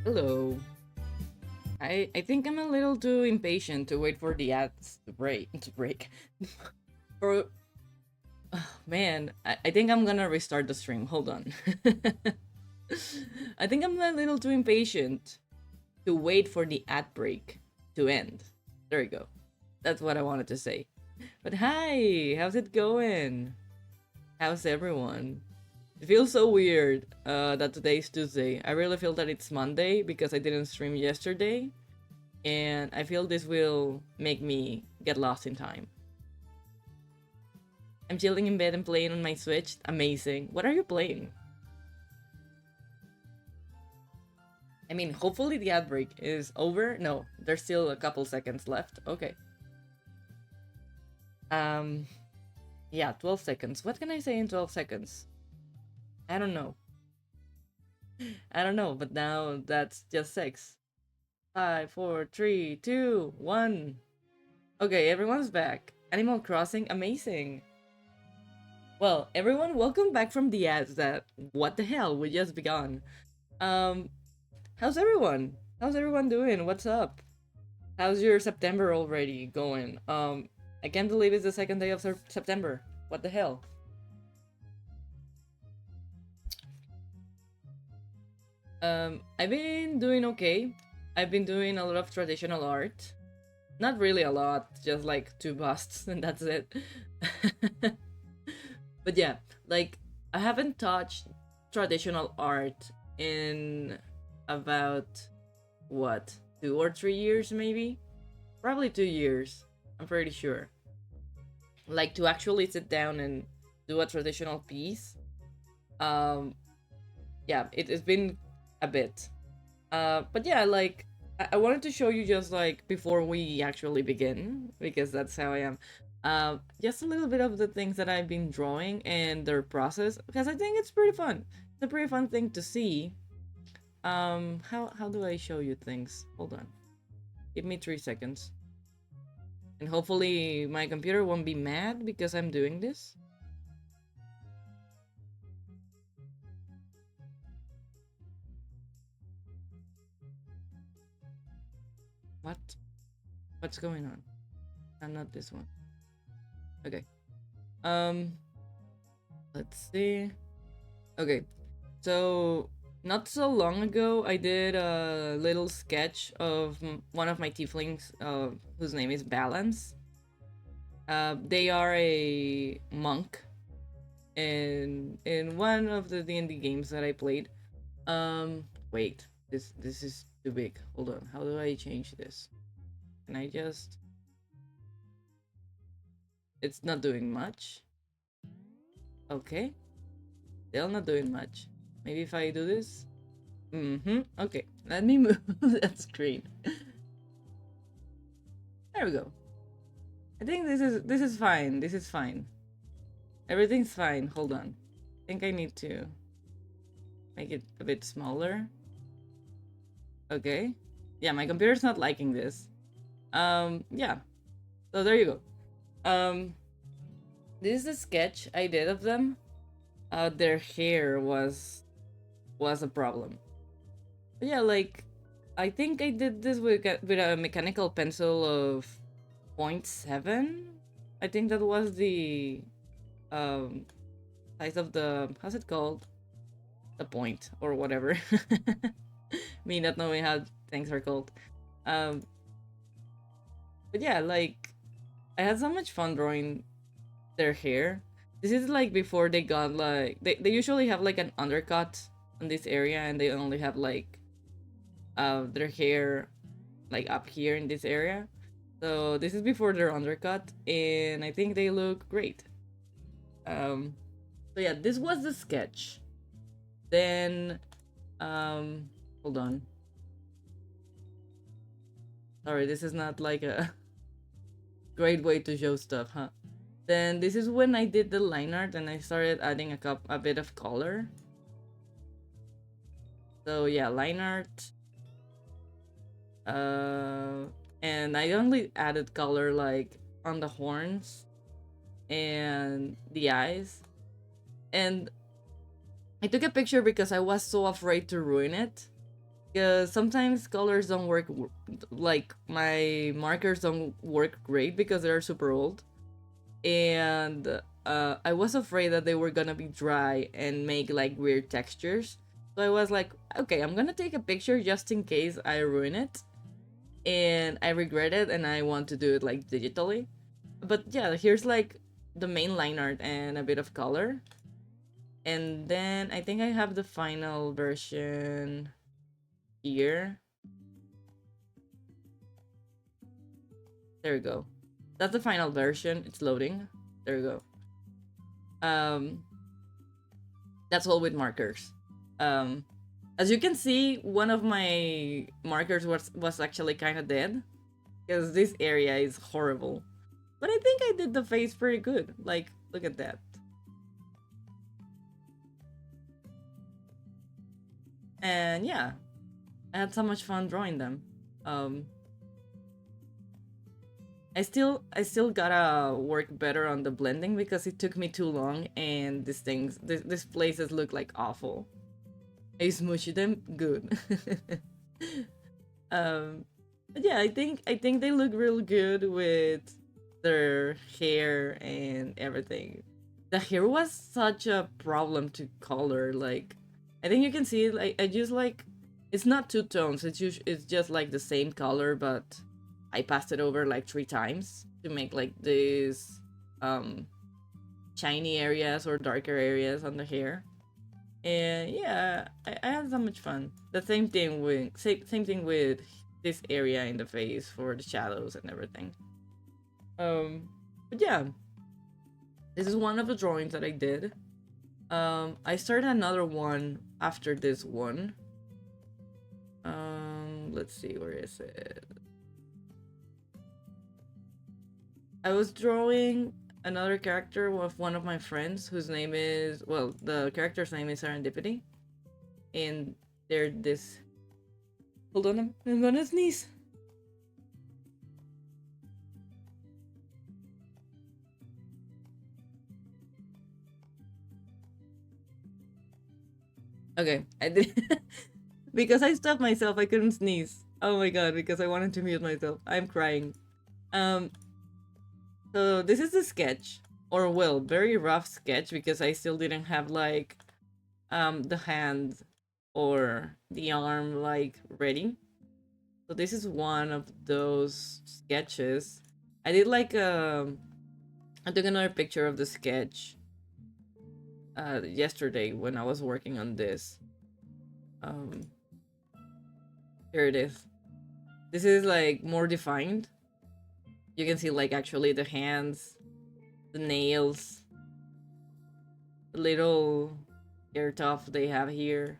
Hello. I think I'm a little too impatient to wait for the ads to break. For man, I think I'm gonna restart the stream. Hold on. I think I'm a little too impatient to wait for the ad break to end. There we go. That's what I wanted to say. But hi, how's it going? How's everyone? It feels so weird that today's Tuesday. I really feel that it's Monday because I didn't stream yesterday. And I feel this will make me get lost in time. I'm chilling in bed and playing on my Switch. Amazing. What are you playing? I mean, hopefully the ad break is over. No, there's still a couple seconds left. Okay. Um, yeah, 12 seconds. What can I say in 12 seconds? I don't know. I don't know, but now that's just 6. 5, 4, 3, 2, 1. Okay, everyone's back. Animal Crossing, amazing. Well, everyone, welcome back from the ads that what the hell we just begun. Um, how's everyone? How's everyone doing? What's up? How's your September already going? I can't believe it's the second day of September. What the hell? I've been doing okay. I've been doing a lot of traditional art. Not really a lot, just like 2 busts and that's it. But yeah, like I haven't touched traditional art in about what, 2 or 3 years maybe? Probably 2 years. I'm pretty sure. Like to actually sit down and do a traditional piece. Um, yeah, it's been a bit. But yeah, like I wanted to show you just like before we actually begin because that's how I am. Just a little bit of the things that I've been drawing and their process because I think it's pretty fun. It's a pretty fun thing to see. How do I show you things? Hold on, give me 3 seconds, and hopefully my computer won't be mad because I'm doing this. What? What's going on? I'm not this one. Okay. Um, let's see. Okay, so not so long ago, I did a little sketch of one of my tieflings, whose name is Balance. They are a monk in one of the D&D games that I played. Wait, this is too big. Hold on, how do I change this? Can I just? It's not doing much. Okay, still not doing much. Maybe if I do this. Okay, let me move that screen. There we go. I think this is fine. This is fine. Everything's fine. Hold on. I think I need to make it a bit smaller. Okay. Yeah, my computer's not liking this. Yeah. So there you go. This is a sketch I did of them. Their hair was a problem. But yeah, like I think I did this with a mechanical pencil of 0.7. I think that was the um size of the, how's it called, the point or whatever. Me not knowing how things are called. um but yeah, like I had so much fun drawing their hair. This is like before they got like they usually have like an undercut on this area and they only have like their hair like up here in this area. So this is before their undercut and I think they look great. um so yeah, this was the sketch. Then hold on, sorry, this is not like a great way to show stuff, huh? Then this is when I did the line art and I started adding a bit of color. So yeah, line art. And I only added color like on the horns and the eyes. And I took a picture because I was so afraid to ruin it. Because sometimes colors don't work, like my markers don't work great because they're super old. And I was afraid that they were gonna be dry and make like weird textures. So I was like, okay, I'm gonna take a picture just in case I ruin it. And I regret it and I want to do it like digitally. But yeah, here's like the main line art and a bit of color. And then I think I have the final version here. There we go. That's the final version. It's loading. There we go. Um, that's all with markers. Um, as you can see, one of my markers was actually kind of dead because this area is horrible. But I think I did the face pretty good. Like, look at that. And yeah, I had so much fun drawing them. Um, I still gotta work better on the blending because it took me too long and these places look like awful. I smooshed them good. um but yeah, I think they look real good with their hair and everything. The hair was such a problem to color. Like, I think you can see it, like I just like it's not two tones, it's just like the same color, but I passed it over like 3 times to make like these um shiny areas or darker areas on the hair. And yeah, I had so much fun. The same thing with this area in the face for the shadows and everything. But yeah, this is one of the drawings that I did. I started another one after this one. Let's see, where is it? I was drawing another character with one of my friends whose name is, well, the character's name is Serendipity. And they're this. Hold on, I'm gonna sneeze. Okay, I did. Because I stopped myself, I couldn't sneeze. Oh my god, because I wanted to mute myself. I'm crying. Um, so this is the sketch. Or, well, very rough sketch because I still didn't have, like, the hand or the arm, like, ready. So this is one of those sketches. I did, like, I took another picture of the sketch yesterday when I was working on this. Um, Here it is. This is like more defined. You can see like actually the hands, the nails, the little hair tuft they have here.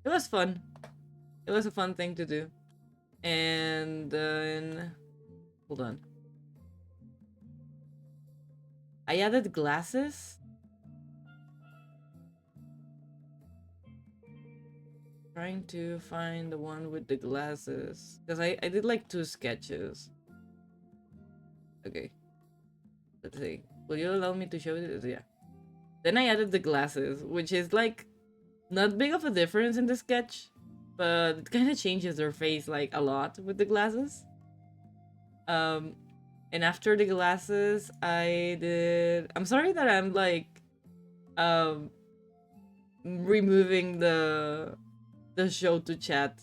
It was fun. It was a fun thing to do. And then, hold on. I added glasses. Trying to find the one with the glasses. Because I did like 2 sketches. Okay. Let's see. Will you allow me to show it? Yeah. Then I added the glasses, which is like not big of a difference in the sketch, but it kind of changes their face like a lot with the glasses. Um, and after the glasses, I did. I'm sorry that I'm like, um, removing the show to chat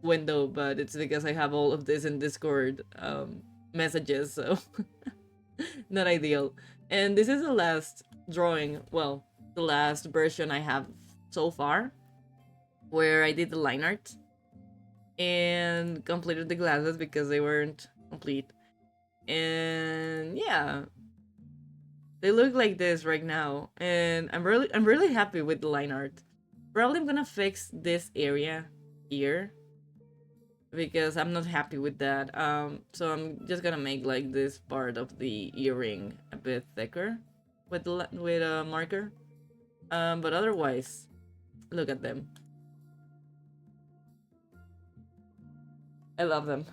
window, but it's because I have all of this in Discord messages, so not ideal. And this is the last drawing, well, the last version I have so far, where I did the line art and completed the glasses because they weren't complete. And yeah, they look like this right now, and I'm really happy with the line art. Probably I'm gonna fix this area here because I'm not happy with that. So I'm just gonna make like this part of the earring a bit thicker with a marker. But otherwise, look at them. I love them.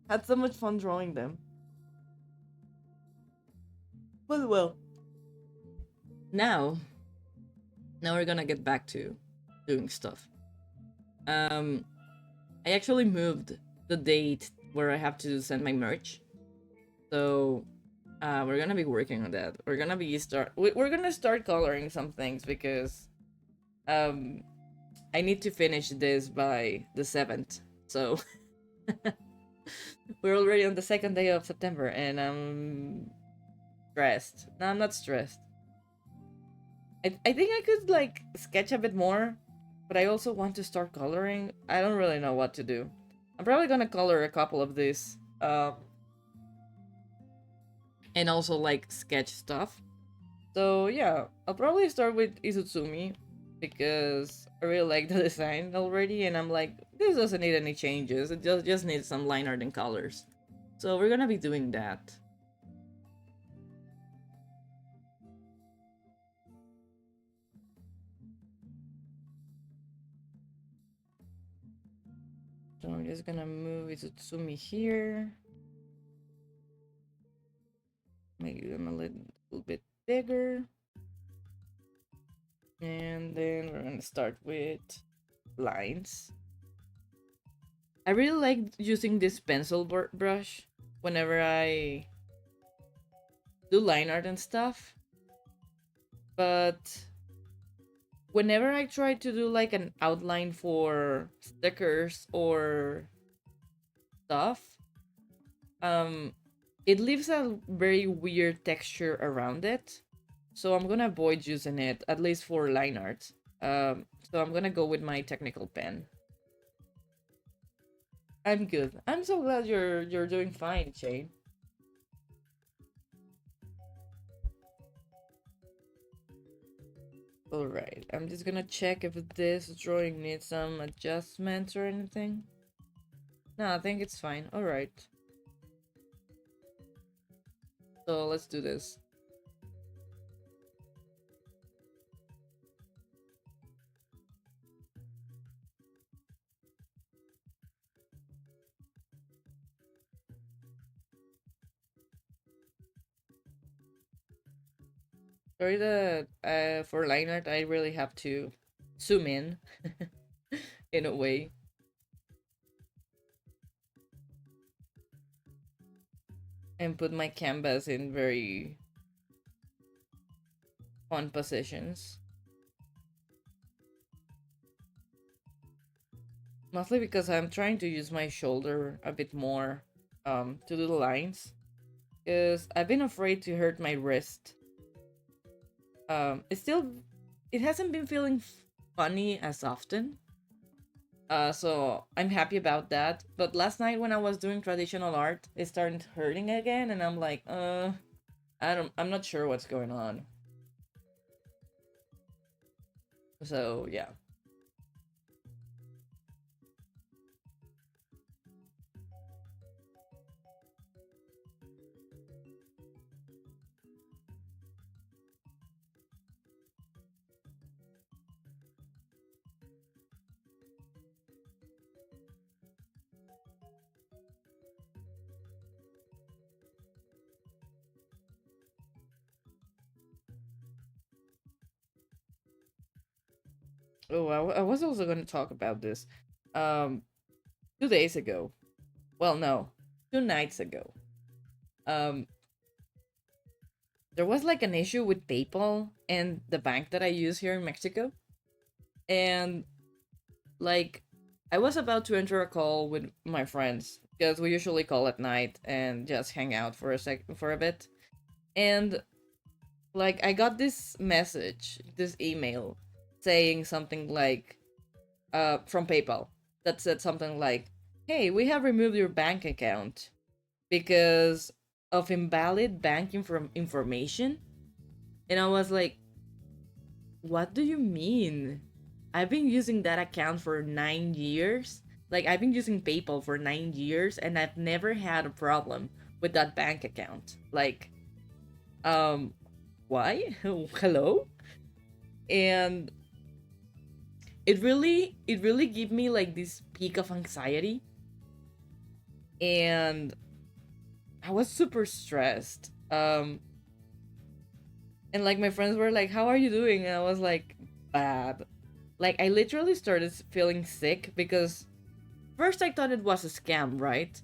Had so much fun drawing them. But well, now, now we're gonna get back to doing stuff. Um, I actually moved the date where I have to send my merch. So we're gonna be working on that. We're gonna start coloring some things because um I need to finish this by the 7th. So we're already on the second day of September and I'm stressed. No, I'm not stressed. I think I could like sketch a bit more, but I also want to start coloring. I don't really know what to do. I'm probably gonna color a couple of these, and also like sketch stuff. So yeah, I'll probably start with Izutsumi because I really like the design already, and I'm like, this doesn't need any changes. It just needs some line art and colors. So we're gonna be doing that. So I'm just gonna move Izutsumi here. Make them a little bit bigger. And then we're gonna start with lines. I really like using this pencil brush whenever I do line art and stuff. But whenever I try to do like an outline for stickers or stuff, um, it leaves a very weird texture around it. So I'm gonna avoid using it, at least for line art. So I'm gonna go with my technical pen. I'm good. I'm so glad you're doing fine, Shane. Alright, I'm just gonna check if this drawing needs some adjustments or anything. No, I think it's fine. Alright. So let's do this. Sorry that for line art I really have to zoom in a way. And put my canvas in very fun positions. Mostly because I'm trying to use my shoulder a bit more to do the lines. Because I've been afraid to hurt my wrist. It hasn't been feeling funny as often. So I'm happy about that. But last night when I was doing traditional art, it started hurting again, and I'm like, I'm not sure what's going on. So yeah. Oh, I was also going to talk about this. Um, 2 days ago. Well, no, 2 nights ago. Um, there was like an issue with PayPal and the bank that I use here in Mexico, and like I was about to enter a call with my friends because we usually call at night and just hang out for a bit. And like I got this message, this email saying something like from PayPal that said something like, "Hey, we have removed your bank account because of invalid bank information." And I was like, "What do you mean? I've been using that account for 9 years. Like I've been using PayPal for 9 years, and I've never had a problem with that bank account. Like, um, why? Hello?" And it really gave me like this peak of anxiety, and I was super stressed. And like my friends were like, "How are you doing?" And I was like, "Bad." Like, I literally started feeling sick because first I thought it was a scam, right?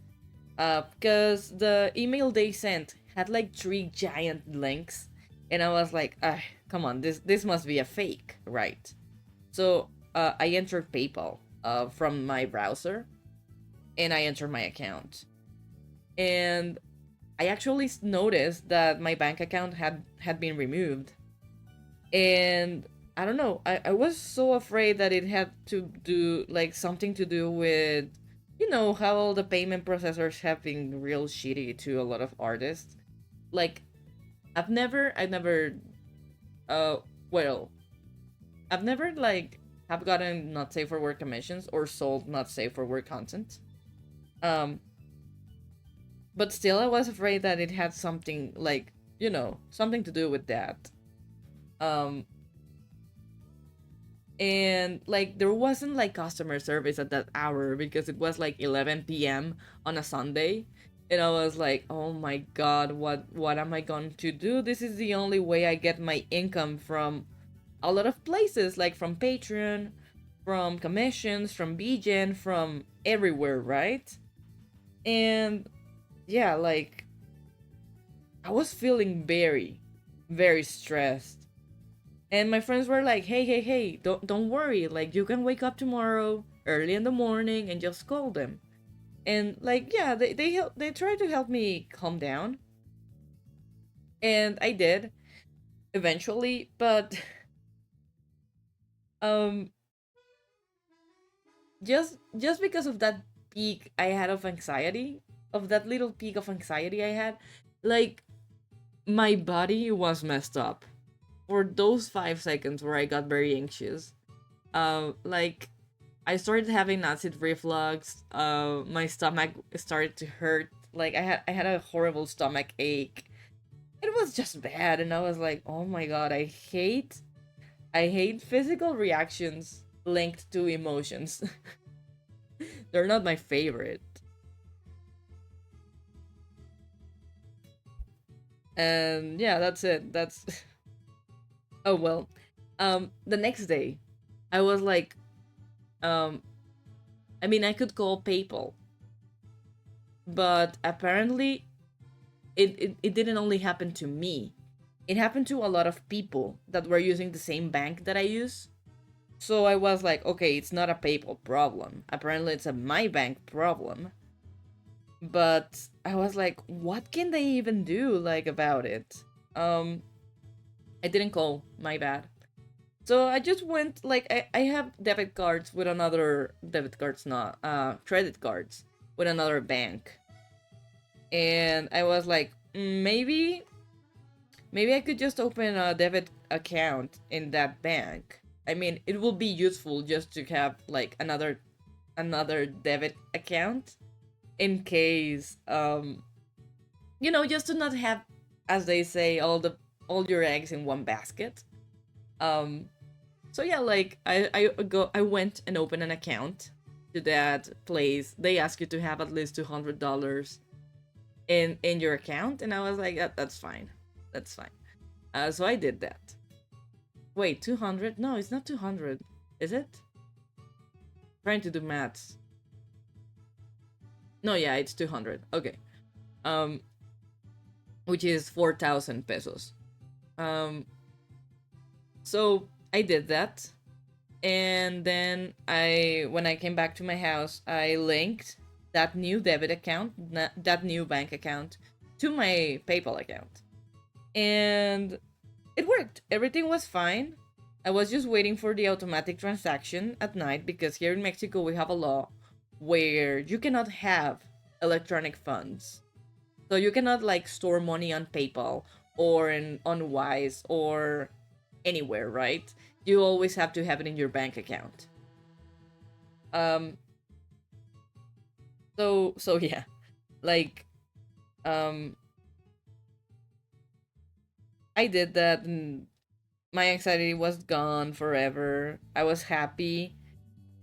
Because the email they sent had like three giant links, and I was like, ah, come on, this must be a fake, right? So I entered PayPal from my browser, and I entered my account, and I actually noticed that my bank account had been removed, and I don't know. I was so afraid that it had to do like something to do with, you know, how all the payment processors have been real shitty to a lot of artists. Like, I've never, uh, well, I've never like have gotten not safe for work commissions or sold not safe for work content. Um, but still, I was afraid that it had something like, you know, something to do with that. Um, and like there wasn't like customer service at that hour because it was like 11 p.m. on a Sunday, and I was like, oh my god, what am I going to do? This is the only way I get my income from a lot of places, like from Patreon, from commissions, from BGen, from everywhere, right? And yeah, like I was feeling very stressed. And my friends were like, "Hey, hey, hey, don't worry. Like you can wake up tomorrow early in the morning and just call them." And like, yeah, they tried to help me calm down, and I did eventually, but um just because of that peak I had of anxiety, of that little peak of anxiety I had, like my body was messed up for those 5 seconds where I got very anxious. Like I started having acid reflux. My stomach started to hurt. Like I had a horrible stomach ache. It was just bad, and I was like, oh my god, I hate physical reactions linked to emotions. They're not my favorite. And yeah, that's it. That's oh well. The next day, I was like, um, I mean, I could call PayPal, but apparently it didn't only happen to me. It happened to a lot of people that were using the same bank that I use. So I was like, okay, it's not a PayPal problem. Apparently, it's a my bank problem. But I was like, what can they even do like about it? Um, I didn't call. My bad. So I just went like I have debit cards with another debit cards, not credit cards with another bank, and I was like, maybe I could just open a debit account in that bank. I mean, it will be useful just to have like another debit account in case just to not have, as they say, all your eggs in one basket. Um so yeah, like I went and opened an account to that place. They ask you to have at least $200 in your account, and I was like, that's fine. That's fine. So I did that. Wait, 200? No, it's not 200. Is it? Trying to do maths. No, yeah, it's 200. Okay. Um, which is 4,000 pesos. Um, so I did that. And then when I came back to my house, I linked that new debit account, that new bank account, to my PayPal account. And it worked. Everything was fine. I was just waiting for the automatic transaction at night because here in Mexico we have a law where you cannot have electronic funds. So you cannot like store money on PayPal or on Wise or anywhere, right? You always have to have it in your bank account. Um so yeah. Like um I did that, and my anxiety was gone forever. I was happy.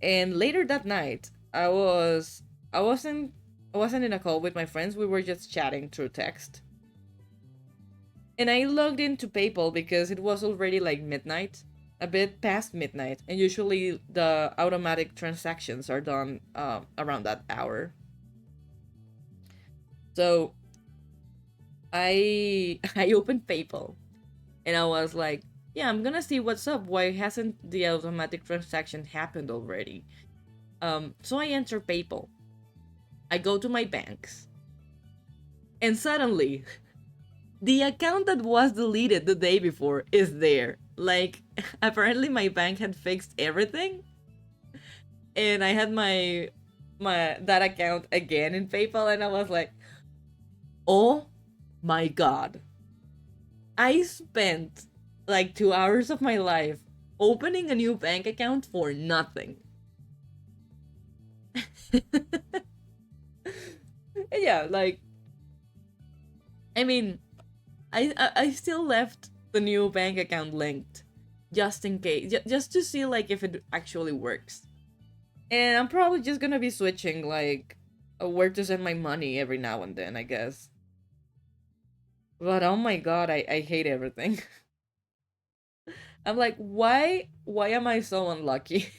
And later that night, I wasn't I wasn't in a call with my friends. We were just chatting through text. And I logged into PayPal because it was already like midnight. a bit past midnight, and usually the automatic transactions are done around that hour. So I I opened PayPal and I was like, yeah, I'm gonna see what's up. Why hasn't the automatic transaction happened already? So I enter PayPal. I go to my banks, and suddenly the account that was deleted the day before is there. Like, apparently my bank had fixed everything, and I had my that account again in PayPal, and I was like, oh my god. I spent like 2 hours of my life opening a new bank account for nothing. Yeah, like, I mean, I still left the new bank account linked just in case, just to see like if it actually works. And I'm probably just gonna be switching like where to send my money every now and then, I guess. But oh my god, I hate everything. I'm like, why am I so unlucky?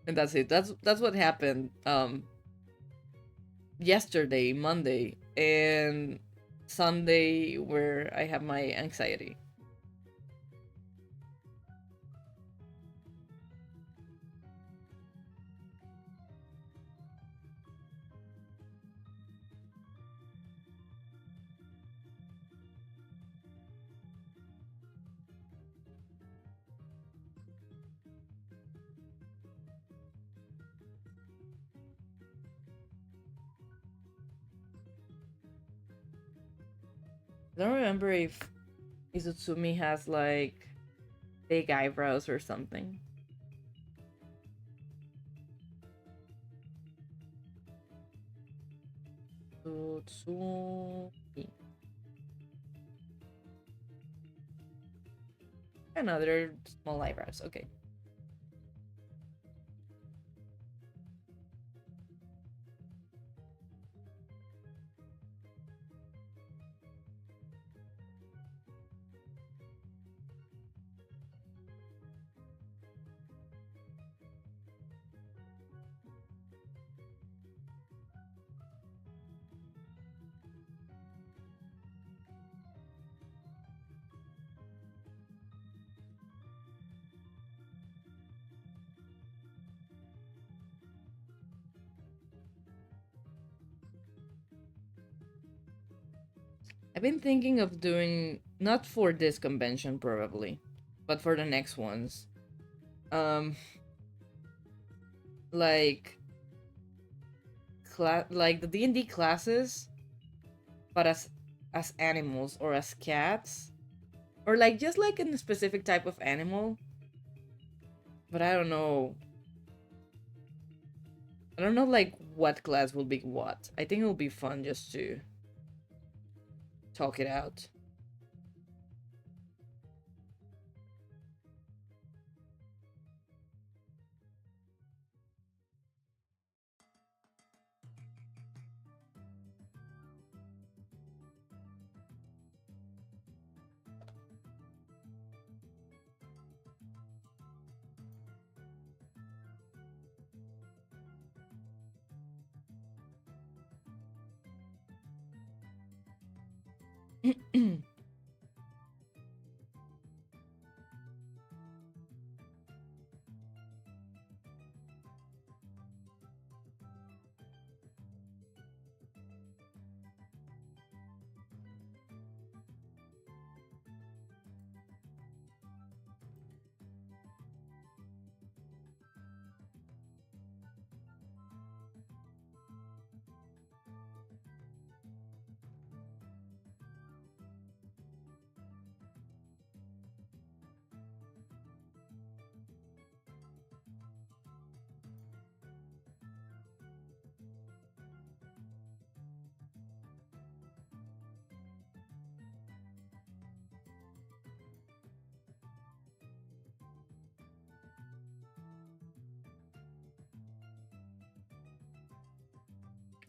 And that's it. That's what happened yesterday, Monday, and Sunday, where I have my anxiety. I don't remember if Izutsumi has like big eyebrows or something. Izutsumi. Another small eyebrows. Okay. I've been thinking of doing, not for this convention probably, but for the next ones. Um, like like the D&D classes, but as animals or as cats, or like just like in a specific type of animal. But I don't know. I don't know like what class will be what. I think it'll be fun just to talk it out.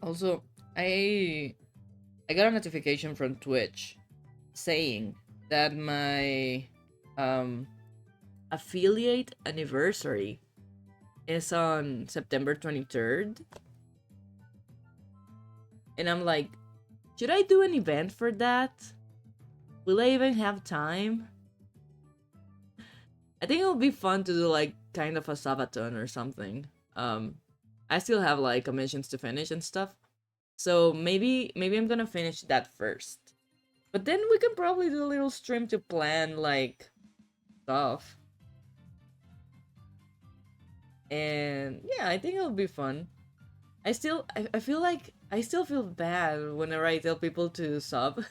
Also, I I got a notification from Twitch saying that my um affiliate anniversary is on September 23rd, and I'm like, should I do an event for that? Will I even have time? I think it would be fun to do like kind of a sabaton or something. Um, I still have like commissions to finish and stuff, so maybe I'm gonna finish that first. But then we can probably do a little stream to plan like stuff. And yeah, I think it'll be fun. I feel like I still feel bad whenever I tell people to sub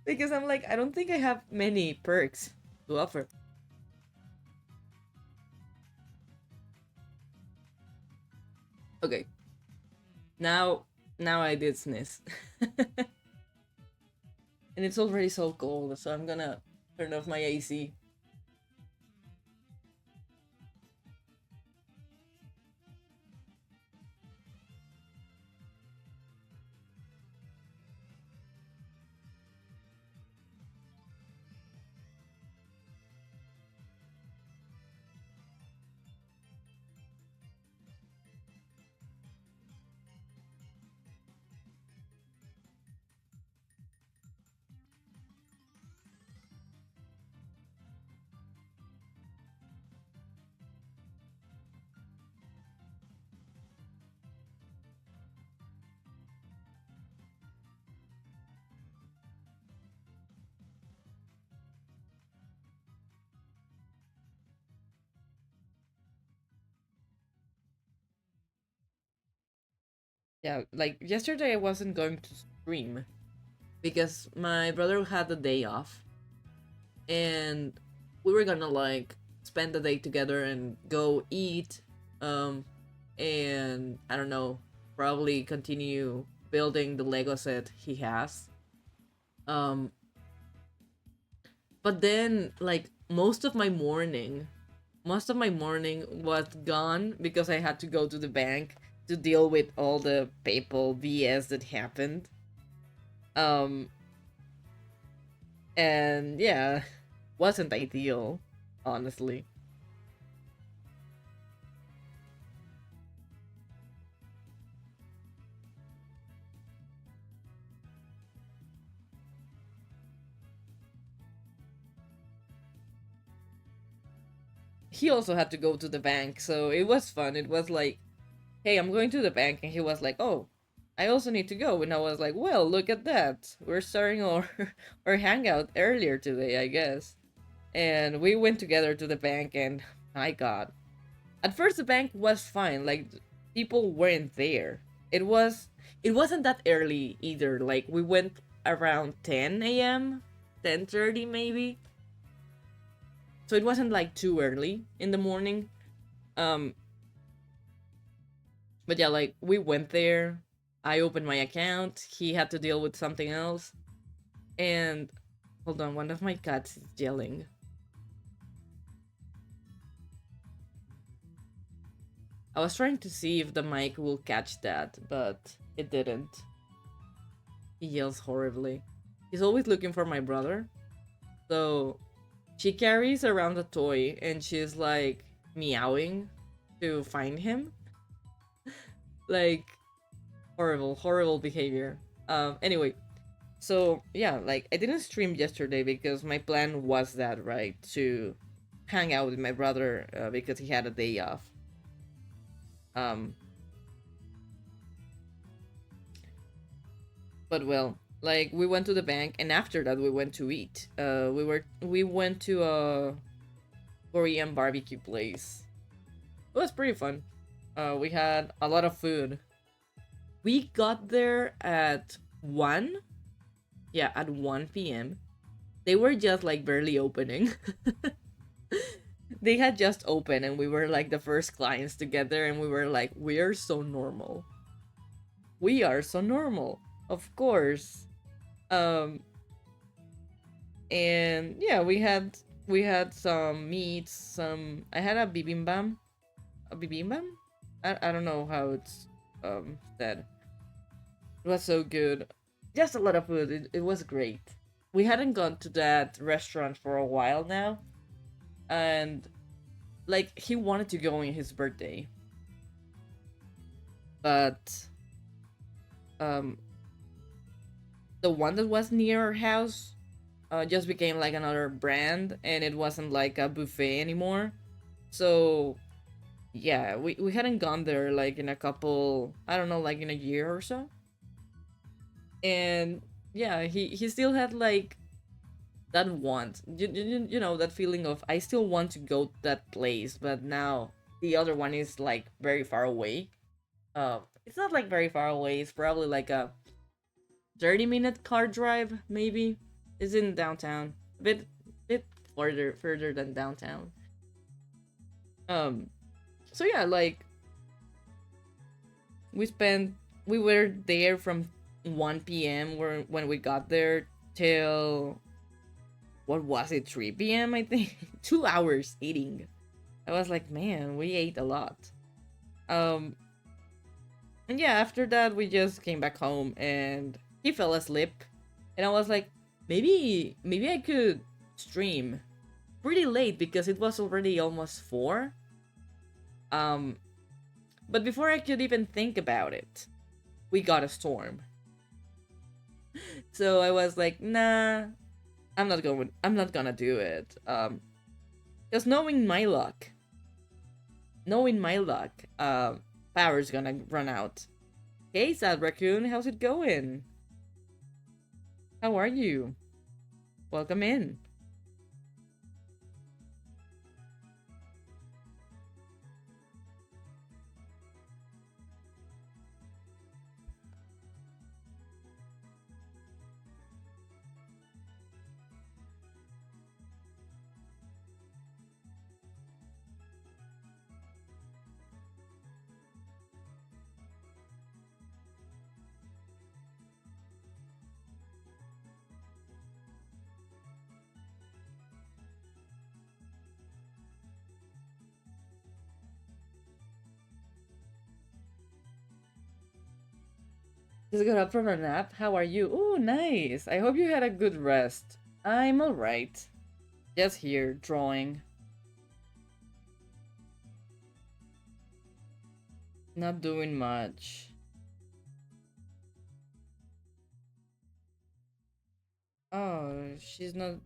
because I'm like I don't think I have many perks to offer. Okay, now now I did sneeze. And it's already so cold, so I'm gonna turn off my AC. Yeah, like yesterday I wasn't going to stream because my brother had the day off and we were gonna like spend the day together and go eat um and I don't know, probably continue building the Lego set he has. Um but then like most of my morning was gone because I had to go to the bank to deal with all the PayPal BS that happened. Um and yeah, wasn't ideal, honestly. He also had to go to the bank, so it was fun. It was like, hey, I'm going to the bank, and he was like, oh, I also need to go, and I was like, well, look at that, we're starting our our hangout earlier today, I guess. And we went together to the bank, and my god, at first the bank was fine, like people weren't there. It wasn't that early either, like we went around 10 a.m., 10:30 maybe, so it wasn't like too early in the morning. um but yeah, like we went there, I opened my account, he had to deal with something else. And hold on, one of my cats is yelling. I was trying to see if the mic will catch that, but it didn't. He yells horribly. He's always looking for my brother. So she carries around a toy and she's like meowing to find him. Like horrible, horrible behavior. Anyway, so yeah, like I didn't stream yesterday because my plan was that, right, to hang out with my brother because he had a day off. Um, but well, like we went to the bank and after that we went to eat. We went to a Korean barbecue place. It was pretty fun. We had a lot of food. We got there at 1. Yeah, at 1 p.m. They were just like barely opening. They had just opened and we were like the first clients to get there and we were like, we are so normal. We are so normal. Of course. Um and yeah, we had some meats, some I had a bibimbap. A bibimbap? I don't know how it's said. It was so good. Just a lot of food. It was great. We hadn't gone to that restaurant for a while now, and like he wanted to go on his birthday, but um, the one that was near our house just became like another brand, and it wasn't like a buffet anymore. So yeah, we hadn't gone there like in a couple, I don't know, like in a year or so. And yeah, he still had like that want, you know, that feeling of I still want to go to that place, but now the other one is like very far away. It's not like very far away, it's probably like a 30-minute car drive, maybe. It's in downtown, a bit further than downtown. um so yeah, like we spent we were there from 1 p.m. when we got there till, what was it, 3 p.m., I think. 2 hours eating. I was like, man, we ate a lot. um and yeah, after that we just came back home and he fell asleep, and I was like, maybe I could stream pretty late because it was already almost 4. um but before I could even think about it, we got a storm. So I was like, nah, I'm not gonna do it. Because knowing my luck, power's gonna run out. Hey, Sad Raccoon, how's it going? How are you? Welcome in. Just got up from a nap. How are you? Oh, nice. I hope you had a good rest. I'm alright. Just here, drawing. Not doing much. Oh, she's not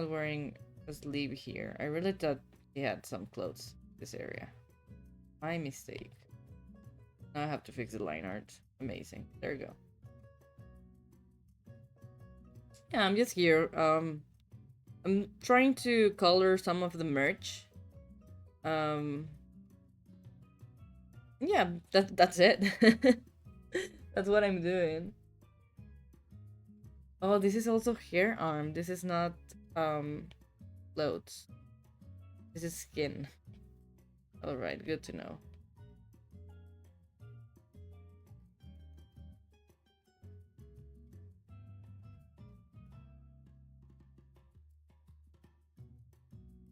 wearing a sleeve here. I really thought she had some clothes this area. My mistake. Now I have to fix the line art. Amazing. There you go. Yeah, I'm just here. I'm trying to color some of the merch. Um, yeah, that's it. That's what I'm doing. Oh, this is also hair arm. This is not clothes. This is skin. All right, good to know.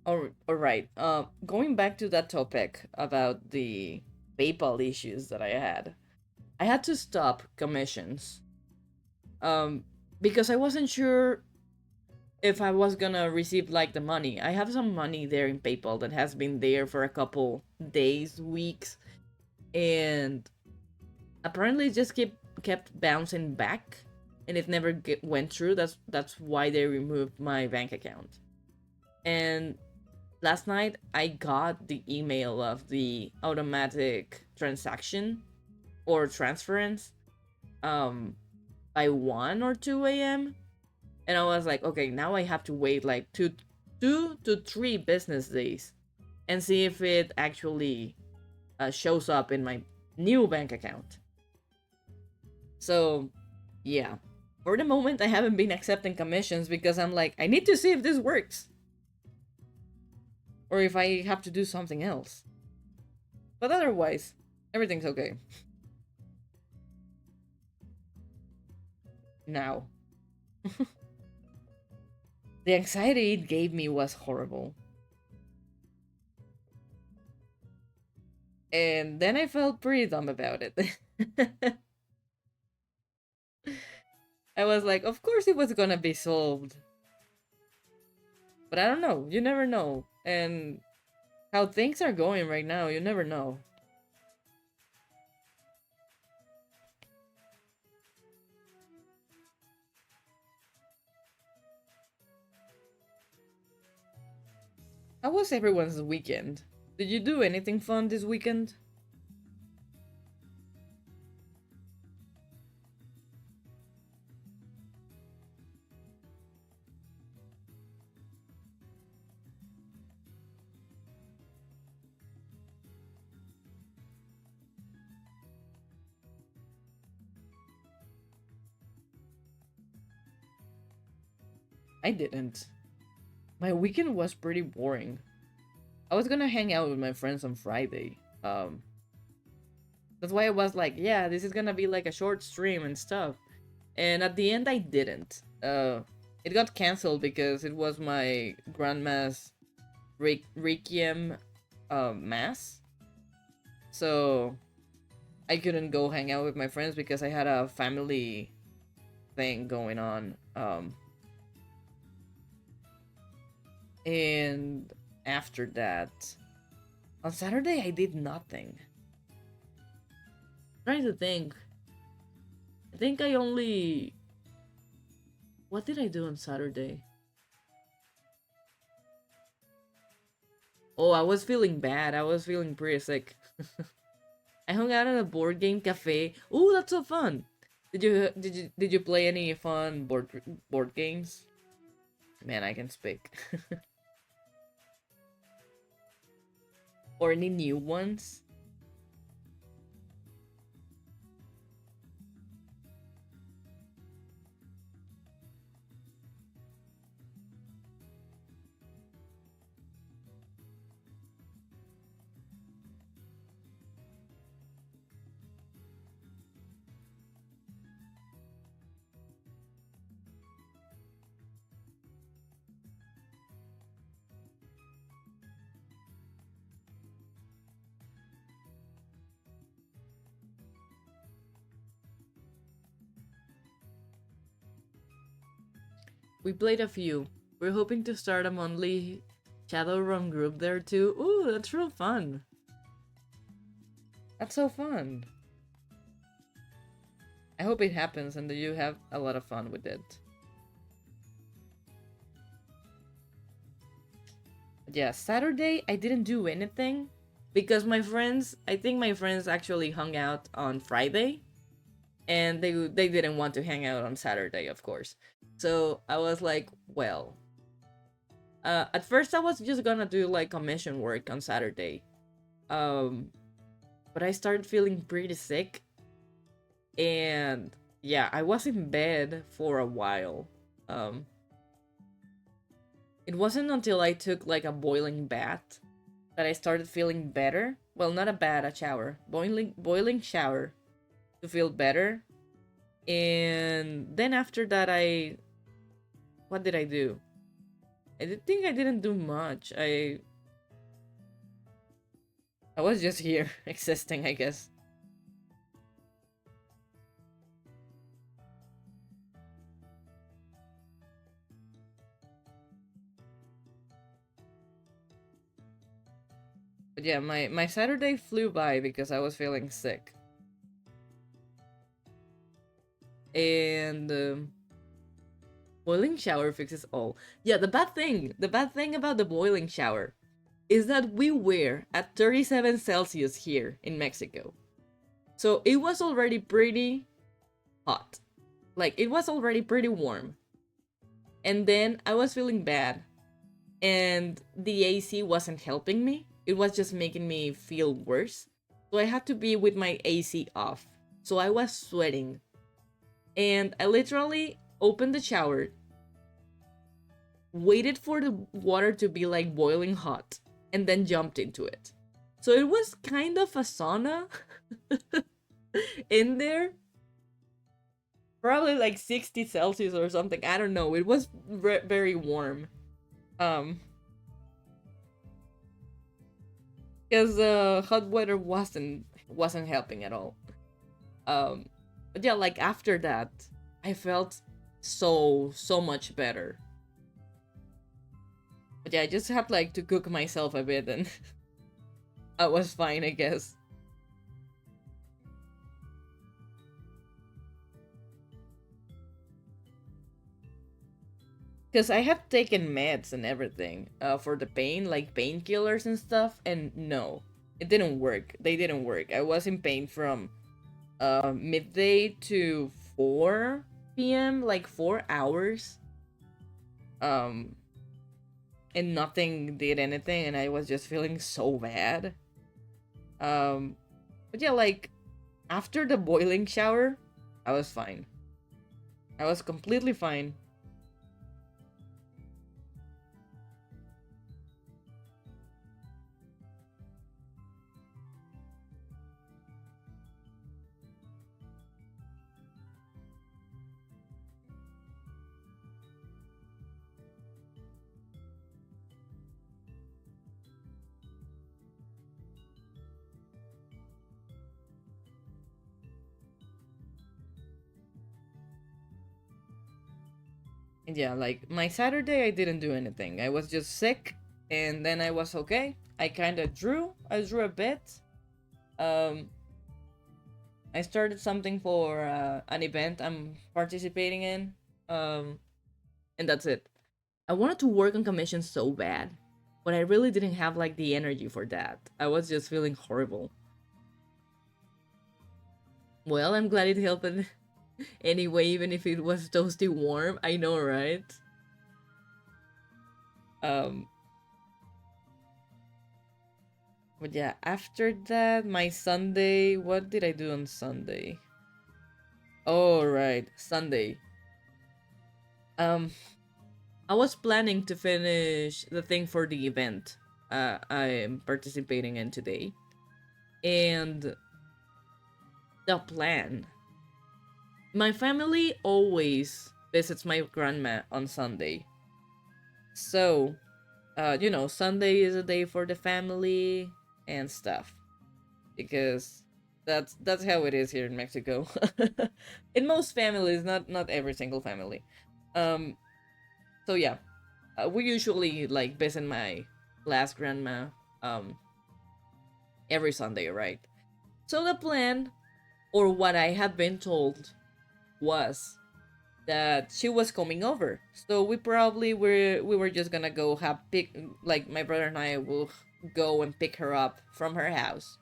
All right. Going back to that topic about the PayPal issues that I had to stop commissions. Um, because I wasn't sure if I was gonna receive like the money. I have some money there in PayPal that has been there for a couple days, weeks, and apparently it just kept bouncing back, and it never went through. That's why they removed my bank account. And last night I got the email of the automatic transaction or transference um by 1 or 2 a.m. And I was like, okay, now I have to wait like 2 to 3 business days and see if it actually shows up in my new bank account. So yeah, for the moment I haven't been accepting commissions because I'm like, I need to see if this works or if I have to do something else. But otherwise, everything's okay. Now, the anxiety it gave me was horrible. And then I felt pretty dumb about it. I was like, of course it was gonna be solved. But I don't know. You never know. And how things are going right now, you never know. How was everyone's weekend? Did you do anything fun this weekend? I didn't. My weekend was pretty boring. I was gonna hang out with my friends on Friday. That's why I was like, yeah, this is gonna be like a short stream and stuff. And at the end, I didn't. It got canceled because it was my grandma's Requiem mass. So I couldn't go hang out with my friends because I had a family thing going on. And after that, on Saturday, I did nothing. I'm trying to think. I think I only. What did I do on Saturday? Oh, I was feeling bad. I was feeling pretty sick. I hung out at a board game cafe. Oh, that's so fun. Did you play any fun board games? Man, I can speak. Or any new ones? We played a few. We're hoping to start a monthly Shadowrun group there too. Ooh, that's real fun. That's so fun. I hope it happens and that you have a lot of fun with it. But yeah, Saturday I didn't do anything because I think my friends actually hung out on Friday and they didn't want to hang out on Saturday, of course. So I was like, well, at first I was just gonna do like commission work on Saturday. Um, but I started feeling pretty sick, and yeah, I was in bed for a while. Um, it wasn't until I took like a boiling bath that I started feeling better. Well, not a bath, a shower, boiling shower to feel better. And then after that, what did I do? Think I didn't do much. I was just here existing, I guess. But yeah, my Saturday flew by because I was feeling sick. And boiling shower fixes all. Yeah, the bad thing about the boiling shower is that we were at 37 Celsius here in Mexico. So it was already pretty hot. Like, it was already pretty warm. And then I was feeling bad. And the AC wasn't helping me. It was just making me feel worse. So I had to be with my AC off. So I was sweating. And I literally opened the shower, waited for the water to be like boiling hot, and then jumped into it. So it was kind of a sauna in there. Probably like 60 Celsius or something. I don't know. It was very warm. Um, because hot weather wasn't helping at all. But yeah, like after that, I felt so much better. But yeah, I just had like to cook myself a bit and I was fine, I guess. Because I have taken meds and everything for the pain, like painkillers and stuff, and no, it didn't work. They didn't work. I was in pain from midday to 4 p.m., like 4 hours. Um, and nothing did anything, and I was just feeling so bad. Um, but yeah, like after the boiling shower, I was fine. I was completely fine. And yeah, like my Saturday, I didn't do anything. I was just sick, and then I was okay. I kind of drew. I drew a bit. Um, I started something for an event I'm participating in. Um, and that's it. I wanted to work on commissions so bad, but I really didn't have like the energy for that. I was just feeling horrible. Well, I'm glad it helped anyway, even if it was toasty warm. I know, right? Um, but yeah, after that, my Sunday. What did I do on Sunday? Oh, right, Sunday. Um, I was planning to finish the thing for the event I am participating in today. And the plan. My family always visits my grandma on Sunday. So, Sunday is a day for the family and stuff. Because that's how it is here in Mexico. In most families, not every single family. Um, so yeah, we usually like visit my last grandma um every Sunday, right? So the plan, or what I had been told, was that she was coming over. So we were just gonna go have pick like my brother and I will go and pick her up from her house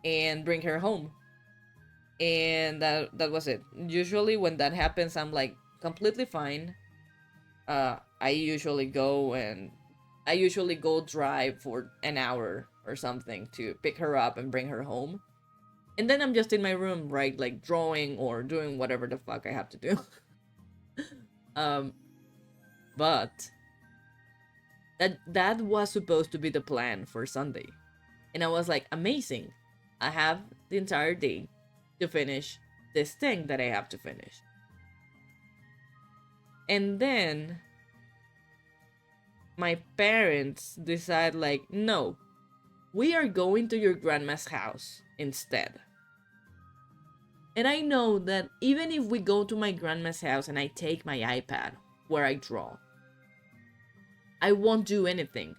and bring her home. And that was it. Usually when that happens, I'm like completely fine. I usually go and I usually go drive for an hour or something to pick her up and bring her home. And then I'm just in my room, right, like drawing or doing whatever the fuck I have to do. um, but that was supposed to be the plan for Sunday. And I was like, amazing. I have the entire day to finish this thing that I have to finish. And then my parents decide like, no, we are going to your grandma's house instead. And I know that even if we go to my grandma's house and I take my iPad where I draw, I won't do anything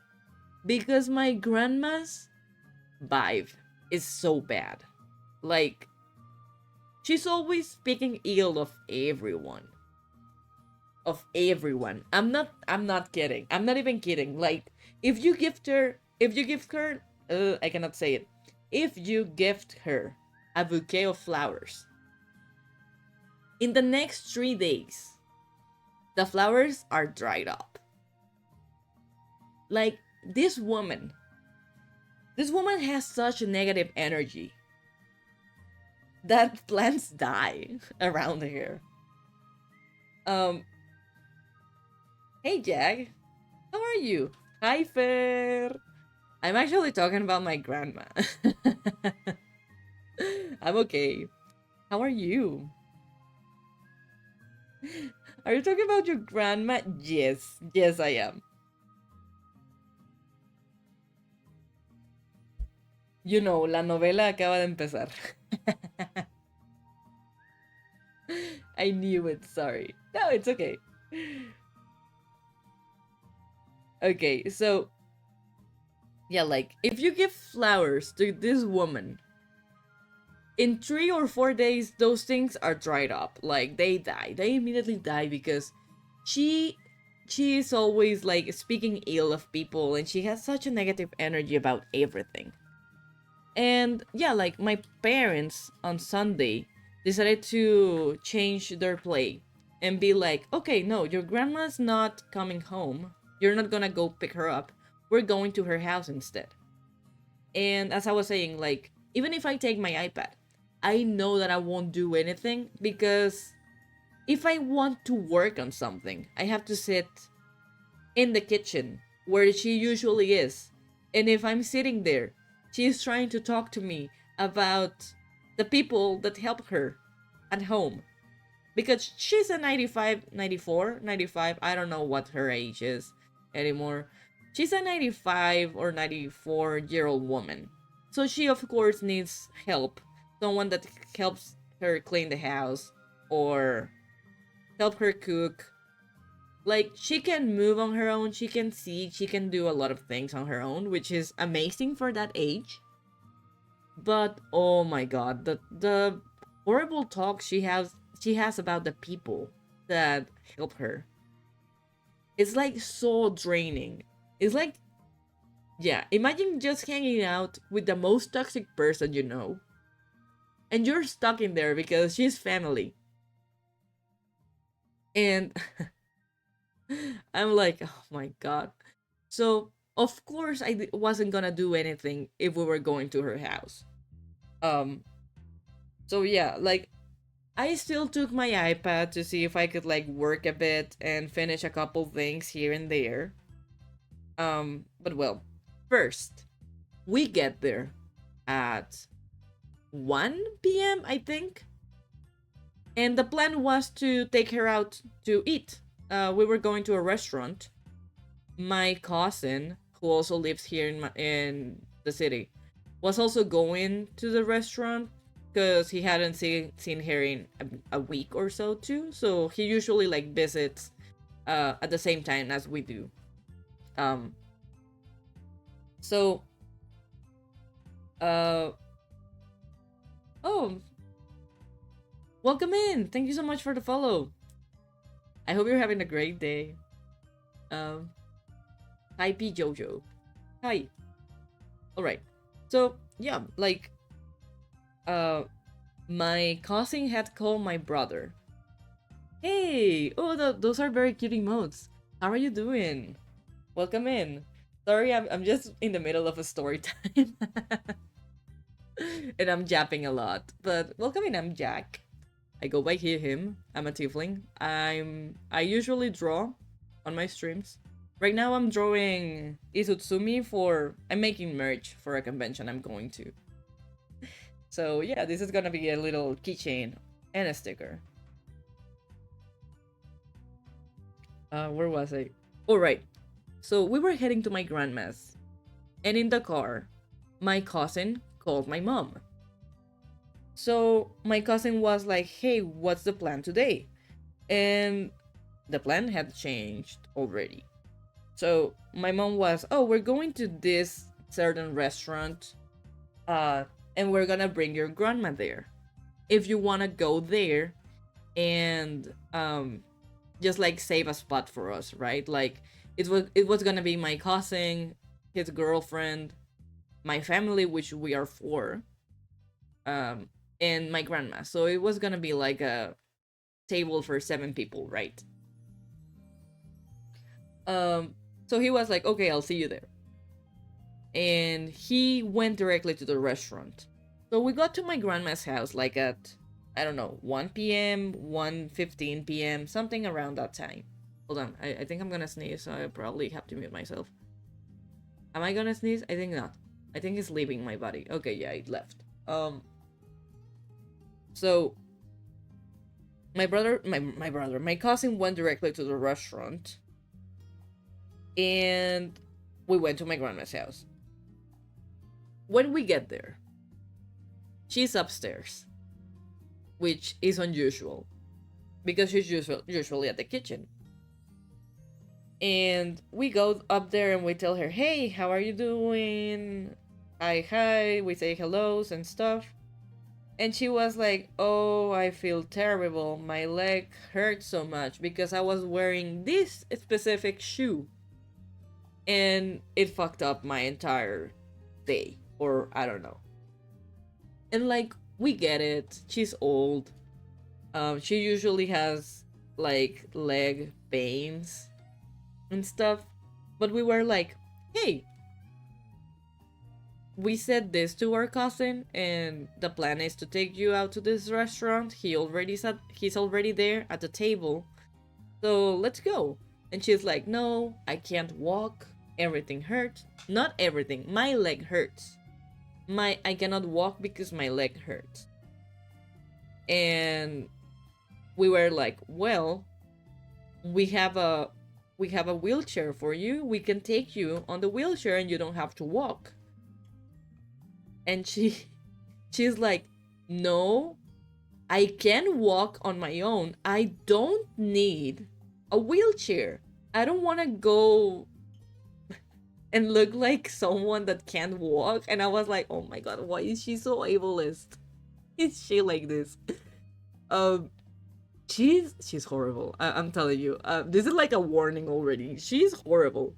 because my grandma's vibe is so bad. Like, she's always speaking ill of everyone. Of everyone. I'm not kidding. I'm not even kidding. Like, if you give her I cannot say it. If you gift her a bouquet of flowers, in the next 3 days, the flowers are dried up. Like, this woman has such a negative energy that plants die around here. Um, hey Jag, how are you? Hi Fair. I'm actually talking about my grandma. I'm okay. How are you? Are you talking about your grandma? Yes, yes, I am. La novela acaba de empezar. I knew it. Sorry. No, it's okay. Okay, so yeah, like if you give flowers to this woman, in 3 or 4 days, those things are dried up. Like they die. They immediately die because she she is always like speaking ill of people and she has such a negative energy about everything. And yeah, like my parents on Sunday decided to change their play and be like, okay, no, your grandma's not coming home. You're not gonna go pick her up. We're going to her house instead. And as I was saying, like, even if I take my iPad, I know that I won't do anything because if I want to work on something, I have to sit in the kitchen where she usually is. And if I'm sitting there, she's trying to talk to me about the people that help her at home. Because she's a 95, 94, 95, I don't know what her age is anymore. She's a 95 or 94-year-old woman. So she, of course, needs help. Someone that helps her clean the house or help her cook. Like, she can move on her own, she can see, she can do a lot of things on her own, which is amazing for that age. But oh my god, the horrible talk she has about the people that help her. It's like so draining. It's like, yeah, imagine just hanging out with the most toxic person you know, and you're stuck in there because she's family. And I'm like, oh my god. So, of course, wasn't gonna do anything if we were going to her house. Um, so yeah, like, I still took my iPad to see if I could, like, work a bit and finish a couple things here and there. But well, first, we get there at 1 p.m., I think. And the plan was to take her out to eat. We were going to a restaurant. My cousin, who also lives here in the city, was also going to the restaurant because he hadn't seen her in a week or so too. So he usually like visits at the same time as we do. Um, so uh oh, welcome in. Thank you so much for the follow. I hope you're having a great day. Um, Hi P Jojo. Hi. All right. So yeah, like uh my cousin had called my brother. Hey, oh, those are very cute emotes. How are you doing? Welcome in. Sorry, I'm just in the middle of a story time. And I'm japping a lot. But welcome in, I'm Jack. I go by him. I'm a tiefling. I usually draw on my streams. Right now I'm drawing Izutsumi for I'm making merch for a convention I'm going to. So yeah, this is gonna be a little keychain and a sticker. Where was I? Oh right. So we were heading to my grandma's, and in the car, my cousin called my mom. So my cousin was like, "Hey, what's the plan today?" And the plan had changed already. So my mom was, "Oh, we're going to this certain restaurant, uh, and we're gonna bring your grandma there. If you wanna go there and just like save a spot for us, right? Like it was gonna be my cousin, his girlfriend, my family, which we are four, um, and my grandma. So it was gonna be like a table for 7 people, right? So he was like, okay, I'll see you there. And he went directly to the restaurant. So we got to my grandma's house like at, I don't know, 1 p.m., 1:15 p.m., something around that time. Hold on, I think I'm gonna sneeze, so I probably have to mute myself. Am I gonna sneeze? I think not. I think it's leaving my body. Okay, yeah, it left. So my cousin went directly to the restaurant, and we went to my grandma's house. When we get there, she's upstairs, which is unusual. because she's usually at the kitchen. And we go up there and we tell her, hey, how are you doing? Hi, we say hellos and stuff. And she was like, oh, I feel terrible. My leg hurts so much because I was wearing this specific shoe. And it fucked up my entire day. Or I don't know. And like, we get it. She's old. She usually has like leg pains and stuff. But we were like, hey, we said this to our cousin, and the plan is to take you out to this restaurant. He's already there at the table. So let's go. And she's like, no, I can't walk. Everything hurts. Not everything. My leg hurts. I cannot walk because my leg hurts. And we were like, well, we have a wheelchair for you. We can take you on the wheelchair and you don't have to walk. And she's like, no, I can walk on my own. I don't need a wheelchair. I don't want to go and look like someone that can't walk. And I was like, oh my god, why is she so ableist? Is she like this? She's horrible. I'm telling you. This is like a warning already. She's horrible.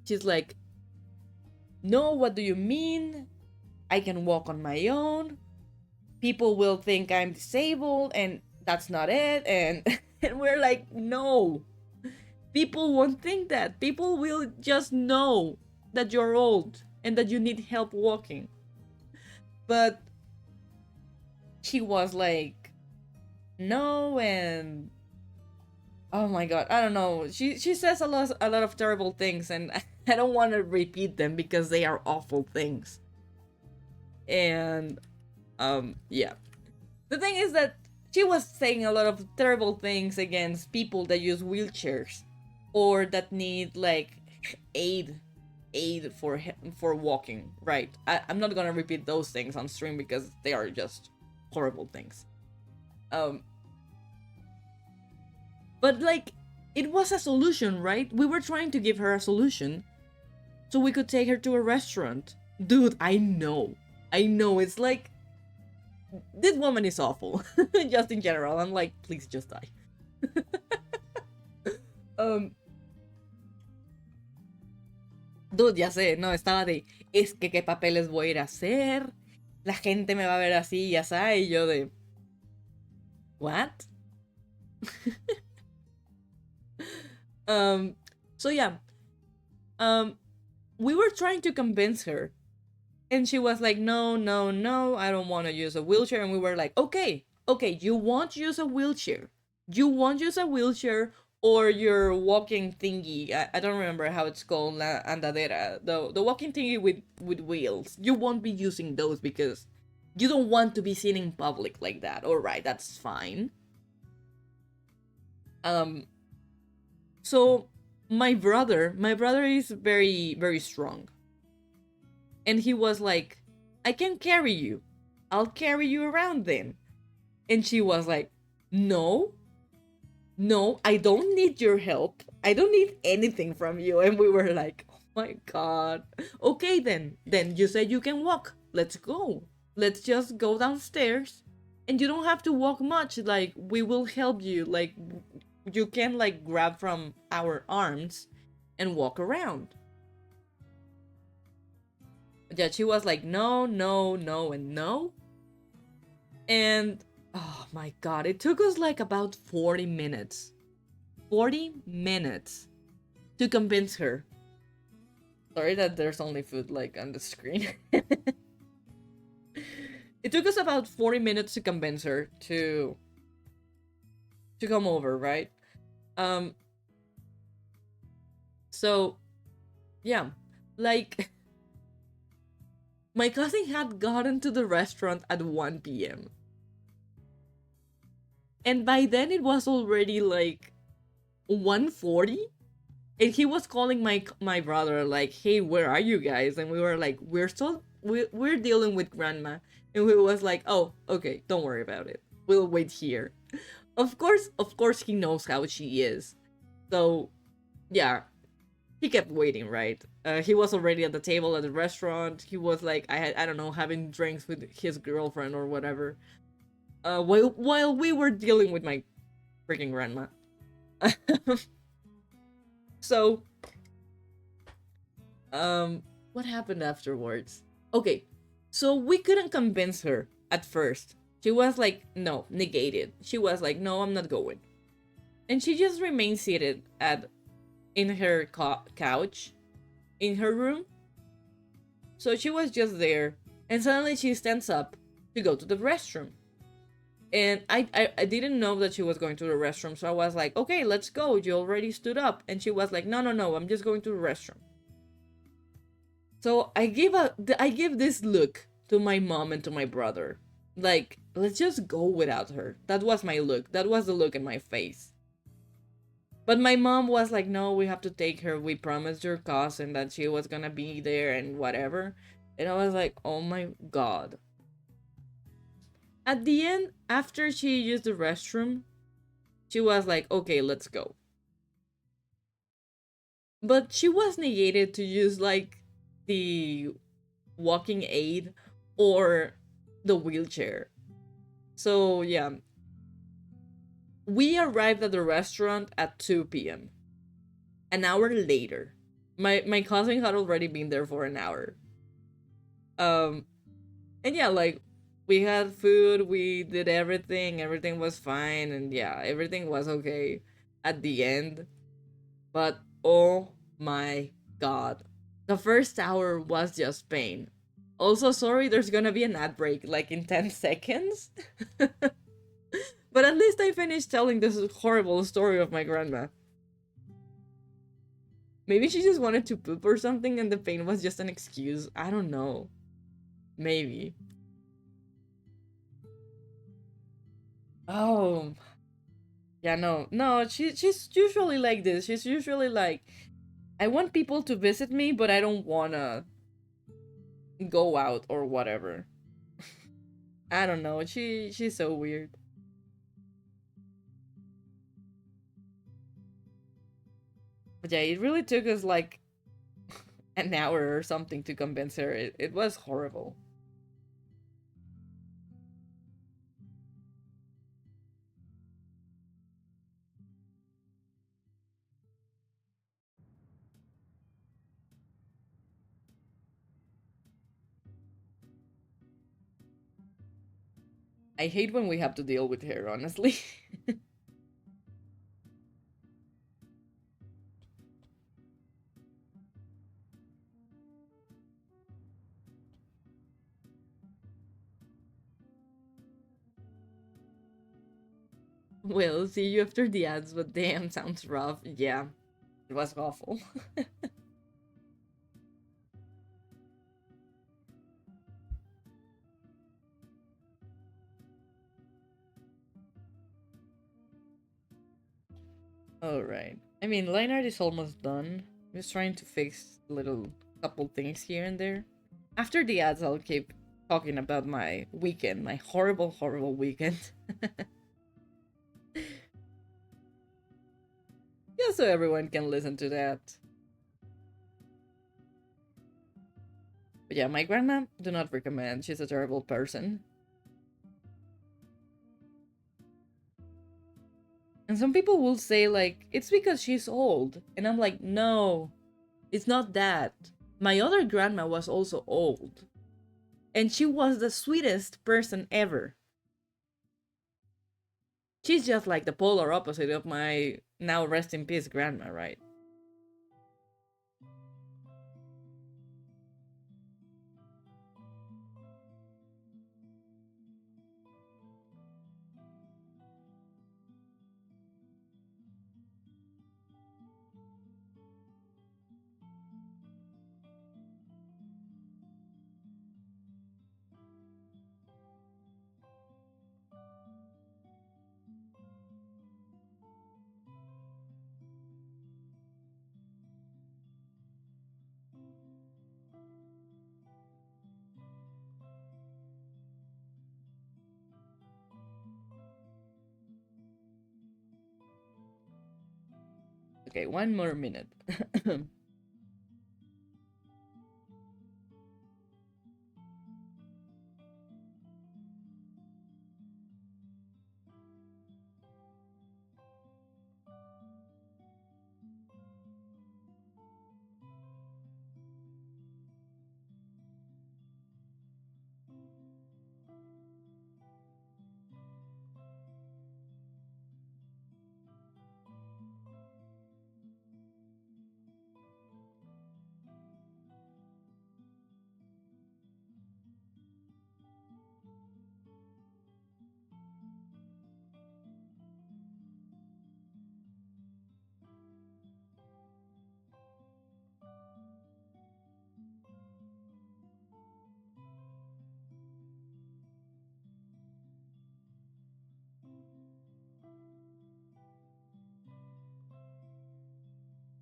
She's like, no, what do you mean? I can walk on my own. People will think I'm disabled, and that's not it. And and we're like, no. People won't think that. People will just know that you're old and that you need help walking. But she was like, no, and oh my god, I don't know. She says a lot of terrible things, and I don't want to repeat them because they are awful things. And yeah. The thing is that she was saying a lot of terrible things against people that use wheelchairs or that need like aid for walking, right? I'm not gonna repeat those things on stream because they are just horrible things. But like, it was a solution, right? We were trying to give her a solution so we could take her to a restaurant. Dude, I know, it's like, this woman is awful. Just in general, I'm like, please just die. Dude, ya sé, no, estaba de, es que qué papeles voy a ir a hacer, la gente me va a ver así, ya sabe, y yo de, what? So yeah, we were trying to convince her, and she was like, no, I don't want to use a wheelchair. And we were like, okay, you won't use a wheelchair. Or your walking thingy. I don't remember how it's called, la andadera. The walking thingy with wheels. You won't be using those because you don't want to be seen in public like that. Alright, that's fine. So my brother is very, very strong. And he was like, I can carry you. I'll carry you around then. And she was like, no, I don't need your help. I don't need anything from you. And we were like, oh my god. Okay then you said you can walk. Let's go. Let's just go downstairs. And you don't have to walk much. Like, we will help you. Like, you can like grab from our arms and walk around. Yeah, she was like, no, and no. And oh my god, it took us like about 40 minutes. 40 minutes to convince her. Sorry that there's only food like on the screen. It took us about 40 minutes to convince her to come over, right? So yeah, like, my cousin had gotten to the restaurant at 1 p.m. And by then it was already like 1:40. And he was calling my brother like, hey, where are you guys? And we were like, we're dealing with grandma. And we was like, oh, okay, don't worry about it. We'll wait here. Of course, he knows how she is. So yeah, he kept waiting, right? He was already at the table at the restaurant. He was like, I don't know, having drinks with his girlfriend or whatever. While we were dealing with my freaking grandma. So, um, what happened afterwards? Okay, so we couldn't convince her at first. She was like, no, negated. She was like, no, I'm not going. And she just remained seated at in her couch in her room. So she was just there, and suddenly she stands up to go to the restroom. And I didn't know that she was going to the restroom, so I was like, okay, let's go. You already stood up. And she was like, no, no, no, I'm just going to the restroom. So I give this look to my mom and to my brother. Like, let's just go without her. That was my look. That was the look in my face. But my mom was like, no, we have to take her. We promised your cousin that she was gonna be there and whatever. And I was like, oh my god. At the end, after she used the restroom, she was like, okay, let's go. But she was negated to use like the walking aid or the wheelchair. So yeah, we arrived at the restaurant at 2 p.m. An hour later. My cousin had already been there for an hour. Um and yeah, like we had food, we did everything was fine, and yeah, everything was okay at the end. But oh my god. The first hour was just pain. Also, sorry, there's gonna be an ad break like in 10 seconds. But at least I finished telling this horrible story of my grandma. Maybe she just wanted to poop or something and the pain was just an excuse. I don't know. Maybe. Oh, yeah, no. No, she's usually like this. She's usually like, I want people to visit me, but I don't wanna go out or whatever. I don't know. She's so weird. But yeah, it really took us like an hour or something to convince her. It was horrible. I hate when we have to deal with her, honestly. We'll see you after the ads, but damn, sounds rough. Yeah, it was awful. Alright. I mean, line art is almost done. I'm just trying to fix little couple things here and there. After the ads, I'll keep talking about my weekend, my horrible, horrible weekend. Yeah, so everyone can listen to that. But yeah, my grandma, do not recommend. She's a terrible person. And some people will say, like, it's because she's old. And I'm like, no, it's not that. My other grandma was also old. And she was the sweetest person ever. She's just like the polar opposite of my now rest in peace grandma, right? Okay, one more minute.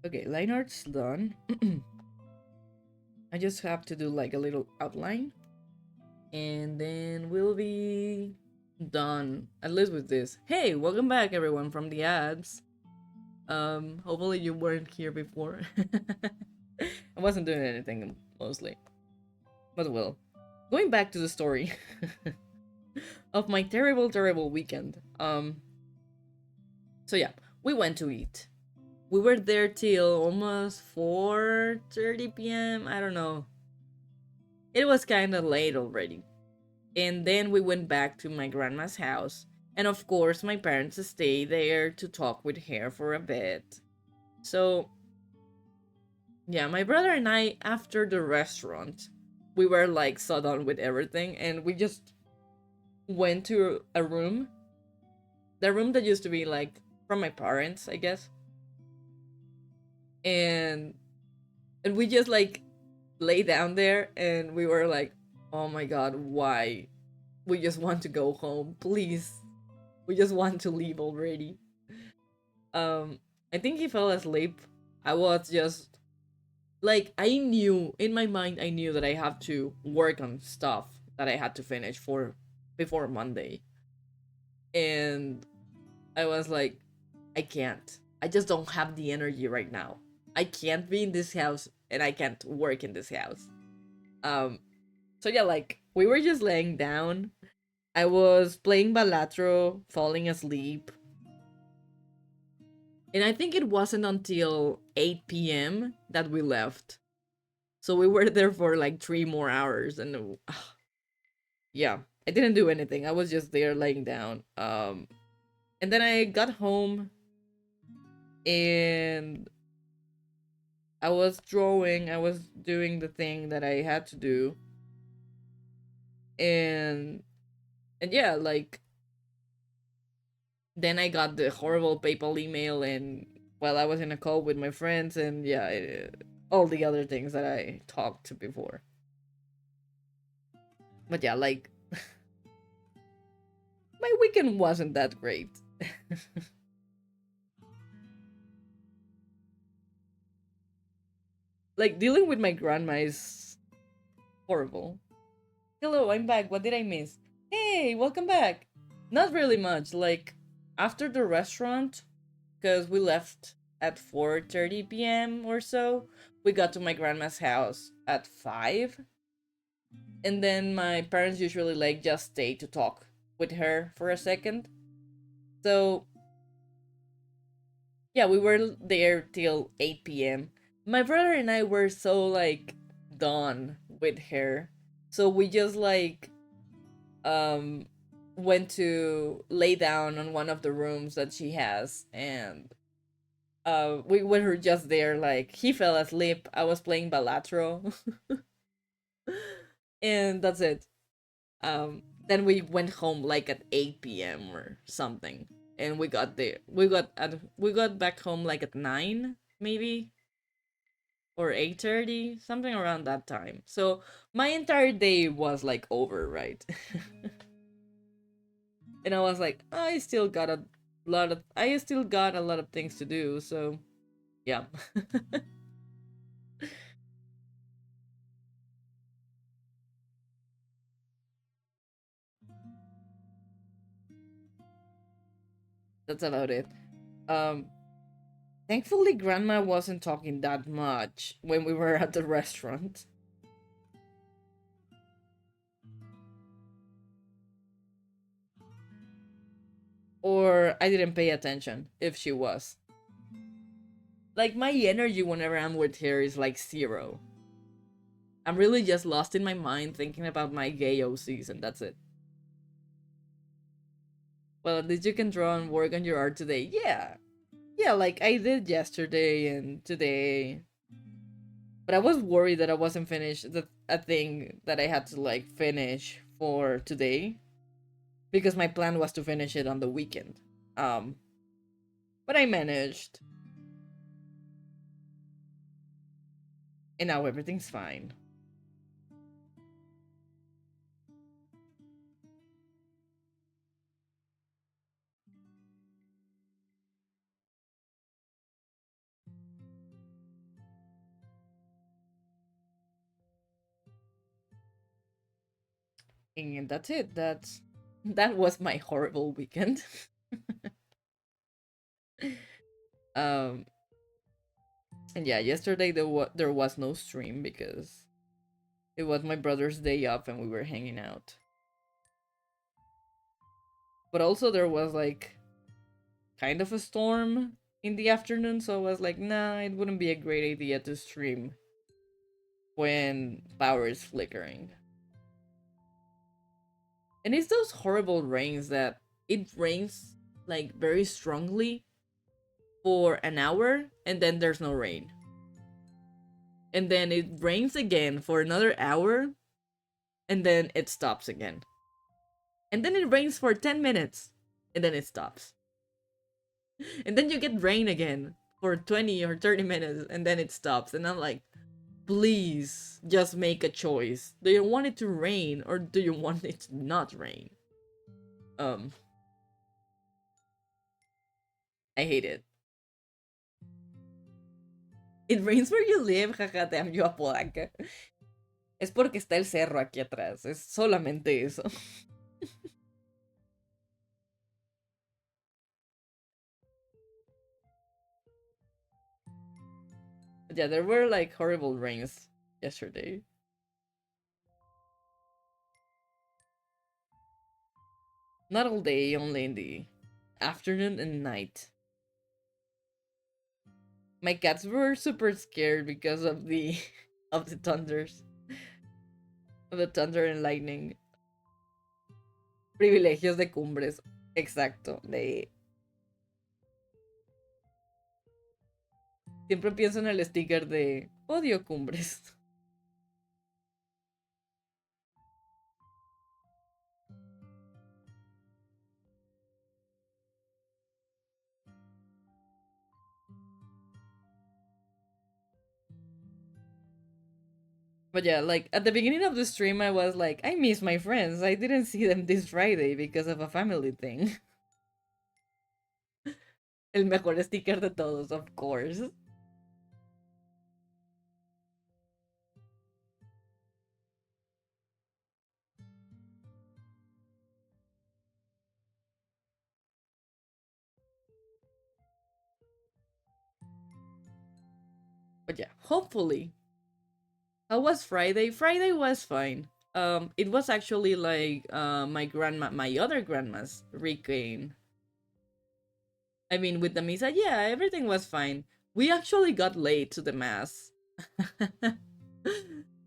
Okay, line art's done. I just have to do like a little outline, and then we'll be done, at least with this. Hey, welcome back everyone from the ads. Hopefully you weren't here before. I wasn't doing anything mostly, but well, going back to the story of my terrible weekend. So yeah, we went to eat. We were there till almost 4:30 p.m. I don't know. It was kind of late already. And then we went back to my grandma's house. And of course, my parents stayed there to talk with her for a bit. So, yeah, my brother and I, after the restaurant, we were like so done with everything. And we just went to a room. The room that used to be like from my parents, I guess. And we just like lay down there and we were like, oh my god, why? We just want to go home, please. We just want to leave already. um I think he fell asleep. I was just like, I knew in my mind, I knew that I have to work on stuff that I had to finish for before Monday. And I was like, I can't, I just don't have the energy right now. I can't be in this house and I can't work in this house. um so yeah, like we were just laying down. I was playing Balatro, falling asleep. And I think it wasn't until 8 p.m. that we left. So we were there for like 3 more hours. And yeah, I didn't do anything. I was just there laying down. And then I got home and I was drawing. I was doing the thing that I had to do. And yeah, like then I got the horrible PayPal email, and while I was in a call with my friends, and yeah, all the other things that I talked before. But yeah, like my weekend wasn't that great. Like dealing with my grandma is horrible. Hello, I'm back. What did I miss? Hey, welcome back. Not really much. Like after the restaurant, because we left at 4:30 p.m. or so, we got to my grandma's house at 5. And then my parents usually like just stay to talk with her for a second. So yeah, we were there till 8 p.m. My brother and I were so like done with her. So we just like um went to lay down on one of the rooms that she has, and we were just there. Like he fell asleep, I was playing Balatro. And that's it. Then we went home like at 8 p.m. or something. And we got there. We got back home like at 9 maybe, or 8:30, something around that time. So my entire day was like over, right? And I was like, I still got a lot of things to do, so yeah. That's about it. Um Thankfully, Grandma wasn't talking that much when we were at the restaurant. Or I didn't pay attention if she was. Like, my energy whenever I'm with her is like zero. I'm really just lost in my mind thinking about my gay OCs, and that's it. Well, at least you can draw and work on your art today. Yeah. Yeah, like I did yesterday and today. But I was worried that I wasn't finished a thing that I had to like finish for today because my plan was to finish it on the weekend. Um but I managed, and now everything's fine. And that's it. That was my horrible weekend. um and yeah, yesterday there was no stream because it was my brother's day off and we were hanging out. But also there was like kind of a storm in the afternoon, so I was like, nah, it wouldn't be a great idea to stream when power is flickering. And it's those horrible rains that it rains like very strongly for an hour and then there's no rain. And then it rains again for another hour and then it stops again. And then it rains for 10 minutes and then it stops. And then you get rain again for 20 or 30 minutes and then it stops. And I'm like, please just make a choice. Do you want it to rain or do you want it to not rain? Um, I hate it. It rains where you live, jaja, te amo, yo Apodaca. Es porque está el cerro aquí atrás. Es solamente eso. Yeah, there were like horrible rains yesterday. Not all day, only in the afternoon and night. My cats were super scared because of the of the thunders, of the thunder and lightning. Privilegios de cumbres. Exacto. De siempre pienso en el sticker de odio cumbres. But yeah, like at the beginning of the stream, I was like, I miss my friends. I didn't see them this Friday because of a family thing. El mejor sticker de todos, of course. But yeah, hopefully. How was Friday? Friday was fine. It was actually like my other grandma's regain. I mean, with the misa, yeah, everything was fine. We actually got late to the mass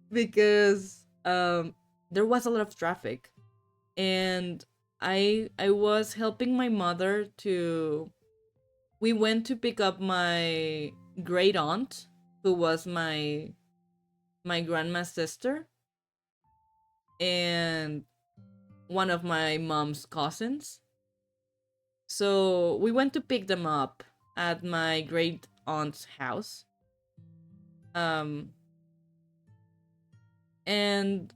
because there was a lot of traffic, and I was helping my mother to. We went to pick up my great aunt, who was my grandma's sister, and one of my mom's cousins. So we went to pick them up at my great aunt's house. Um, and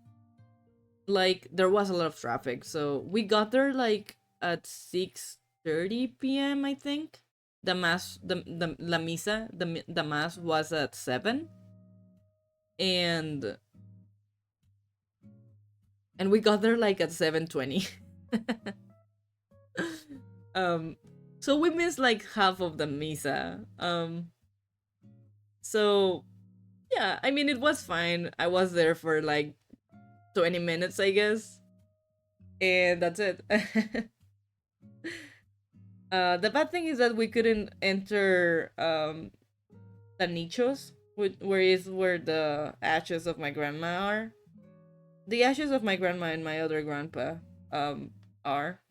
like there was a lot of traffic, so we got there like at 6:30 p.m. I think. The mass, the la misa, the mass was at 7, and we got there like at 7:20. um So we missed like half of the misa. So yeah, I mean it was fine. I was there for like 20 minutes, I guess, and that's it. The bad thing is that we couldn't enter the nichos, where is where the ashes of my grandma are. The ashes of my grandma and my other grandpa um are,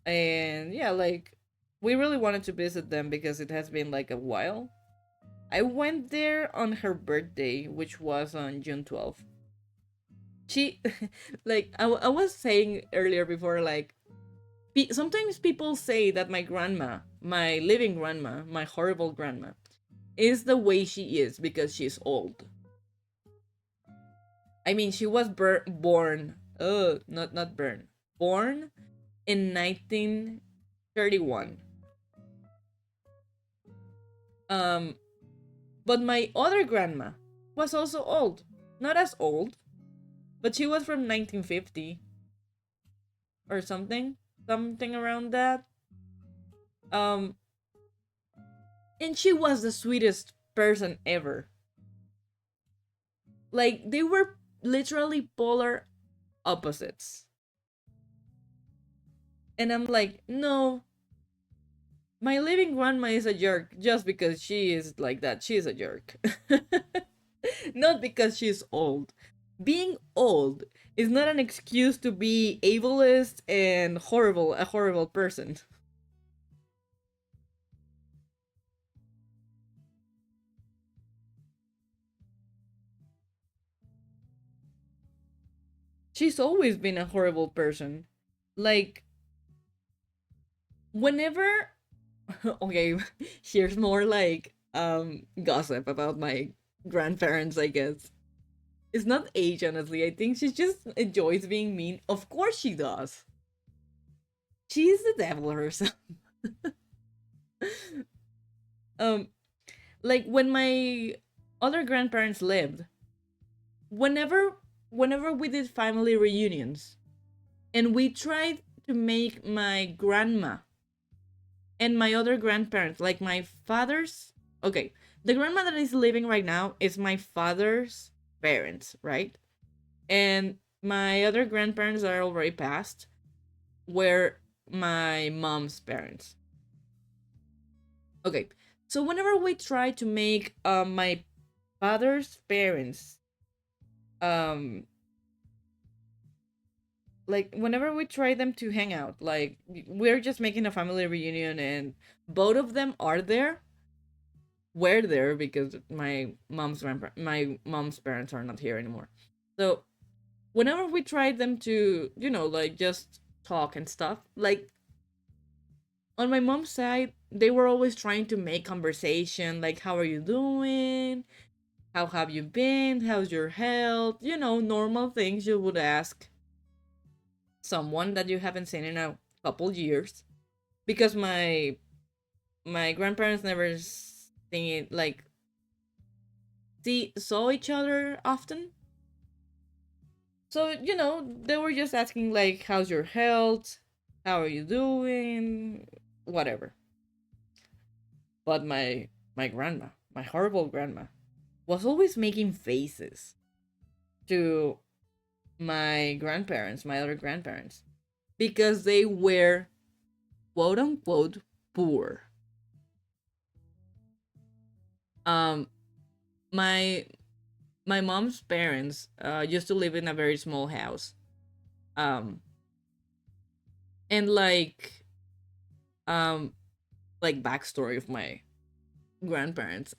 and yeah, like we really wanted to visit them because it has been like a while. I went there on her birthday, which was on June 12th. She, like, I was saying earlier before, like, sometimes people say that my grandma, my living grandma, my horrible grandma, is the way she is because she's old. I mean, she was born, not born, born in 1931. Um, but my other grandma was also old. Not as old, but she was from 1950 or something around that. Um, and she was the sweetest person ever. Like they were literally polar opposites. And I'm like, no, my living grandma is a jerk just because she is like that. She's a jerk. Not because she's old. Being old is not an excuse to be ableist and horrible, a horrible person. She's always been a horrible person. Like, whenever okay, here's more like gossip about my grandparents, I guess. It's not age, honestly. I think she just enjoys being mean. Of course she does. She's the devil herself. um like when my other grandparents lived, whenever whenever we did family reunions and we tried to make my grandma and my other grandparents, like my father's, okay, the grandma that is living right now is my father's parents, right? And my other grandparents are already passed, were my mom's parents. Okay, so whenever we try to make my father's parents, um like whenever we try them to hang out, like we're just making a family reunion and both of them are there, were there because my mom's parents are not here anymore. So whenever we tried them to, like just talk and stuff, like on my mom's side, they were always trying to make conversation, like how are you doing? How have you been? How's your health? Normal things you would ask someone that you haven't seen in a couple years. Because my grandparents never seen like saw each other often. So, they were just asking like how's your health? How are you doing? Whatever. But my grandma, my horrible grandma, was always making faces to my grandparents, my other grandparents, because they were quote unquote poor. Um my my mom's parents used to live in a very small house. Um and um like backstory of my grandparents.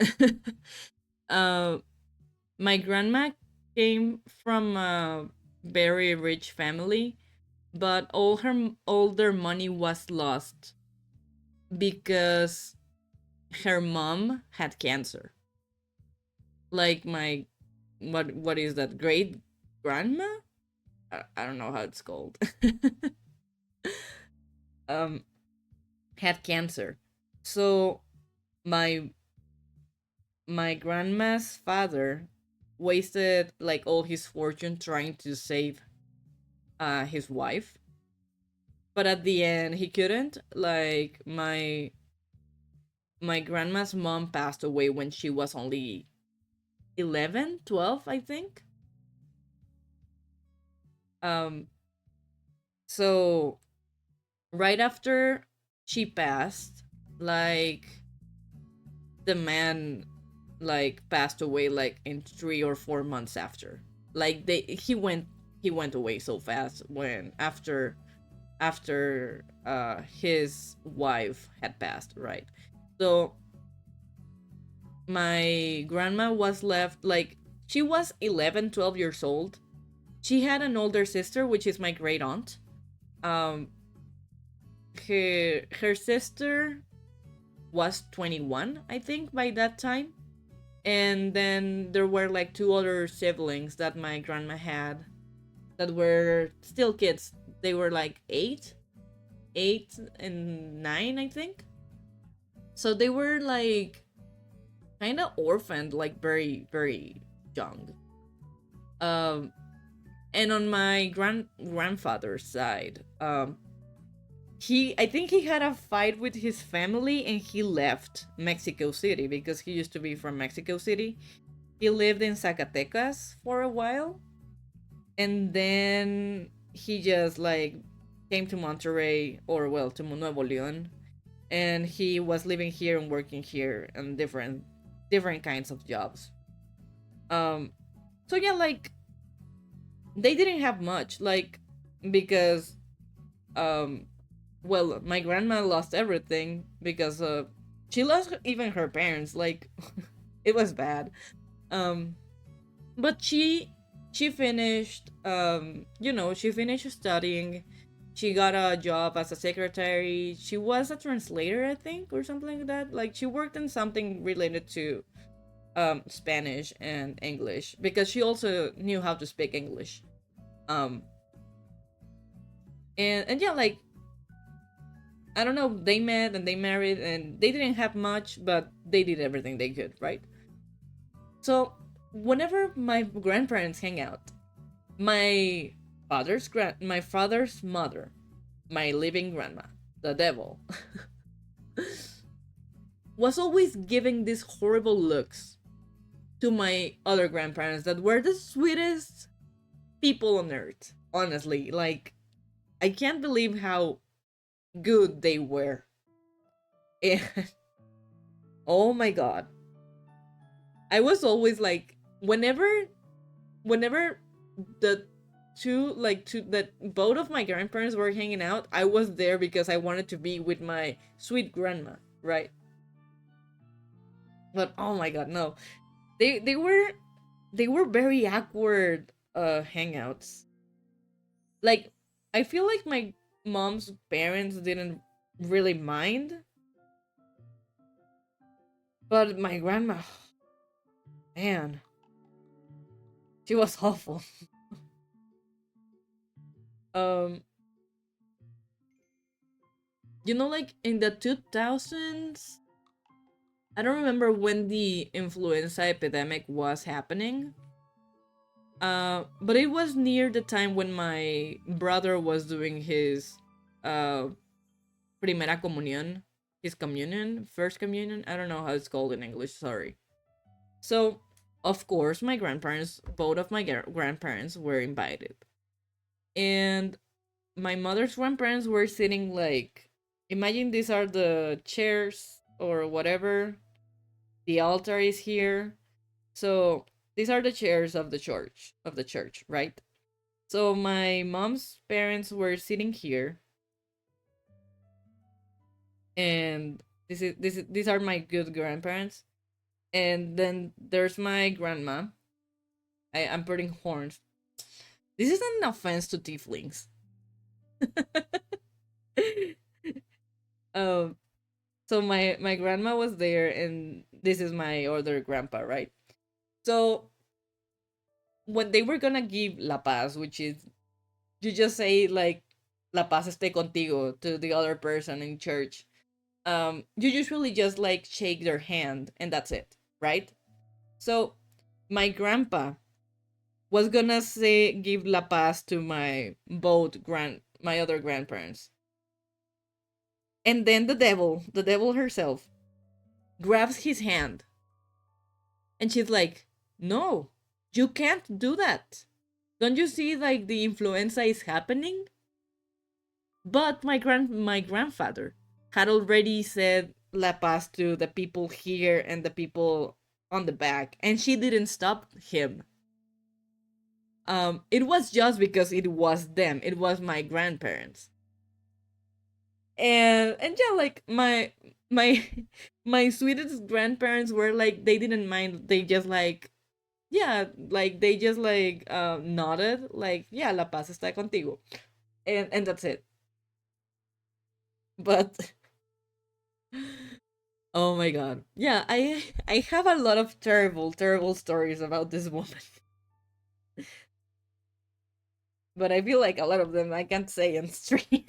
uh my grandma came from a very rich family, but all their money was lost because her mom had cancer. Like my what is that, great grandma? I don't know how it's called. um had cancer. So my my grandma's father wasted like all his fortune trying to save his wife. but at the end he couldn't. Like my grandma's mom passed away when she was only 11, 12, I think. um so right after she passed, like the man like passed away like in 3 or 4 months after. Like he went away so fast when after his wife had passed, right? So my grandma was left like she was 11, 12 years old. She had an older sister, which is my great aunt. um her sister was 21, I think, by that time. And then there were like two other siblings that my grandma had that were still kids. They were like 8 and 9, I think. So they were like kind of orphaned, like very, very young. Um, and on my grandfather's side, I think he had a fight with his family and he left Mexico City because he used to be from Mexico City. He lived in Zacatecas for a while, and then he just like came to Monterrey, or well, to Nuevo León, and he was living here and working here and different kinds of jobs. Um so yeah, like they didn't have much, like, because um well, my grandma lost everything because she lost even her parents, like it was bad. um but she finished, she finished studying. She got a job as a secretary. She was a translator, I think, or something like that. Like she worked in something related to Spanish and English because she also knew how to speak English. um and yeah, like, I don't know, they met and they married and they didn't have much, but they did everything they could, right? So whenever my grandparents hang out, my my father's mother, my living grandma, the devil, was always giving these horrible looks to my other grandparents that were the sweetest people on earth. Honestly, like, I can't believe how good they were. And oh my god, I was always like, whenever the two that both of my grandparents were hanging out, I was there because I wanted to be with my sweet grandma, right? But oh my god, no. They were very awkward hangouts. Like, I feel like my mom's parents didn't really mind, but my grandma, man, she was awful. um like in the 2000s, I don't remember when the influenza epidemic was happening. But it was near the time when my brother was doing his uh primera comunión, his communion, first communion. I don't know how it's called in English. Sorry. So, of course, my grandparents, both of my grandparents, were invited, and my mother's grandparents were sitting like, imagine these are the chairs or whatever. The altar is here. So these are the chairs of the church, right? So my mom's parents were sitting here, and these are my good grandparents. And then there's my grandma. I'm putting horns. This is an offense to tieflings. um, so my grandma was there, and this is my other grandpa, right? So when they were gonna give La Paz, which is, you just say like La Paz esté contigo to the other person in church. You usually just like shake their hand and that's it, right? So my grandpa was gonna say give La Paz to my other grandparents. And then the devil herself, grabs his hand, and she's like, "No, you can't do that. Don't you see like the influenza is happening?" But my grandfather had already said La Paz to the people here and the people on the back, and she didn't stop him. It was just because it was them. It was my grandparents. And yeah, like my my sweetest grandparents were like, they didn't mind. They just like, yeah, like they just like nodded like, yeah, La Paz está contigo. And that's it. But oh my god. Yeah, I have a lot of terrible stories about this woman. But I feel like a lot of them I can't say on stream.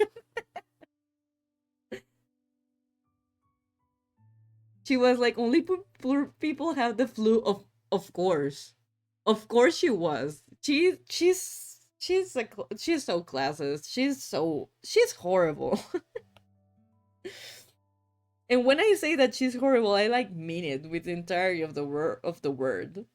She was like, only poor people have the flu. Of course. Of course she was. She's so classist. She's horrible. And when I say that she's horrible, I like mean it with the entirety of the word.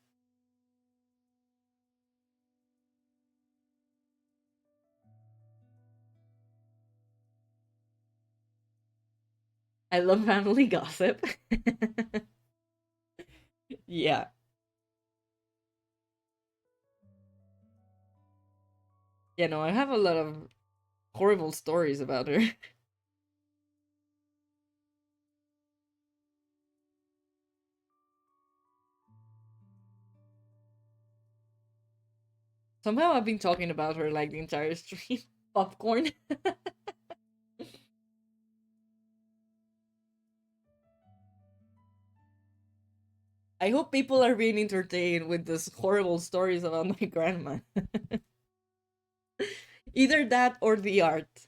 I love family gossip. Yeah. You know, I have a lot of horrible stories about her. Somehow I've been talking about her like the entire stream. Popcorn. I hope people are being entertained with these horrible stories about my grandma. Either that or the art.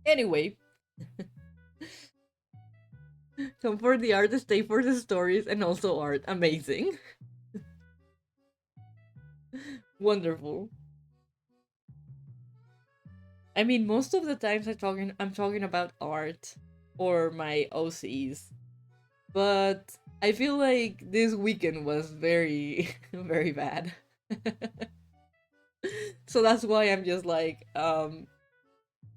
Anyway, come for the art, stay for the stories, and also art. Amazing. Wonderful. I mean, most of the times I'm talking about art or my OCs, but I feel like this weekend was very very bad. So that's why I'm just like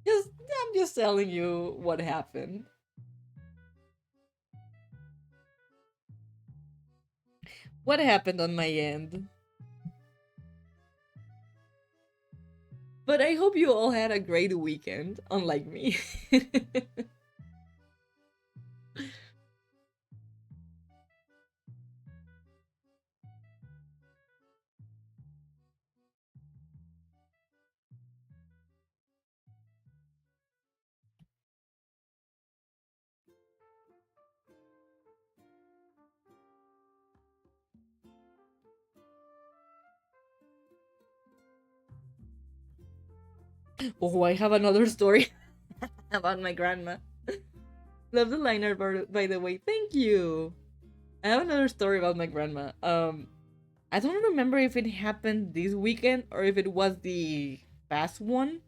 just I'm just telling you what happened. What happened on my end. But I hope you all had a great weekend, unlike me. Oh, I have another story about my grandma. Love the liner, by the way. Thank you. I have another story about my grandma. I don't remember if it happened this weekend or if it was the past one,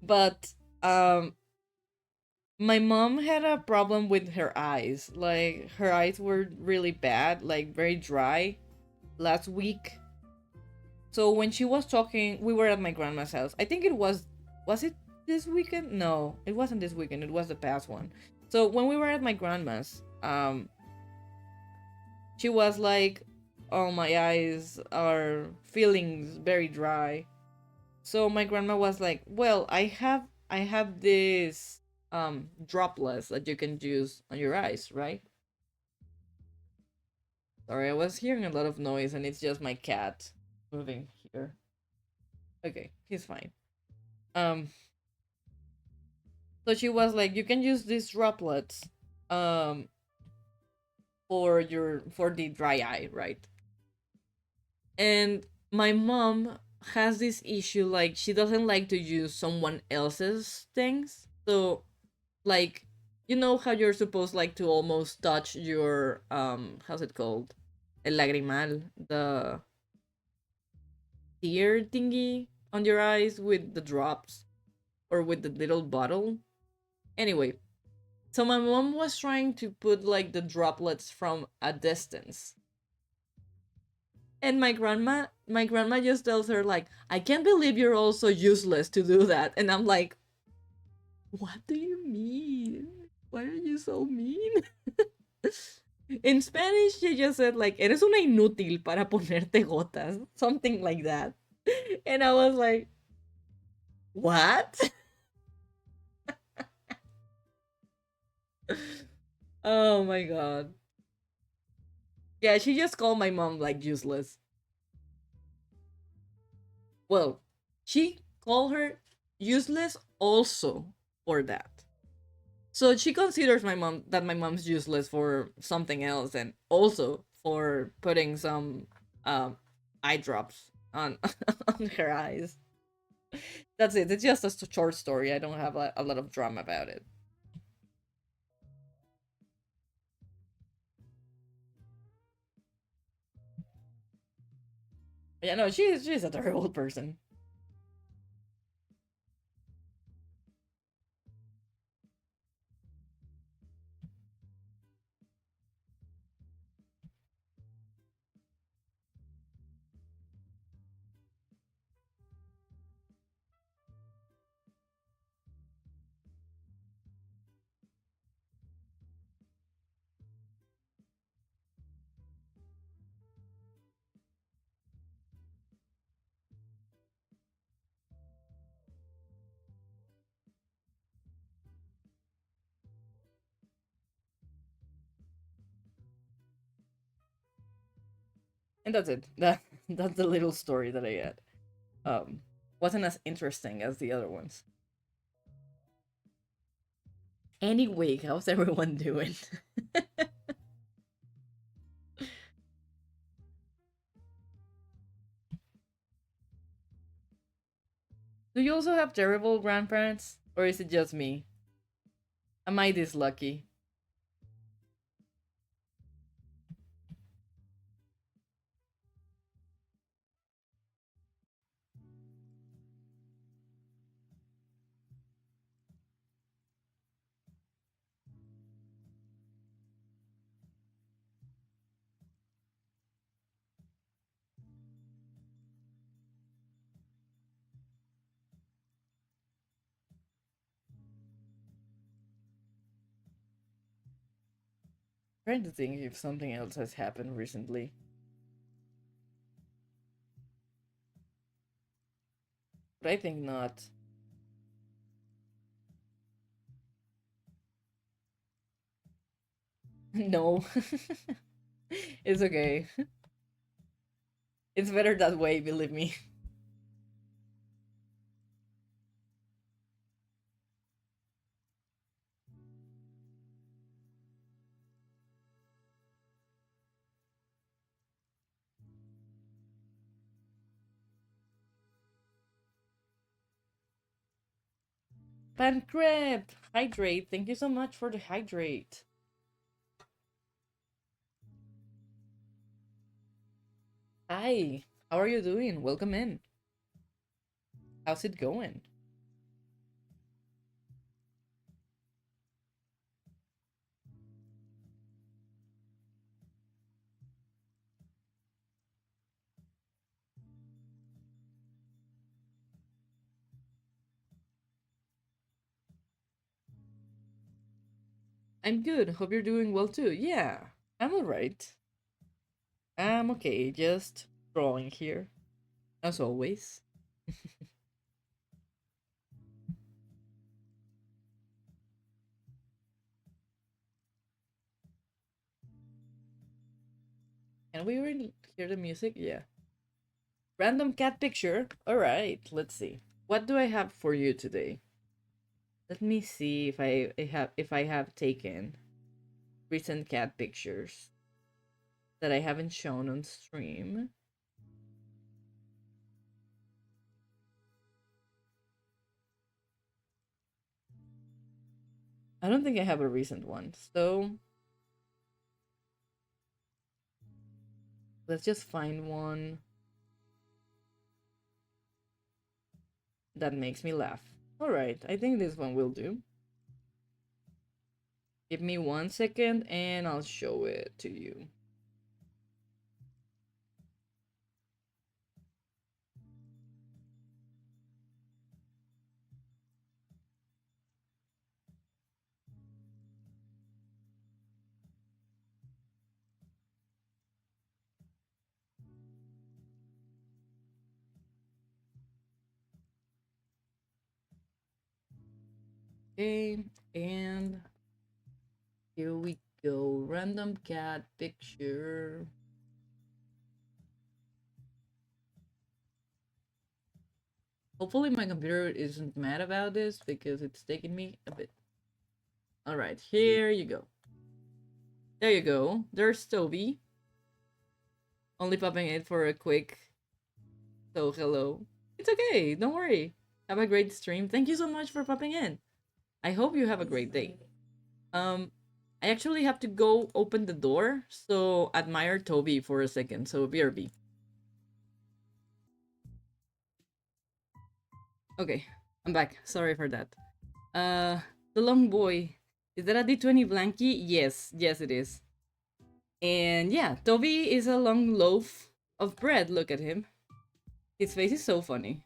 but my mom had a problem with her eyes. Like her eyes were really bad, like very dry last week. So when she was talking, we were at my grandma's house. I think was it this weekend? No, it wasn't this weekend. It was the past one. So when we were at my grandma's, she was like, "Oh, my eyes are feeling very dry." So my grandma was like, "Well, I have this droplets that you can use on your eyes, right?" Sorry, I was hearing a lot of noise and it's just my cat moving here. Okay, he's fine. Um so she was like, "You can use these droplets. Um for the dry eye, right? And my mom has this issue, like she doesn't like to use someone else's things. So like, you know how you're supposed like to almost touch your how's it called, el lagrimal, the tear thingy on your eyes with the drops, or with the little bottle. Anyway, so my mom was trying to put like the droplets from a distance. And my grandma just tells her like, I can't believe you're all so useless to do that. And I'm like, what do you mean? Why are you so mean? In Spanish, she just said like, eres una inútil para ponerte gotas, something like that. And I was like, what? Oh my god. Yeah, she just called my mom like useless. Well, she called her useless also for that. So she considers my mom's useless for something else, and also for putting some um eye drops on on her eyes. That's it. It's just a short story. I don't have a lot of drama about it. Yeah, no, she's a terrible person. And that's it. That's the little story that I had. Um, wasn't as interesting as the other ones. Anyway, how's everyone doing? Do you also have terrible grandparents, or is it just me? Am I this lucky? Trying to think if something else has happened recently, but I think not. No, it's okay. It's better that way, believe me. Pancrep, hydrate. Thank you so much for the hydrate. Hi, how are you doing? Welcome in. How's it going? I'm good. Hope you're doing well too. Yeah, I'm alright. I'm okay. Just drawing here, as always. Can we really hear the music? Yeah. Random cat picture. All right. Let's see. What do I have for you today? Let me see if I have taken recent cat pictures. that I haven't shown on stream. I don't think I have a recent one, so let's just find one that makes me laugh. Alright, I think this one will do. Give me 1 second and I'll show it to you. Okay, and here we go. Random cat picture. Hopefully my computer isn't mad about this because it's taking me a bit. Alright, here you go. There you go. There's Toby. Only popping in for a quick so hello. It's okay, don't worry. Have a great stream. Thank you so much for popping in. I hope you have a great day. I actually have to go open the door, so admire Toby for a second. So BRB. Okay, I'm back. Sorry for that. The long boy. Is that a D20 blankie? Yes, yes it is. And yeah, Toby is a long loaf of bread. Look at him. His face is so funny.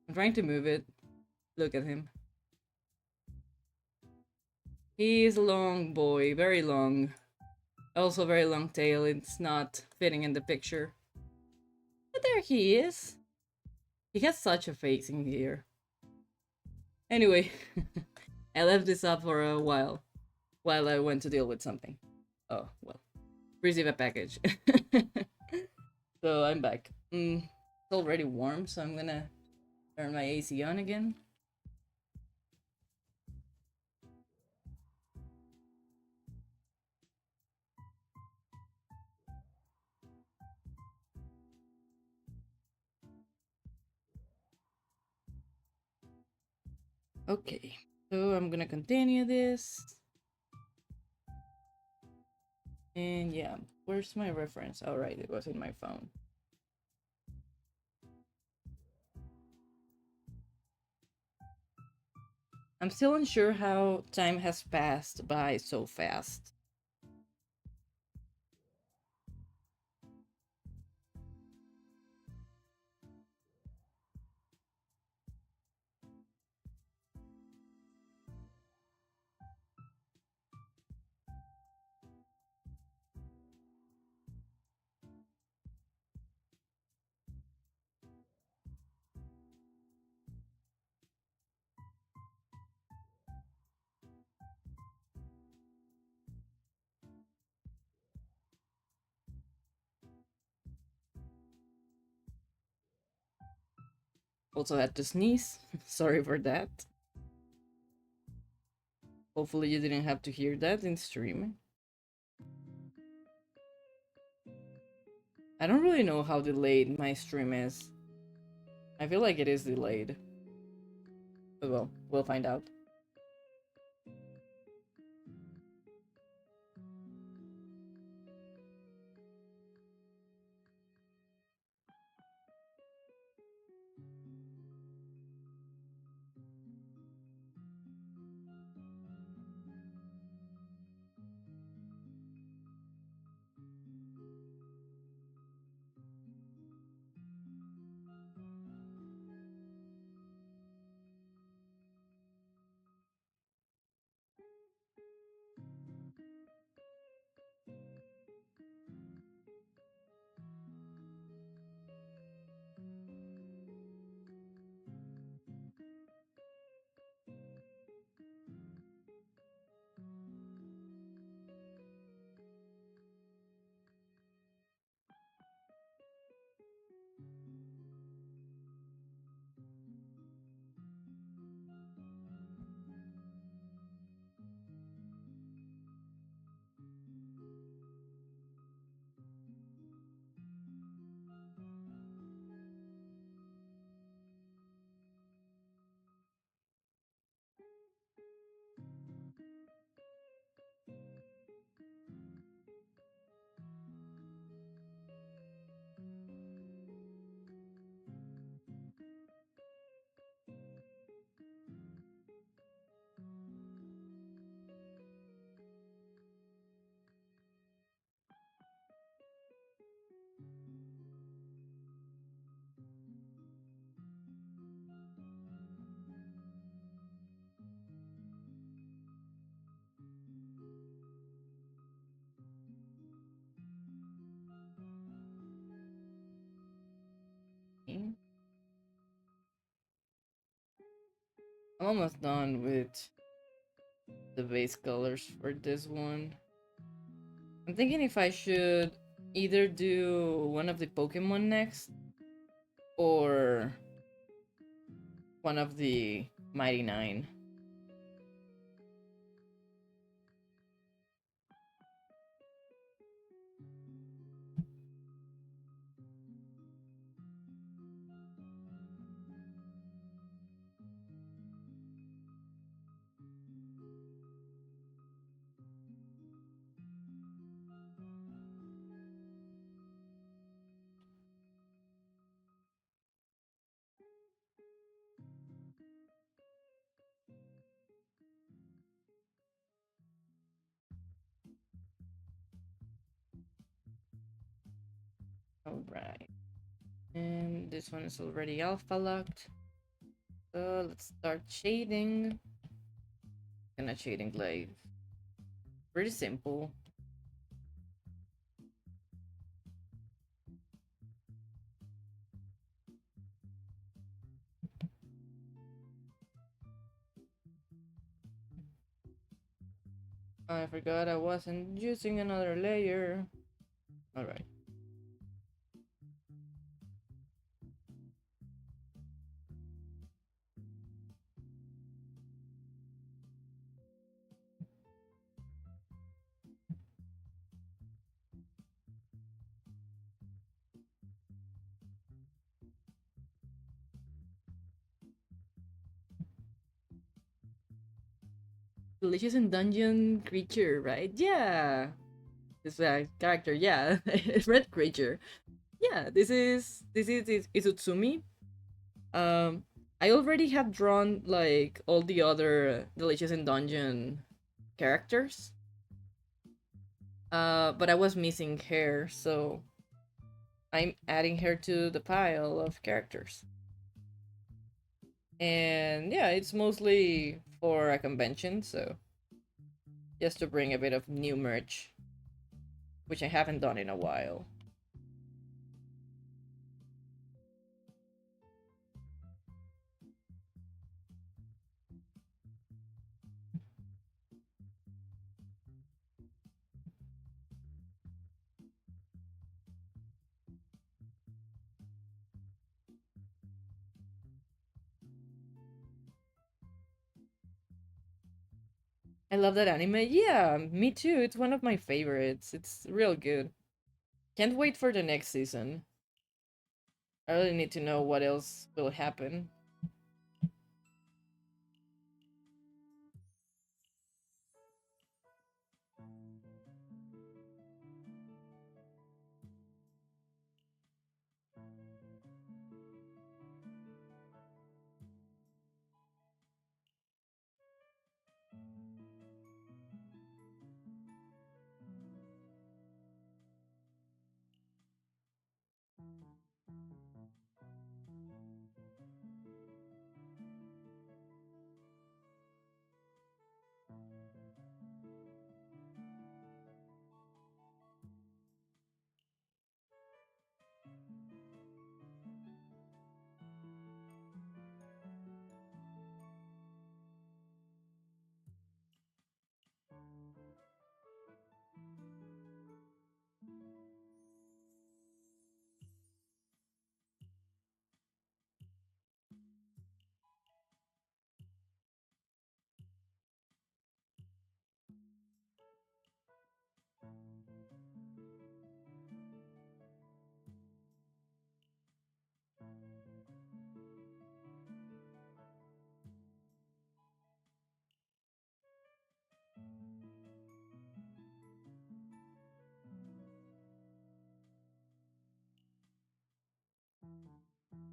I'm trying to move it. Look at him. He is a long boy, very long. Also very long tail. It's not fitting in the picture. But there he is. He has such a face in here. Anyway, I left this up for a while I went to deal with something. Oh, well. Receive a package. So I'm back. It's already warm, so I'm gonna turn my AC on again. Okay, so I'm gonna continue this. And yeah, where's my reference? All right, it was in my phone. I'm still unsure how time has passed by so fast. Also had to sneeze. Sorry for that. Hopefully you didn't have to hear that in stream. I don't really know how delayed my stream is. I feel like it is delayed. But well, we'll find out. I'm almost done with the base colors for this one. I'm thinking if I should either do one of the Pokemon next or one of the Mighty Nine. Alright. And this one is already alpha locked. So let's start shading. Gonna shading like pretty simple. I forgot I wasn't using another layer. Alright. Delicious and dungeon creature, right? Yeah. This character, yeah. Red creature. Yeah, this is Izutsumi. Um I already had drawn like all the other Delicious and Dungeon characters. But I was missing her, so I'm adding her to the pile of characters. And yeah, it's mostly for a convention, so just to bring a bit of new merch, which I haven't done in a while. I love that anime. Yeah, me too. It's one of my favorites. It's real good. Can't wait for the next season. I really need to know what else will happen.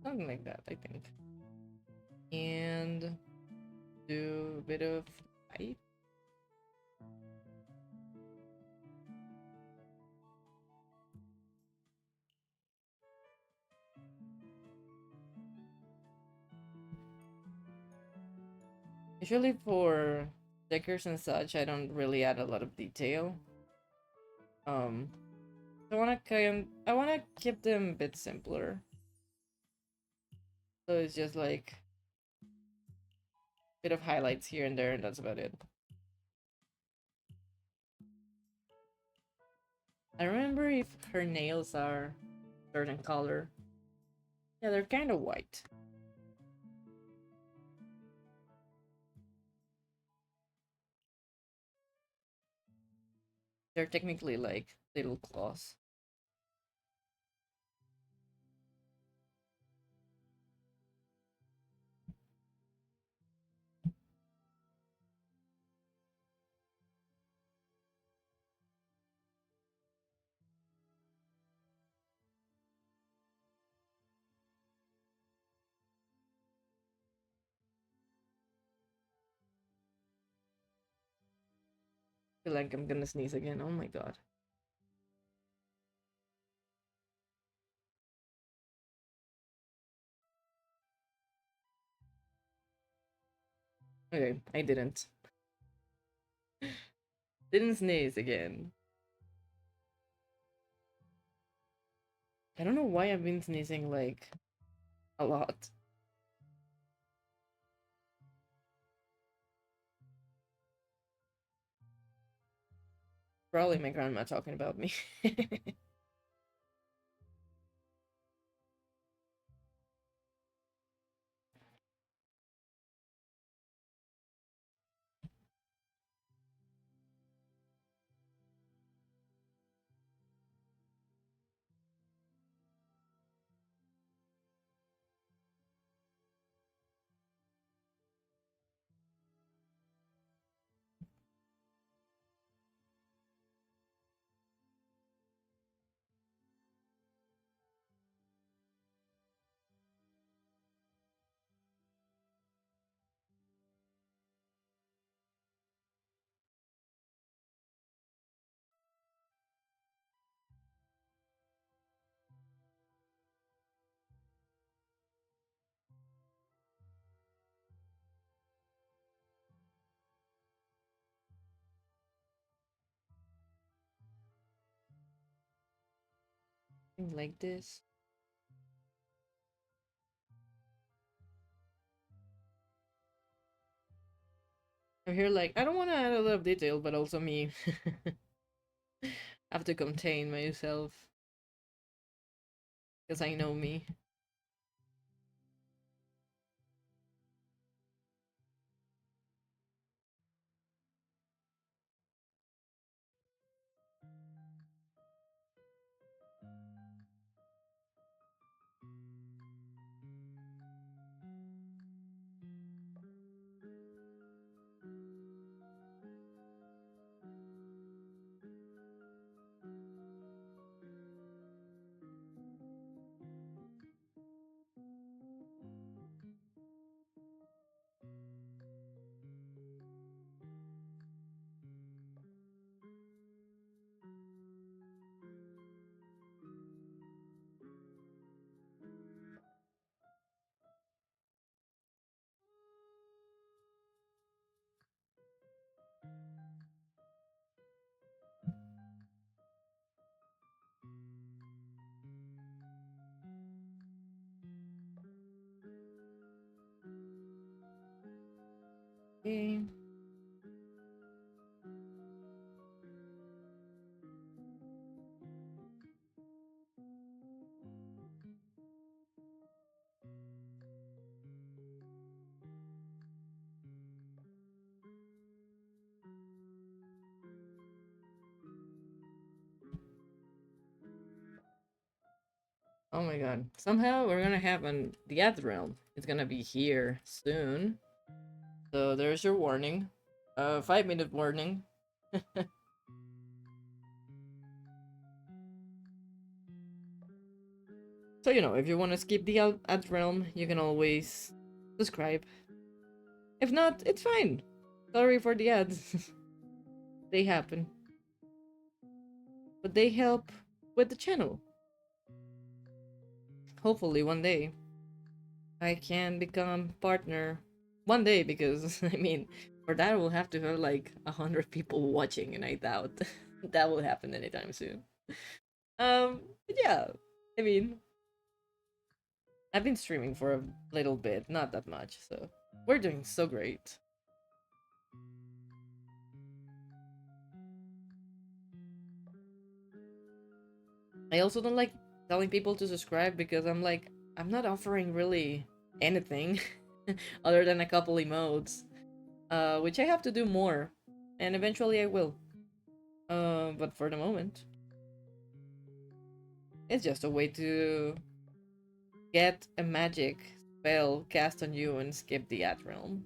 Something like that, I think. And do a bit of light. Usually for stickers and such, I don't really add a lot of detail. Um, I wanna keep them a bit simpler. So it's just like Bit of highlights here and there, and that's about it. I remember if her nails are certain color. Yeah, they're kind of white. They're technically like little claws. I feel like I'm gonna sneeze again. Oh my god. Okay, I didn't. Didn't sneeze again. I don't know why I've been sneezing like a lot. Probably my grandma talking about me. Like this. I'm here like, I don't want to add a lot of detail, but also me. Have to contain myself. Because I know me. Okay. Oh my god. Somehow we're gonna have the ad realm. It's gonna be here soon. So there's your warning. 5 minute warning. So you know, if you want to skip the ad realm, you can always subscribe. If not, it's fine. Sorry for the ads. They happen. But they help with the channel. Hopefully one day I can become partner. One day, because I mean, for that we'll have to have like 100 people watching, and I doubt that will happen anytime soon. But yeah, I mean, I've been streaming for a little bit, not that much, so We're doing so great. I also don't like telling people to subscribe because I'm like, I'm not offering really anything other than a couple emotes, which I have to do more, and eventually I will. But for the moment, it's just a way to get a magic spell cast on you and skip the ad realm.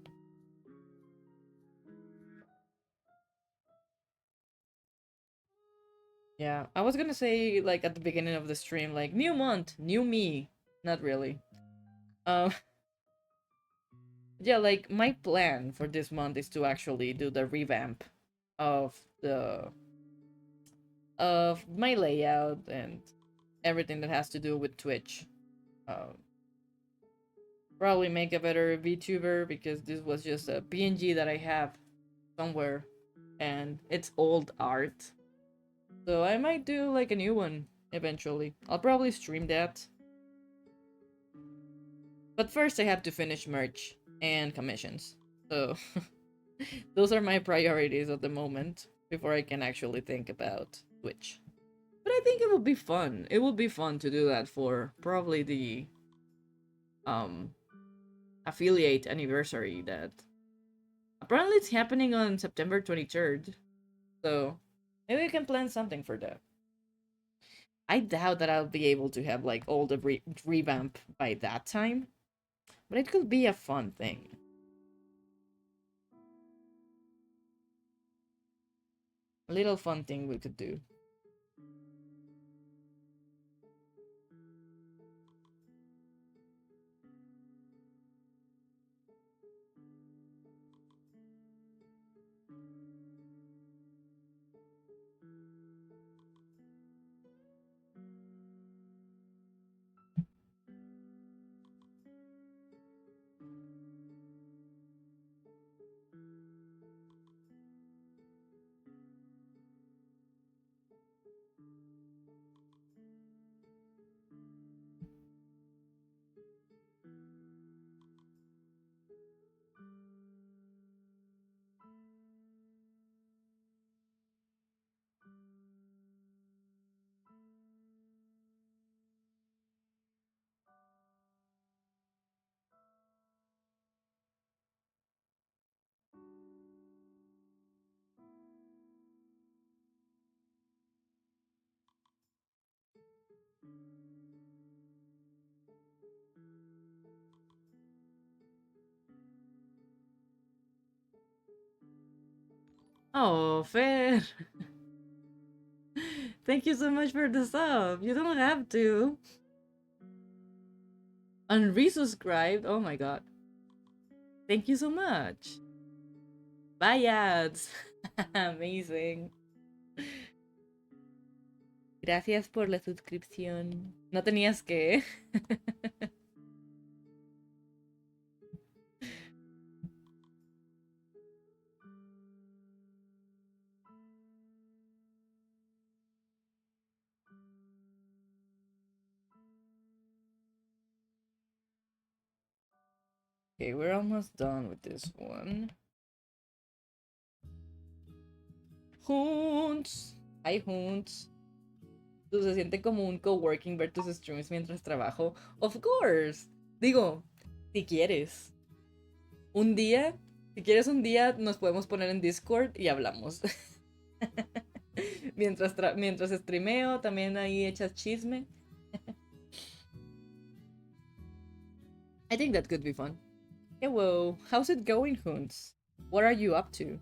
Yeah, I was gonna say like at the beginning of the stream, like new month, new me. Not really. Um, yeah, like my plan for this month is to actually do the revamp of my layout and everything that has to do with Twitch. Um, Probably make a better VTuber because this was just a PNG that I have somewhere, and it's old art. So I might do like a new one eventually. I'll probably stream that. But first I have to finish merch and commissions. So those are my priorities at the moment before I can actually think about Twitch. But I think it will be fun. It will be fun to do that for probably the um affiliate anniversary that apparently it's happening on September 23rd. So maybe we can plan something for that. I doubt that I'll be able to have like all the revamp by that time, but it could be a fun thing. A little fun thing we could do. Oh, fair. Thank you so much for the sub. You don't have to. Unresubscribed? Oh my god. Thank you so much. Bye ads. Amazing. Gracias por la suscripción. No tenías que. Okay, we're almost done with this one. Hunts. Hi, Hunts. ¿Tú se siente como un coworking ver tus streams mientras trabajo? Of course. Digo, si quieres. Un día, si quieres un día, nos podemos poner en Discord y hablamos. mientras streameo, también ahí echas chisme. I think that could be fun. Hello, how's it going, Hunts? What are you up to?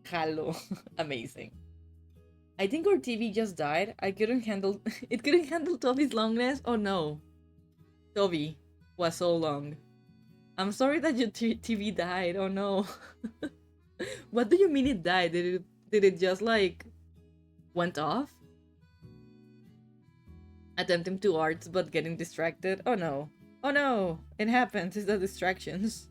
Hello, amazing. I think our TV just died. I couldn't handle it. Couldn't handle Toby's longness. Oh no, Toby was so long. I'm sorry that your TV died. Oh no. What do you mean it died? Did it just like went off? Attempting to arts but getting distracted. Oh no. Oh no. It happens. It's the distractions.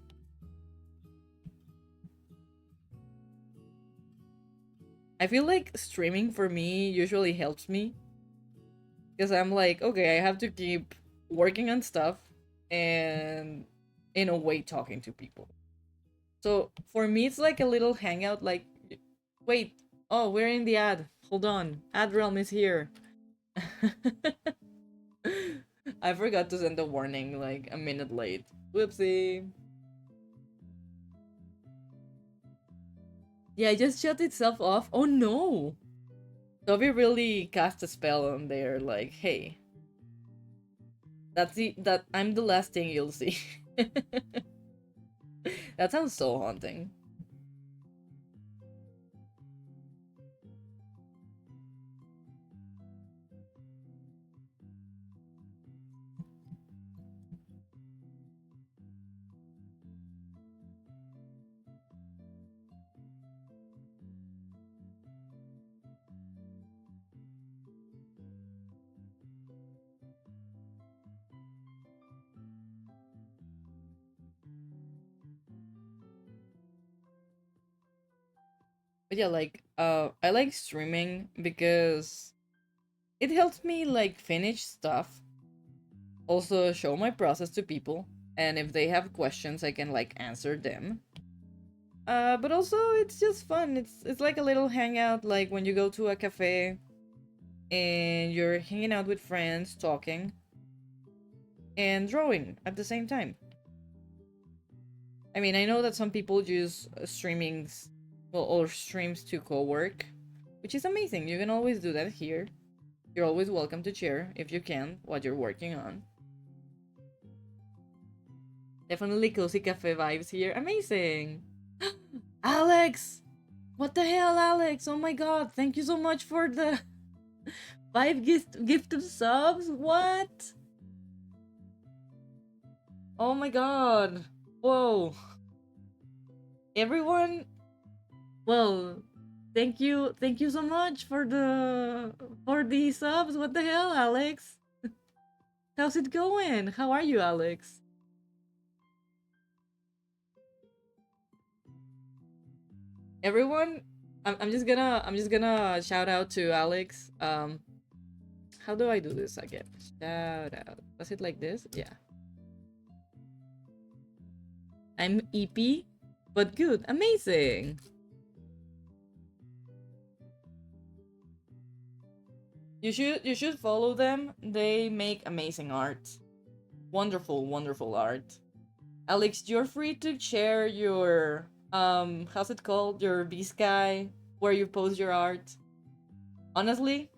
I feel like streaming for me usually helps me because I'm like, okay, I have to keep working on stuff and in a way talking to people. So for me, it's like a little hangout. Like, wait, oh, we're in the ad. Hold on, ad realm is here. I forgot to send a warning like a minute late. Whoopsie. Yeah, it just shut itself off. Oh no! Toby really cast a spell on there. Like, hey, that I'm the last thing you'll see. That sounds so haunting. But yeah, like, I like streaming because it helps me like finish stuff, also show my process to people, and if they have questions, I can like answer them. But also it's just fun. It's like a little hangout, like when you go to a cafe and you're hanging out with friends, talking and drawing at the same time. I mean, I know that some people use streamings, well, or streams to co-work, which is amazing. You can always do that here. You're always welcome to share if you can what you're working on. Definitely cozy cafe vibes here. Amazing. Alex! What the hell, Alex? Oh my god, thank you so much for the 5 gifted subs. What? Oh my god. Whoa. Everyone, well, thank you so much for the subs. What the hell, Alex? How's it going? How are you, Alex? Everyone, I'm just gonna shout out to Alex. How do I do this again? Shout out. Was it like this? Yeah. I'm EP, but good. Amazing. You should follow them. They make amazing art. Wonderful, wonderful art. Alex, you're free to share your how's it called? Your B Sky where you post your art. Honestly,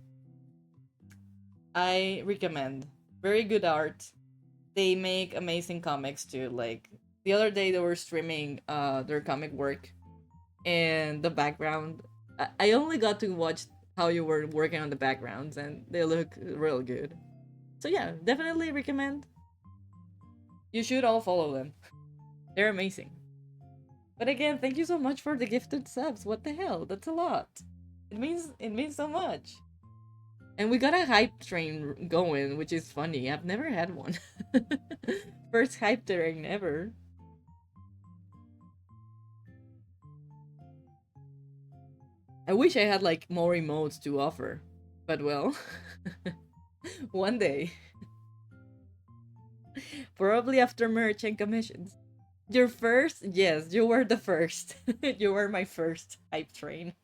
I recommend. Very good art. They make amazing comics too. Like the other day they were streaming their comic work and the background. I only got to watch how you were working on the backgrounds and they look real good. So yeah, definitely recommend. You should all follow them. They're amazing. But again, thank you so much for the gifted subs. What the hell? That's a lot. It means so much. And we got a hype train going, which is funny. I've never had one. First hype train ever. I wish I had like more emotes to offer. But well, one day. Probably after merch and commissions. Your first? Yes, you were the first. You were my first hype train.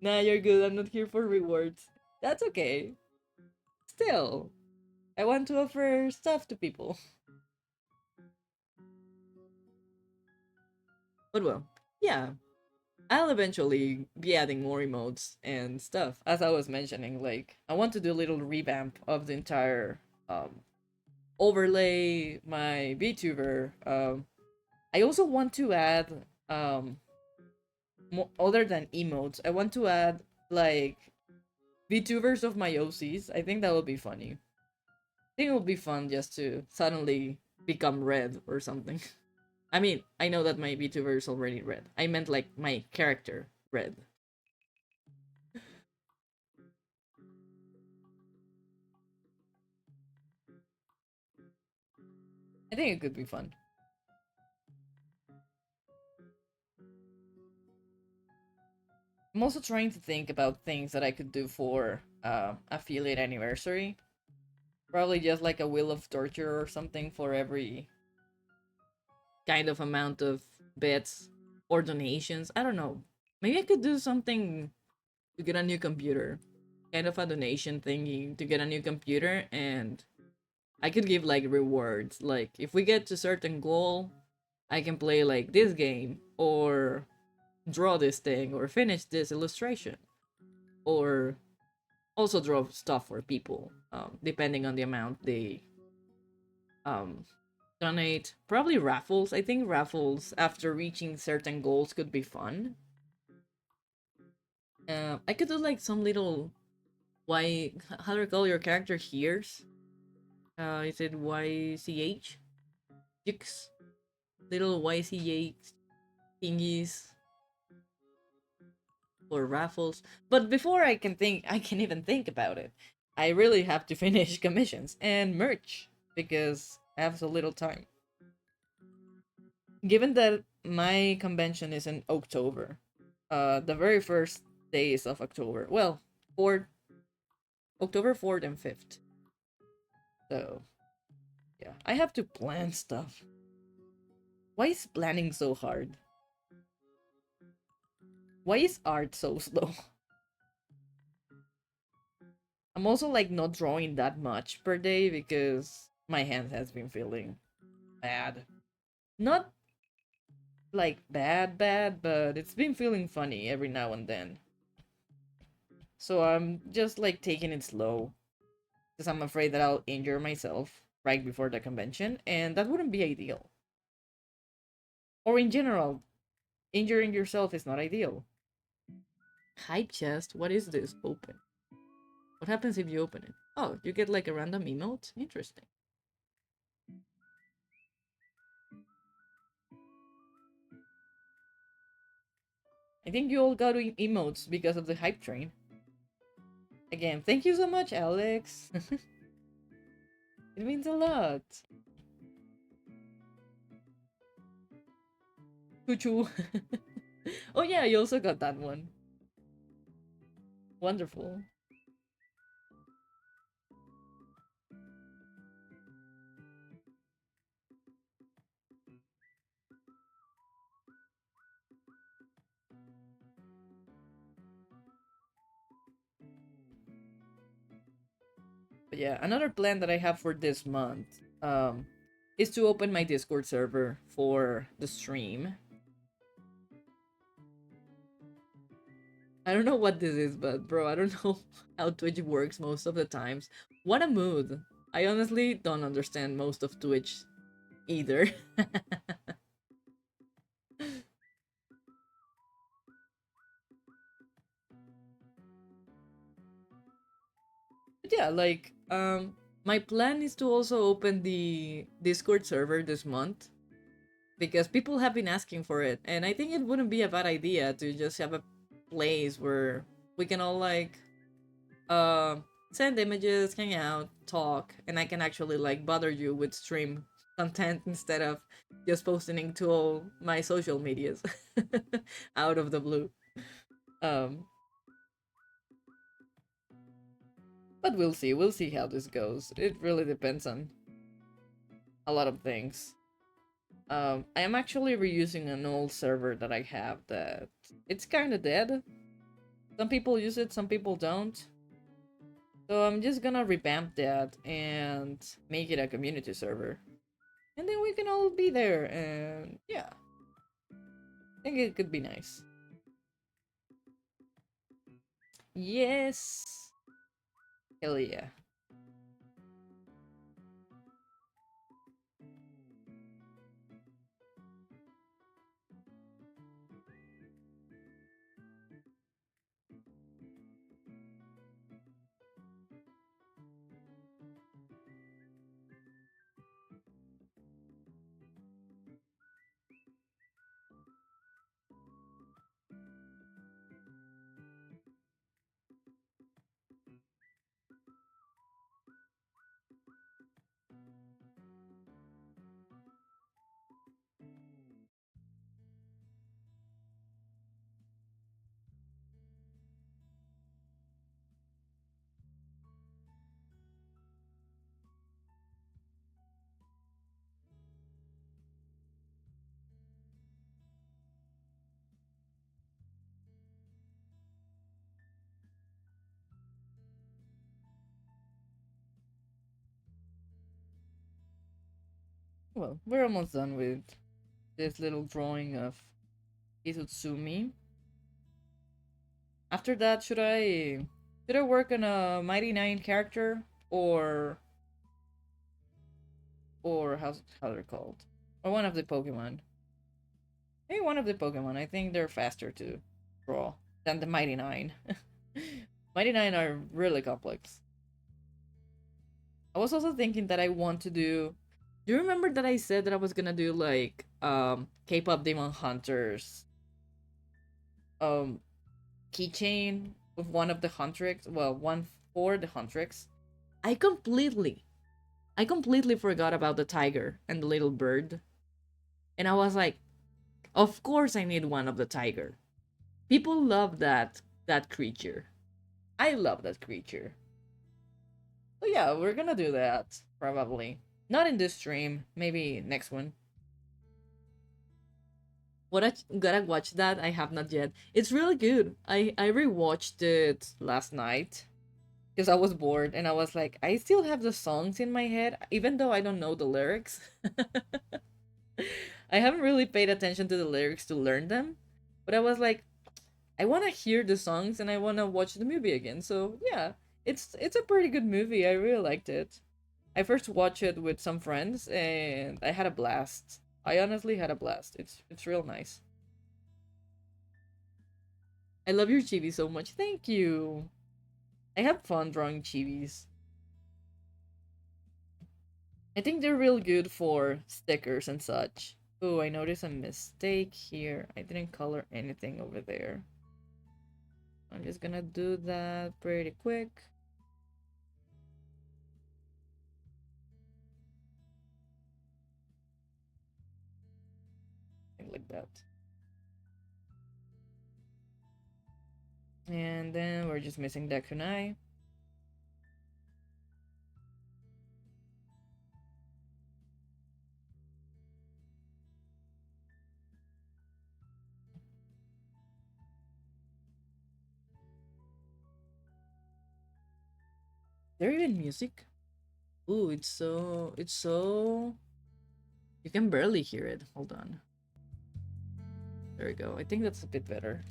Nah, you're good. I'm not here for rewards. That's okay. Still, I want to offer stuff to people. But well, yeah. I'll eventually be adding more emotes and stuff. As I was mentioning, like I want to do a little revamp of the entire overlay my VTuber. I also want to add other than emotes. I want to add like VTubers of my OCs. I think that would be funny. I think it would be fun just to suddenly become red or something. I mean, I know that my VTuber is already red. I meant like my character red. I think it could be fun. I'm also trying to think about things that I could do for affiliate anniversary. Probably just like a wheel of torture or something for every kind of amount of bits or donations. I don't know. Maybe I could do something to get a new computer. Kind of a donation thingy to get a new computer, and I could give like rewards. Like if we get to certain goal, I can play like this game or draw this thing or finish this illustration or also draw stuff for people depending on the amount they um donate. Probably raffles. I think raffles after reaching certain goals could be fun. I could do like some little y, how do I call your character here's is it YCH Jix, little YCH thingies or raffles. But before I can even think about it, I really have to finish commissions and merch because I have so little time. Given that my convention is in October, the very first days of October, well, 4th, October 4th and 5th. So, yeah, I have to plan stuff. Why is planning so hard? Why is art so slow? I'm also like not drawing that much per day because my hand has been feeling bad. Not like bad, but it's been feeling funny every now and then. So I'm just like taking it slow because I'm afraid that I'll injure myself right before the convention, and that wouldn't be ideal. Or in general, injuring yourself is not ideal. Hype chest? What is this? Open. What happens if you open it? Oh, you get like a random emote? Interesting. I think you all got emotes because of the hype train. Again, thank you so much, Alex. It means a lot. Choo. Oh yeah, you also got that one. Wonderful. But yeah, another plan that I have for this month is to open my Discord server for the stream. I don't know what this is, but bro, I don't know how Twitch works most of the times. What a mood. I honestly don't understand most of Twitch either. But yeah, like my plan is to also open the Discord server this month because people have been asking for it, and I think it wouldn't be a bad idea to just have a place where we can all like uh send images, hang out, talk, and I can actually like bother you with stream content instead of just posting to all my social medias out of the blue. Um but we'll see how this goes. It really depends on a lot of things. I am actually reusing an old server that I have that it's kind of dead. Some people use it, some people don't. So I'm just gonna revamp that and make it a community server. And then we can all be there and yeah, I think it could be nice. Yes. Hell yeah. Well, we're almost done with this little drawing of Izutsumi. After that, should I work on a Mighty Nine character or how they're called? Or one of the Pokemon. Maybe one of the Pokemon. I think they're faster to draw than the Mighty Nine. Mighty Nine are really complex. I was also thinking that I want to do. Do you remember that I said that I was gonna do like K-pop Demon Hunters um keychain with one of the Huntrix? Well, one for the Huntrix. I completely I completely forgot about the tiger and the little bird. And I was like, of course I need one of the tiger. People love that creature. I love that creature. So yeah, we're gonna do that probably. Not in this stream, maybe next one. What I gotta watch that I have not yet. It's really good. I rewatched it last night because I was bored and I was like, I still have the songs in my head even though I don't know the lyrics. I haven't really paid attention to the lyrics to learn them, but I was like, I want to hear the songs and I want to watch the movie again. So yeah, it's a pretty good movie. I really liked it. I first watched it with some friends and I had a blast. I honestly had a blast. It's real nice. I love your chibi so much. Thank you. I have fun drawing chibis. I think they're real good for stickers and such. Oh, I noticed a mistake here. I didn't color anything over there. I'm just gonna do that pretty quick. Like that. And then we're just missing that kunai. There even music? Ooh, it's so you can barely hear it. Hold on. There we go. I think that's a bit better.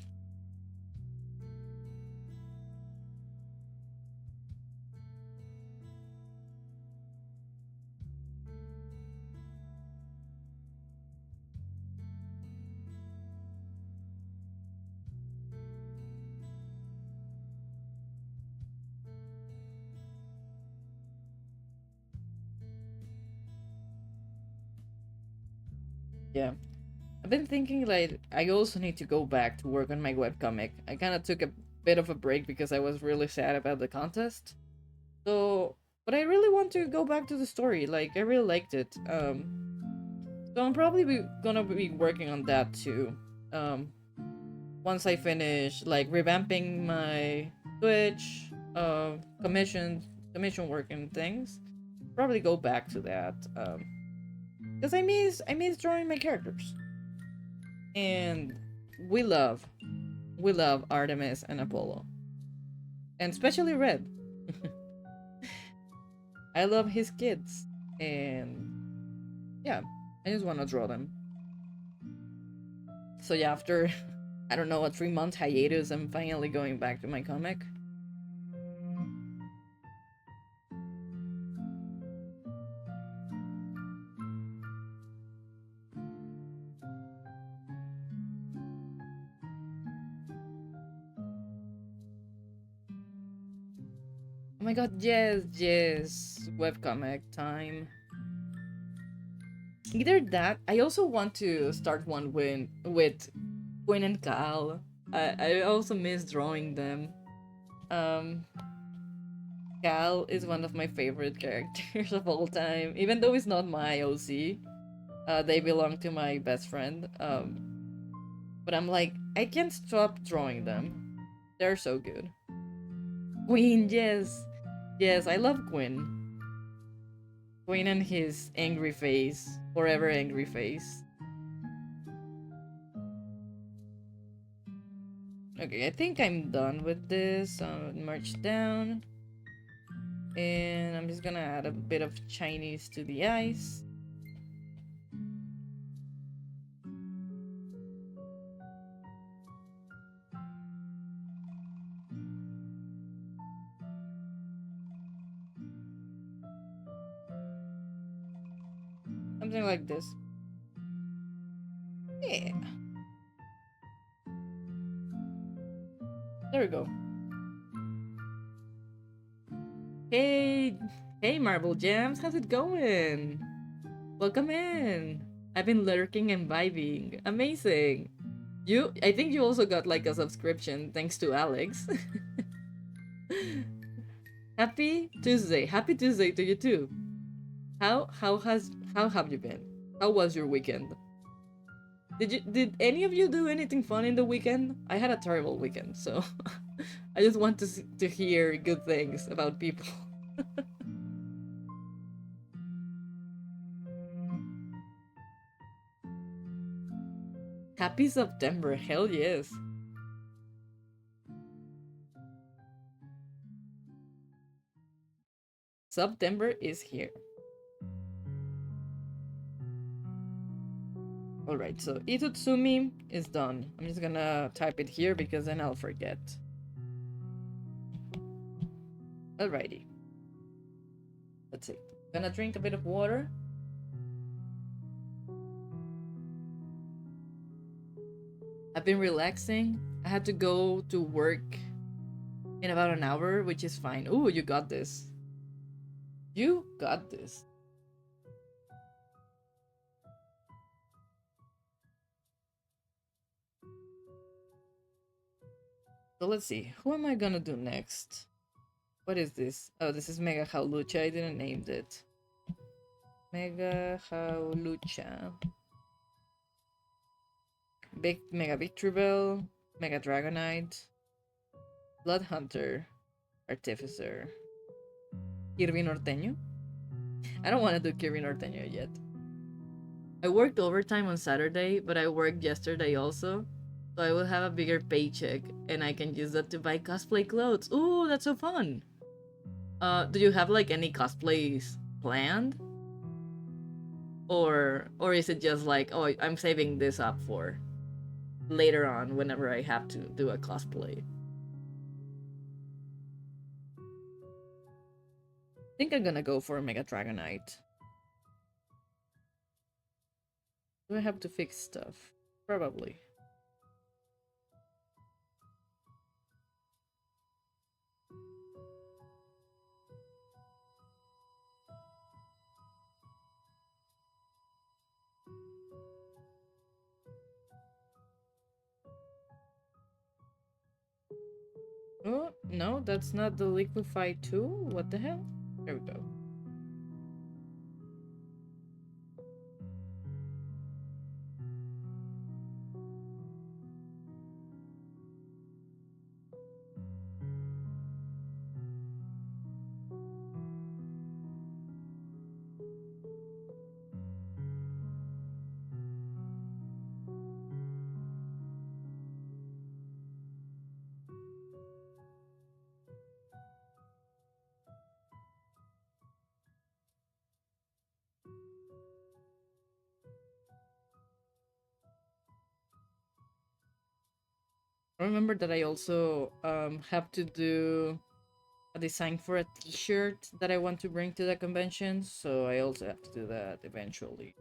Yeah. I've been thinking like I also need to go back to work on my webcomic. I kind of took a bit of a break because I was really sad about the contest. So, but I really want to go back to the story. Like I really liked it. So I'm probably gonna be working on that too. Um, once I finish like revamping my Twitch, commission work and things, probably go back to that. Because I miss drawing my characters, and we love we love Artemis and Apollo, and especially Red. I love his kids, and yeah, I just want to draw them. So yeah, after I don't know a 3 month hiatus, I'm finally going back to my comic. Oh my god, yes, yes, webcomic time. Either that, I also want to start one with Quinn and Cal. I also miss drawing them. Um, Cal is one of my favorite characters of all time, even though it's not my OC. They belong to my best friend. But I'm like, I can't stop drawing them. They're so good. Queen, yes, yes, I love Quinn. Quinn and his angry face, forever angry face. Okay, I think I'm done with this. March down. And I'm just gonna add a bit of Chinese to the eyes. Something like this. Yeah. There we go. Hey, hey, Marble Jams, how's it going? Welcome in. I've been lurking and vibing. Amazing. I think you also got like a subscription thanks to Alex. Happy Tuesday. Happy Tuesday to you too. How have you been? How was your weekend? Did any of you do anything fun in the weekend? I had a terrible weekend, so I just want to hear good things about people. Happy September, hell yes. September is here. Alright, so Itutsumi is done. I'm just gonna type it here because then I'll forget. Alrighty. Let's see. Gonna drink a bit of water. I've been relaxing. I had to go to work in about an hour, which is fine. Ooh, you got this. You got this. So let's see. Who am I gonna do next? What is this? Oh, this is Mega Haulucha. I didn't name it. Mega Haulucha. Big Mega Victory Bell. Mega Dragonite. Blood Hunter. Artificer. Kirby Norteño? I don't want to do Kirby Norteño yet. I worked overtime on Saturday, but I worked yesterday also. So I will have a bigger paycheck and I can use that to buy cosplay clothes. Ooh, that's so fun. Do you have like any cosplays planned? Or is it just like, oh, I'm saving this up for later on whenever I have to do a cosplay? I think I'm gonna go for a Mega Dragonite. Do I have to fix stuff? Probably. Oh, no, that's not the Liquify 2? What the hell? There we go. I remember that I also have to do a design for a t-shirt that I want to bring to the convention, so I also have to do that eventually.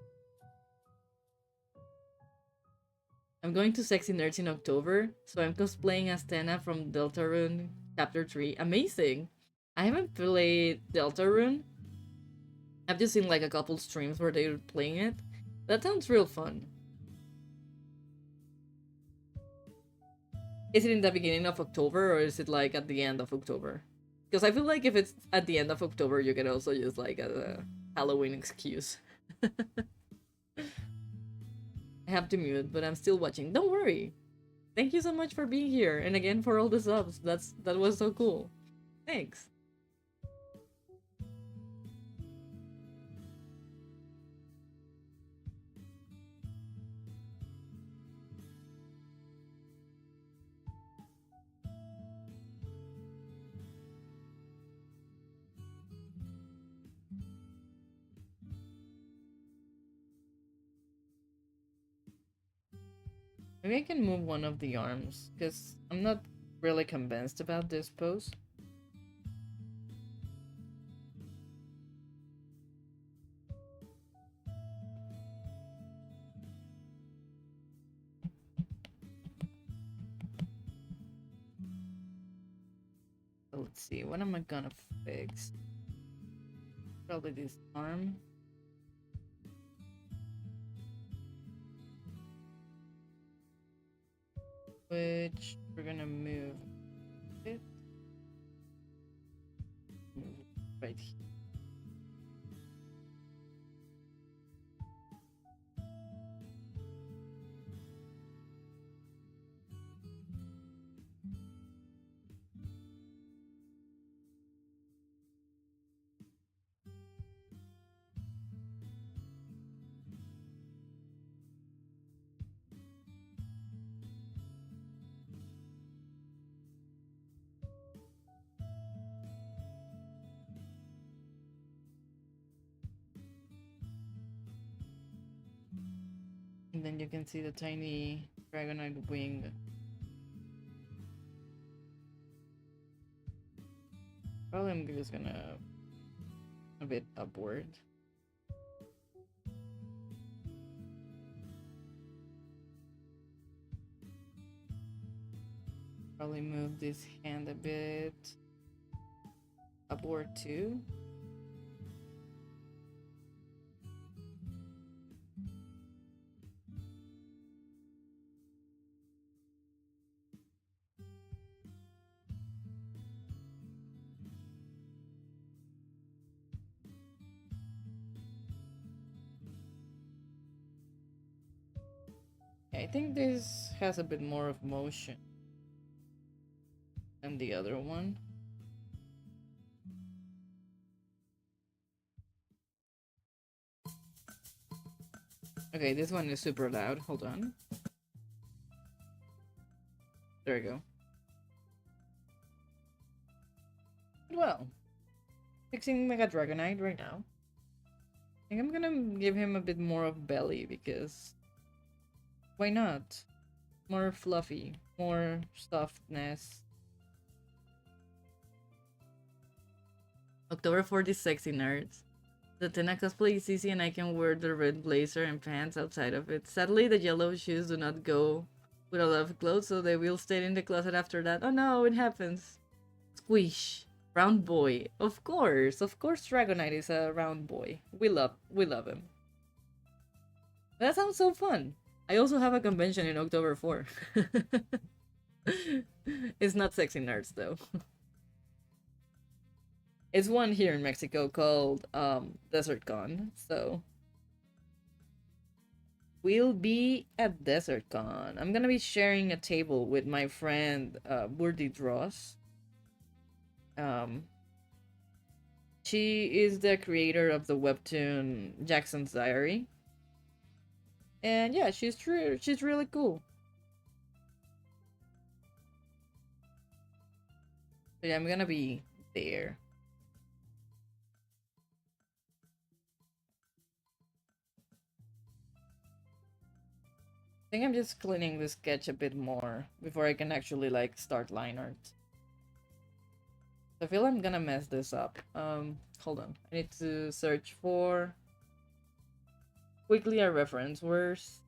I'm going to Sexy Nerds in October, so I'm cosplaying as Tena from Deltarune Chapter 3. Amazing! I haven't played Deltarune. I've just seen like a couple streams where they were playing it. That sounds real fun. Is it in the beginning of October or is it like at the end of October? Because I feel like if it's at the end of October, you can also use like a Halloween excuse. I have to mute, but I'm still watching. Don't worry. Thank you so much for being here, and again for all the subs. That was so cool. Thanks. Maybe I can move one of the arms, because I'm not really convinced about this pose. So let's see, what am I gonna fix? Probably this arm. Which we're gonna move it. Move it right here. And then you can see the tiny dragonite wing. Probably I'm just gonna a bit upward. Probably move this hand a bit upward too. I think this has a bit more of motion than the other one. Okay, this one is super loud. Hold on. There we go. Well, fixing Mega Dragonite right now. I think I'm gonna give him a bit more of belly because why not? More fluffy, more softness. October 4th is sexy nerds. The Tena cosplay is easy and I can wear the red blazer and pants outside of it. Sadly, the yellow shoes do not go with a lot of clothes, so they will stay in the closet after that. Oh no, it happens. Squish. Round boy. Of course, Dragonite is a round boy. We love him. That sounds so fun. I also have a convention in October 4. It's not sexy nerds though. It's one here in Mexico called Desert Con, so we'll be at Desert Con. I'm gonna be sharing a table with my friend Wordy Dross. She is the creator of the webtoon Jackson's Diary. And yeah, she's really cool. So yeah, I'm gonna be there. I think I'm just cleaning the sketch a bit more before I can actually like start line art. I feel I'm gonna mess this up. Hold on. I need to search for quickly a reference. Where's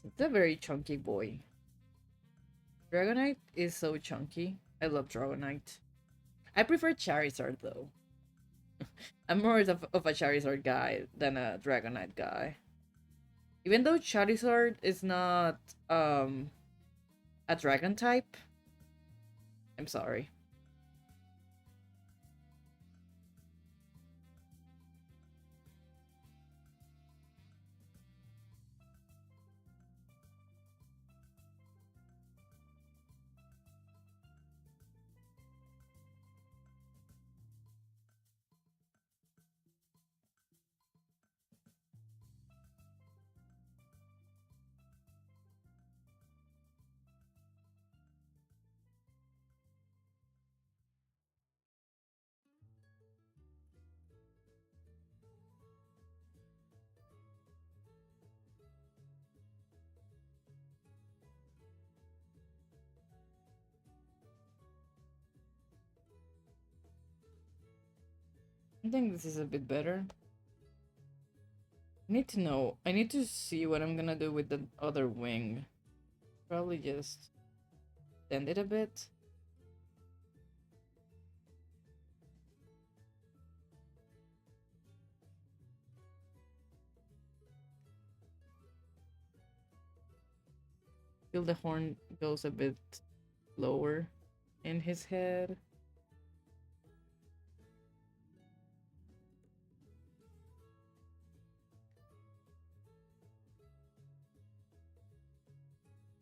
it's a very chunky boy. Dragonite is so chunky. I love Dragonite. I prefer Charizard though. I'm more of a Charizard guy than a Dragonite guy. Even though Charizard is not a dragon type. I'm sorry. I think this is a bit better. I need to know. I need to see what I'm gonna do with the other wing. Probably just bend it a bit. Feel the horn goes a bit lower in his head.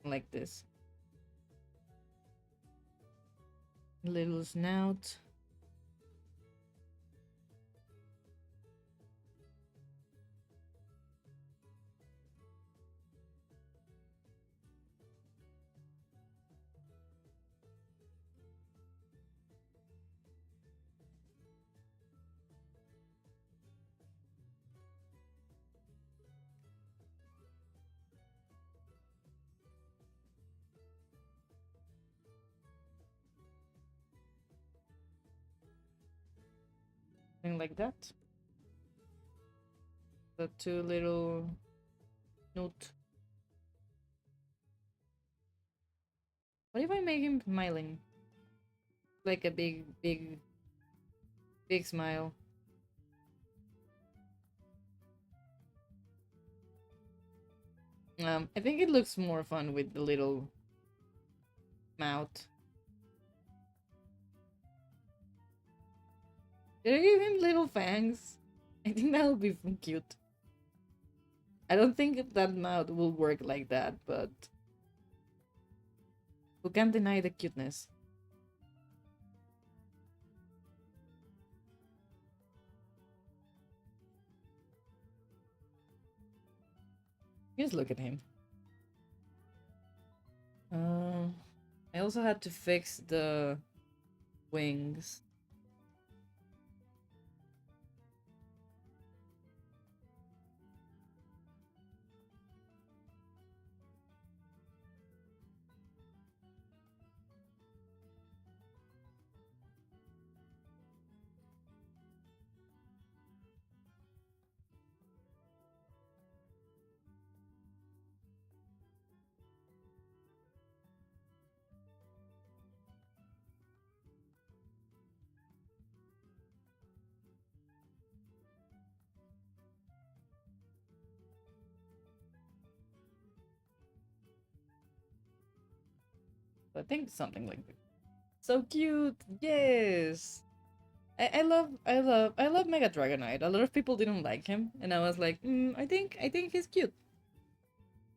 Like this. Little snout. Something like that. The two little note. What if I make him smiling? Like a big smile. I think it looks more fun with the little mouth. Did I give him little fangs? I think that would be cute. I don't think that mouth will work like that, but who can deny the cuteness? Just look at him. Uh, I also had to fix the wings. I think something like that. So cute. Yes. I love Mega Dragonite. A lot of people didn't like him, and I was like, I think he's cute.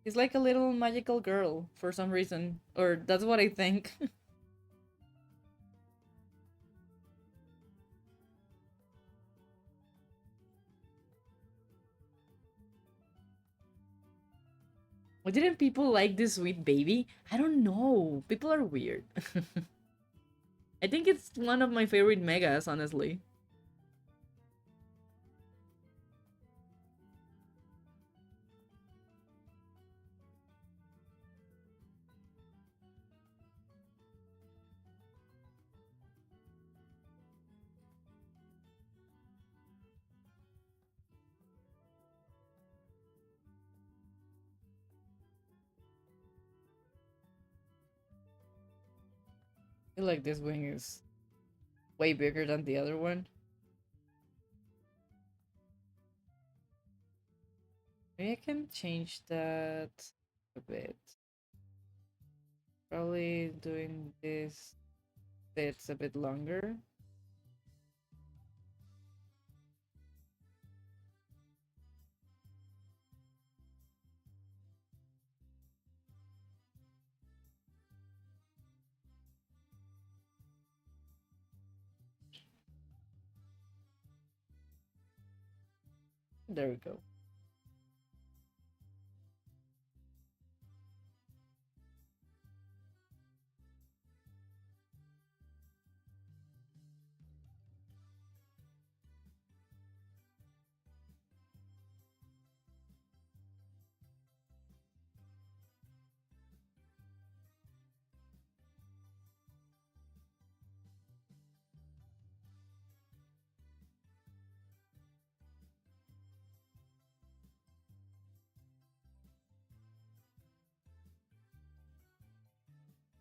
He's like a little magical girl for some reason, or that's what I think. Why didn't people like this sweet baby? I don't know. People are weird. I think it's one of my favorite megas, honestly. I feel like this wing is way bigger than the other one. Maybe I can change that a bit. Probably doing this bits a bit longer. There we go.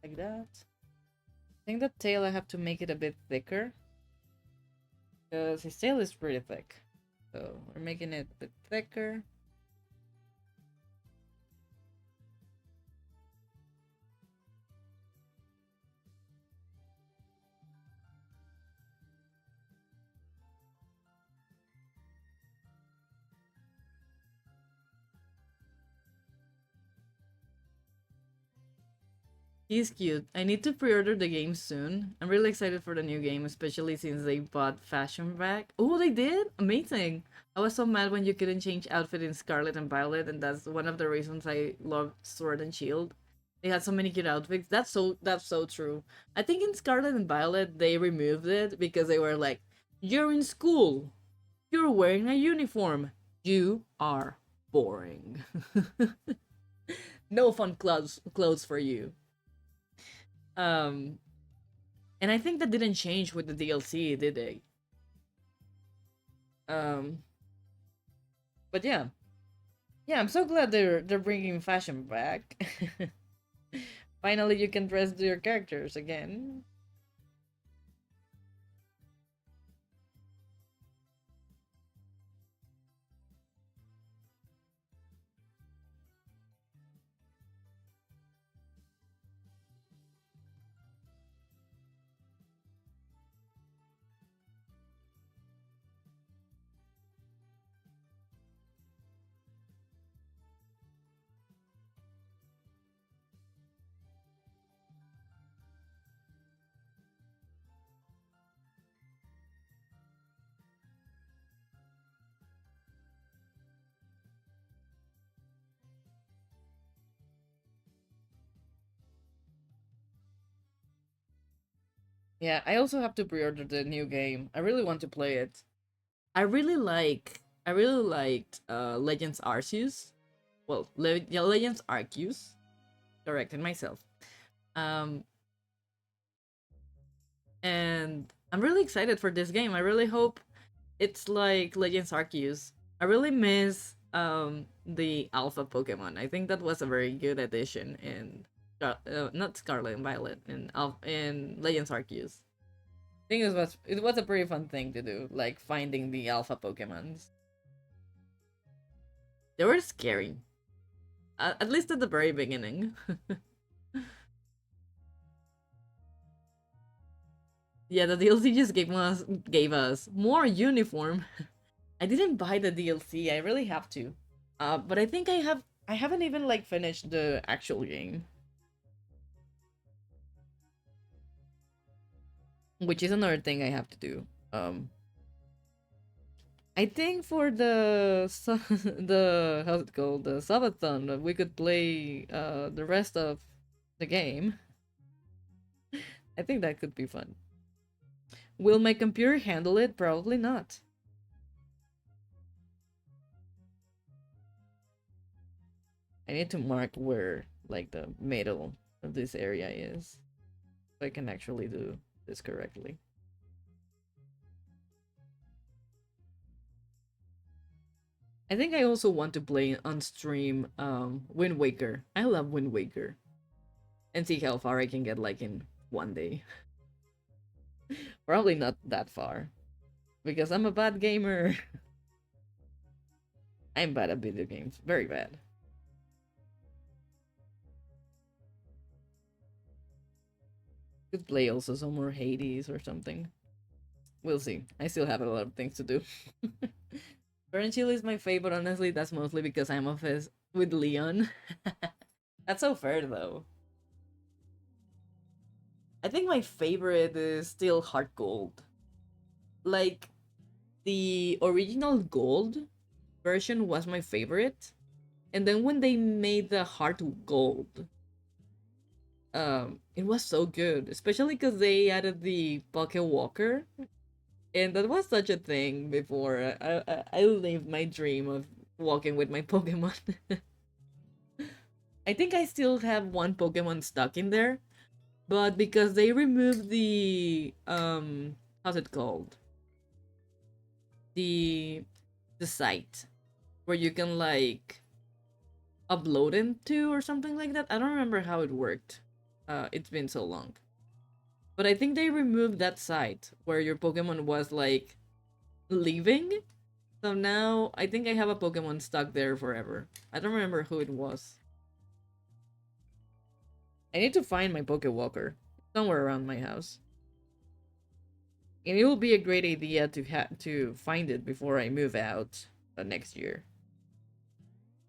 like that. I think the tail I have to make it a bit thicker because his tail is pretty thick. So we're making it a bit thicker. He's cute. I need to pre-order the game soon. I'm really excited for the new game, especially since they bought fashion back. Oh, they did? Amazing. I was so mad when you couldn't change outfit in Scarlet and Violet, and that's one of the reasons I love Sword and Shield. They had so many cute outfits. That's so true. I think in Scarlet and Violet they removed it because they were like, "You're in school. You're wearing a uniform. You are boring. No fun clothes for you." Um, and I think that didn't change with the DLC, did they? Um, but yeah, yeah, I'm so glad they're bringing fashion back. Finally, you can dress your characters again. Yeah, I also have to pre-order the new game. I really want to play it. I really liked Legends Arceus. Well, yeah, Legends Arceus. Corrected myself. Um, and I'm really excited for this game. I really hope it's like Legends Arceus. I really miss the alpha Pokemon. I think that was a very good addition in not Scarlet and Violet in Legends Arceus. I think it was a pretty fun thing to do, like finding the alpha Pokemons. They were scary, at least at the very beginning. Yeah, the DLC just gave us more uniform. I didn't buy the DLC. I really have to. But I think I haven't even like finished the actual game, which is another thing I have to do. I think for the how's it called, the subathon, we could play the rest of the game. I think that could be fun. Will my computer handle it? Probably not. I need to mark where like the middle of this area is, so I can actually do this correctly. I think I also want to play on stream Wind Waker. I love Wind Waker. And see how far I can get like in one day. Probably not that far. Because I'm a bad gamer. I'm bad at video games. Very bad. Could play also some more Hades or something. We'll see. I still have a lot of things to do. Chill is my favorite, honestly. That's mostly because I'm obsessed with Leon. That's so fair though. I think my favorite is still Heart Gold. Like the original Gold version was my favorite. And then when they made the Heart Gold, it was so good, especially because they added the Pocket Walker, and that was such a thing before. I lived my dream of walking with my Pokemon. I think I still have one Pokemon stuck in there, but because they removed the how's it called, the the site where you can like upload into or something like that. I don't remember how it worked. it's been so long. But I think they removed that site where your Pokemon was like leaving. So now I think I have a Pokemon stuck there forever. I don't remember who it was. I need to find my Pokewalker somewhere around my house. And it will be a great idea to find it before I move out next year.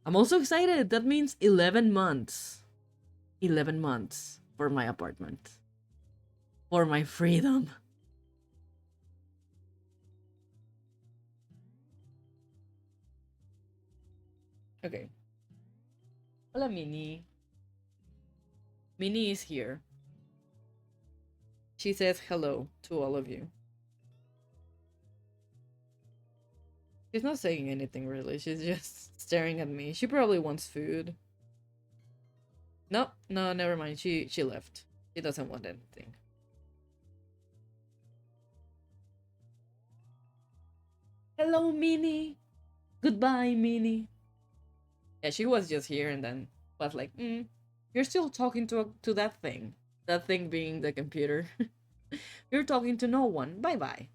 I'm also excited. That means 11 months. 11 months for my apartment. For my freedom. Okay. Hola, Minnie. Minnie is here. She says hello to all of you. She's not saying anything really. She's just staring at me. She probably wants food. No, no, never mind. She left. She doesn't want anything. Hello, Minnie. Goodbye, Minnie. Yeah, she was just here and then was like, you're still talking to that thing. That thing being the computer. You're talking to no one. Bye bye.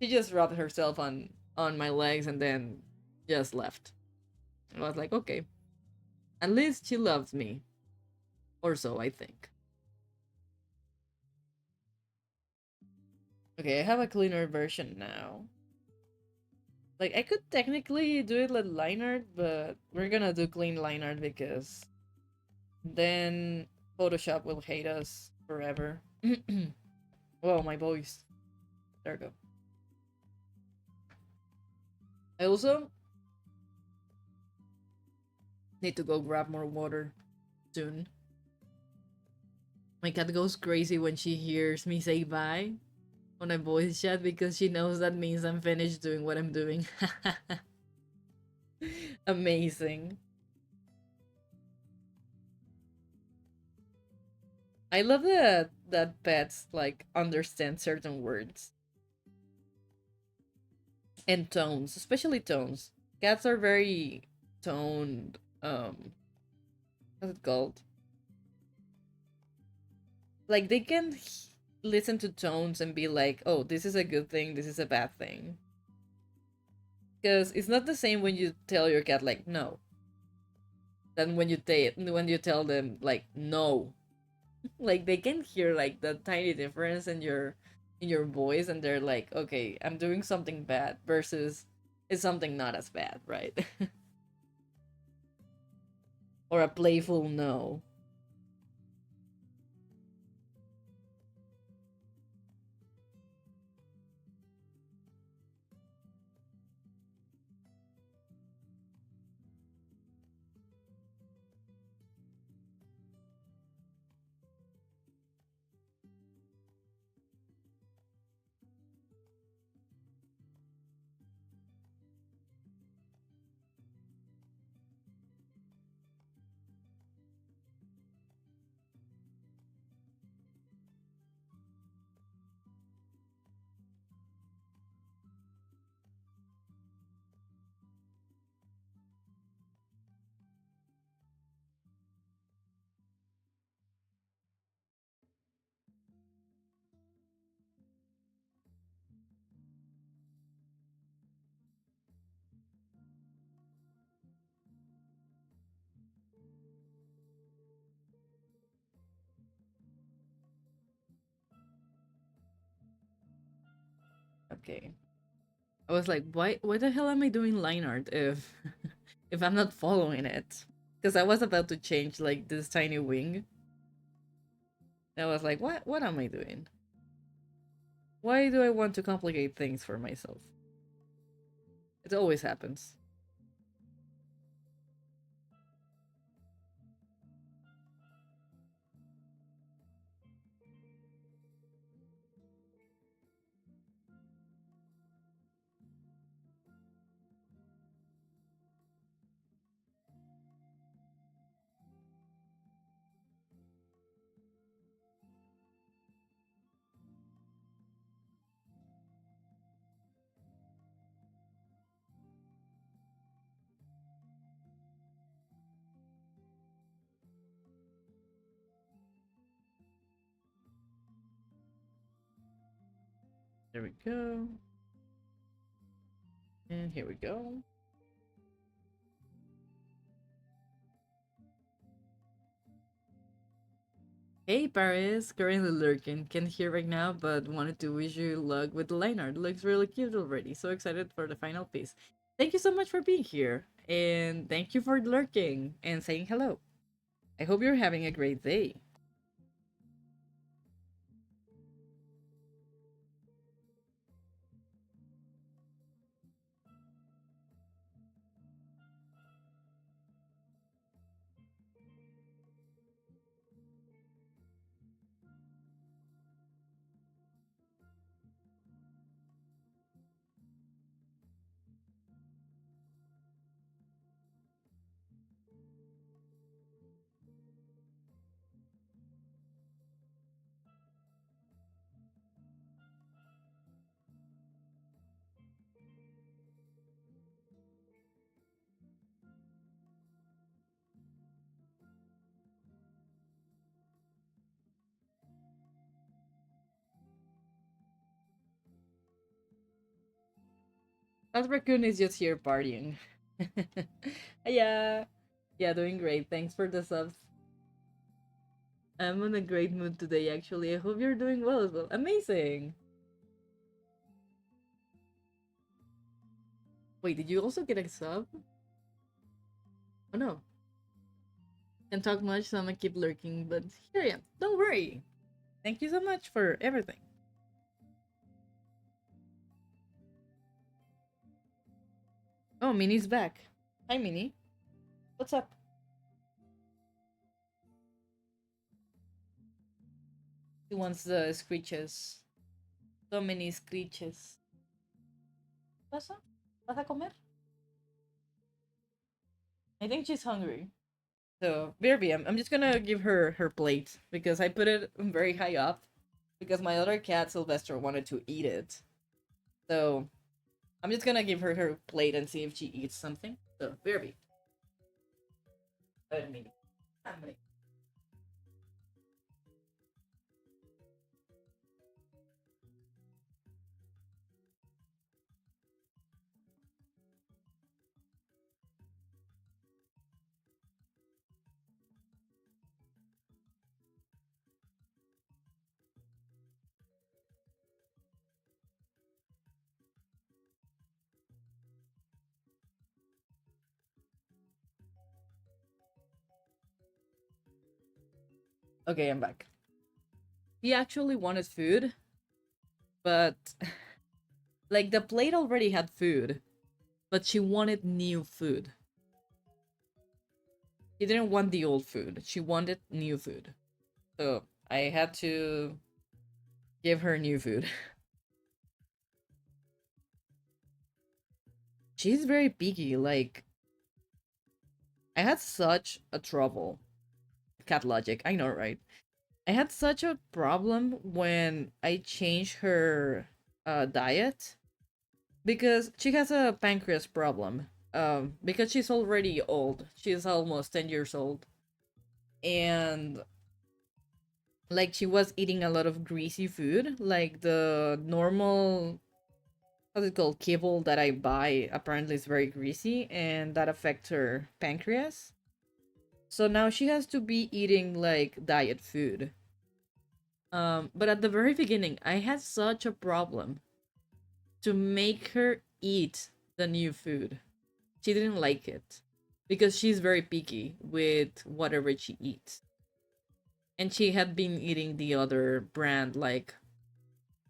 She just rubbed herself on my legs and then just left. I was like, okay. At least she loves me. Or so I think. Okay, I have a cleaner version now. Like, I could technically do it like line art, but we're gonna do clean line art because then Photoshop will hate us forever. Whoa, my voice. There we go. I also need to go grab more water soon. My cat goes crazy when she hears me say bye on a voice chat because she knows that means I'm finished doing what I'm doing. Amazing. I love that pets like understand certain words and tones, especially tones. Cats are very toned. What's it called? Like they can listen to tones and be like, "Oh, this is a good thing. This is a bad thing." Because it's not the same when you tell your cat like no, than when you tell them like no. Like they can hear like the tiny difference in your voice, and they're like, "Okay, I'm doing something bad," versus it's something not as bad, right? Or a playful no. Okay. I was like, why the hell am I doing line art if if I'm not following it? Because I was about to change like this tiny wing. And I was like, what am I doing? Why do I want to complicate things for myself? It always happens. There we go. And here we go. Hey Paris, currently lurking. Can't hear right now, but wanted to wish you luck with the line art. Looks really cute already. So excited for the final piece. Thank you so much for being here. And thank you for lurking and saying hello. I hope you're having a great day. That raccoon is just here partying. Yeah. Yeah, doing great. Thanks for the subs. I'm in a great mood today, actually. I hope you're doing well as well. Amazing. Wait, did you also get a sub? Oh no. Can't talk much, so I'm gonna keep lurking, but here I am. Don't worry. Thank you so much for everything. Oh, Minnie's back. Hi, Minnie. What's up? She wants the screeches. So many screeches. ¿Pasa? ¿Vas a comer? I think she's hungry. So, Virby, I'm just gonna give her her plate because I put it very high up because my other cat, Sylvester, wanted to eat it. So, I'm just gonna give her her plate and see if she eats something. So, Virby. Minnie. Okay, I'm back. He actually wanted food, but like the plate already had food, but she wanted new food. She didn't want the old food. She wanted new food. So I had to give her new food. She's very picky. Like, I had such a trouble. Cat logic, I know, right? I had such a problem when I changed her diet because she has a pancreas problem. Because she's already old. She's almost 10 years old. And like she was eating a lot of greasy food, like the normal what's it called kibble that I buy apparently is very greasy and that affects her pancreas. So now she has to be eating like diet food. But at the very beginning, I had such a problem to make her eat the new food. She didn't like it because she's very picky with whatever she eats. And she had been eating the other brand like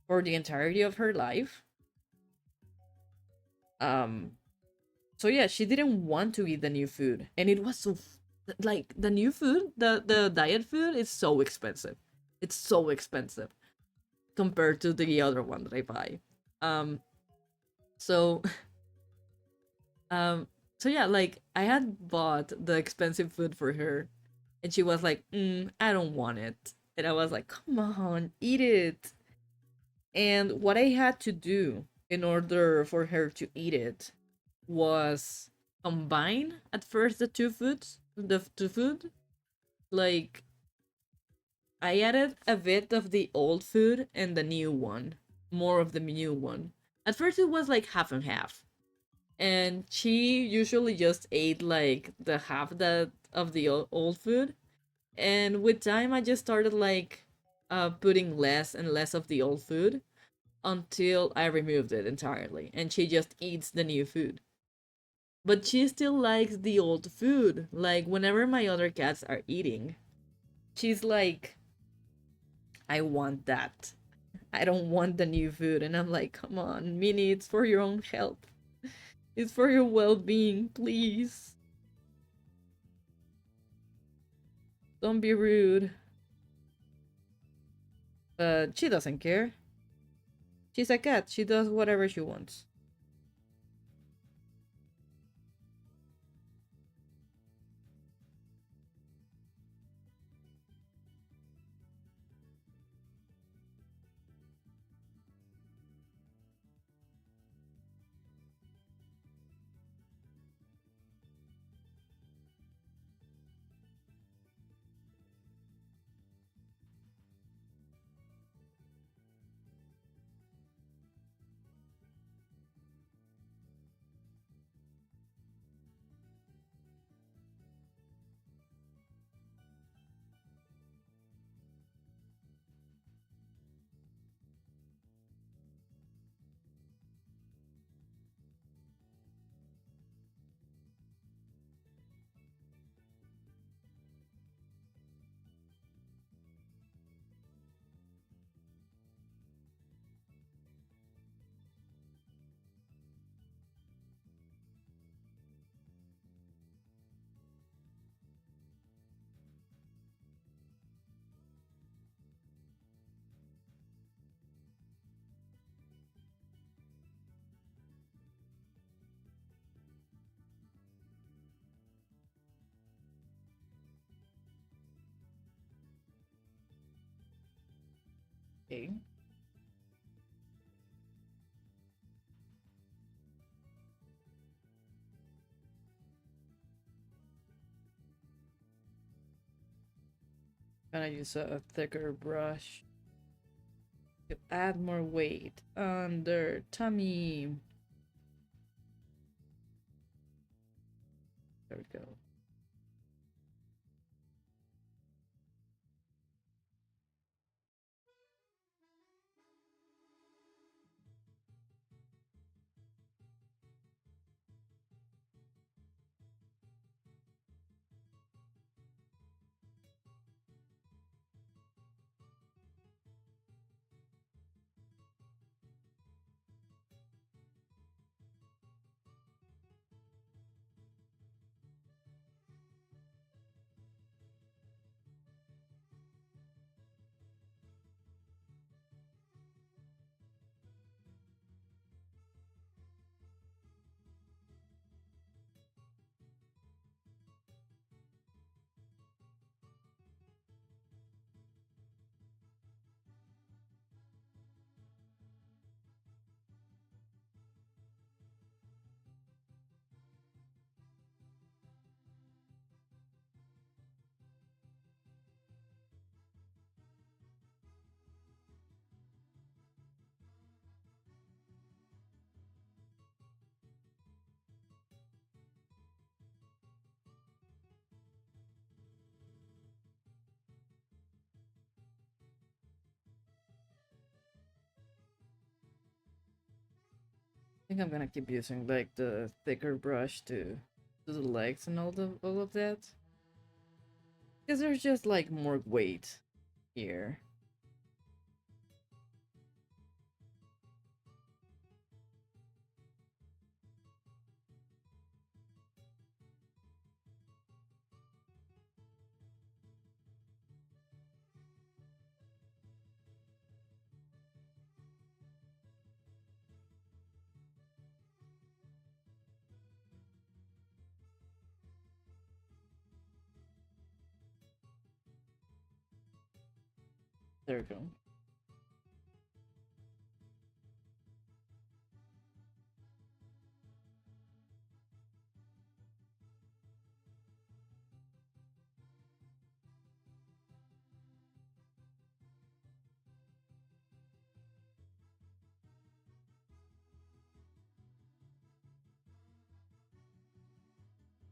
for the entirety of her life. Um so yeah, she didn't want to eat the new food and it was like the new food, the diet food is so expensive. It's so expensive compared to the other one that I buy. Um so um so yeah, like I had bought the expensive food for her and she was like, I don't want it. And I was like, come on, eat it. And what I had to do in order for her to eat it was combine at first the two food. Like I added a bit of the old food and the new one. more of the new one. At first, it was like half and half, and she usually just ate like the half that of the old food. And with time, I just started like putting less and less of the old food until I removed it entirely, and she just eats the new food. But she still likes the old food. Like whenever my other cats are eating, she's like, I want that. I don't want the new food. And I'm like, come on, Minnie, it's for your own health. It's for your well being, please. Don't be rude. But she doesn't care. She's a cat. She does whatever she wants. Okay. Gonna use a thicker brush to add more weight under tummy. There we go. I think I'm gonna keep using like the thicker brush to do the legs and all of that. Because there's just like more weight here. There we go.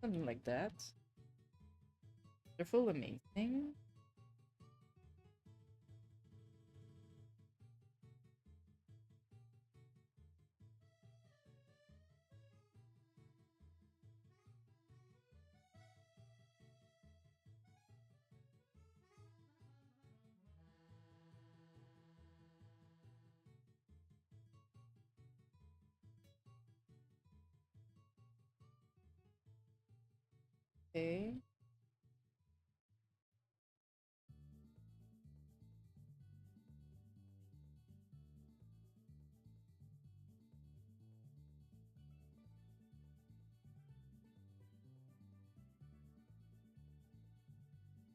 Something like that. They're full amazing. Okay.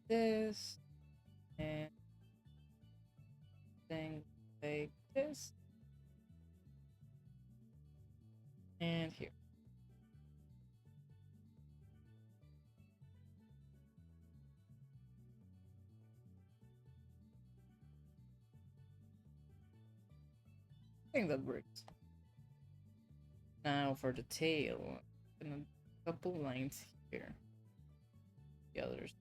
This and thing like this. And here. I think that works. Now for the tail. And a couple lines here. The others.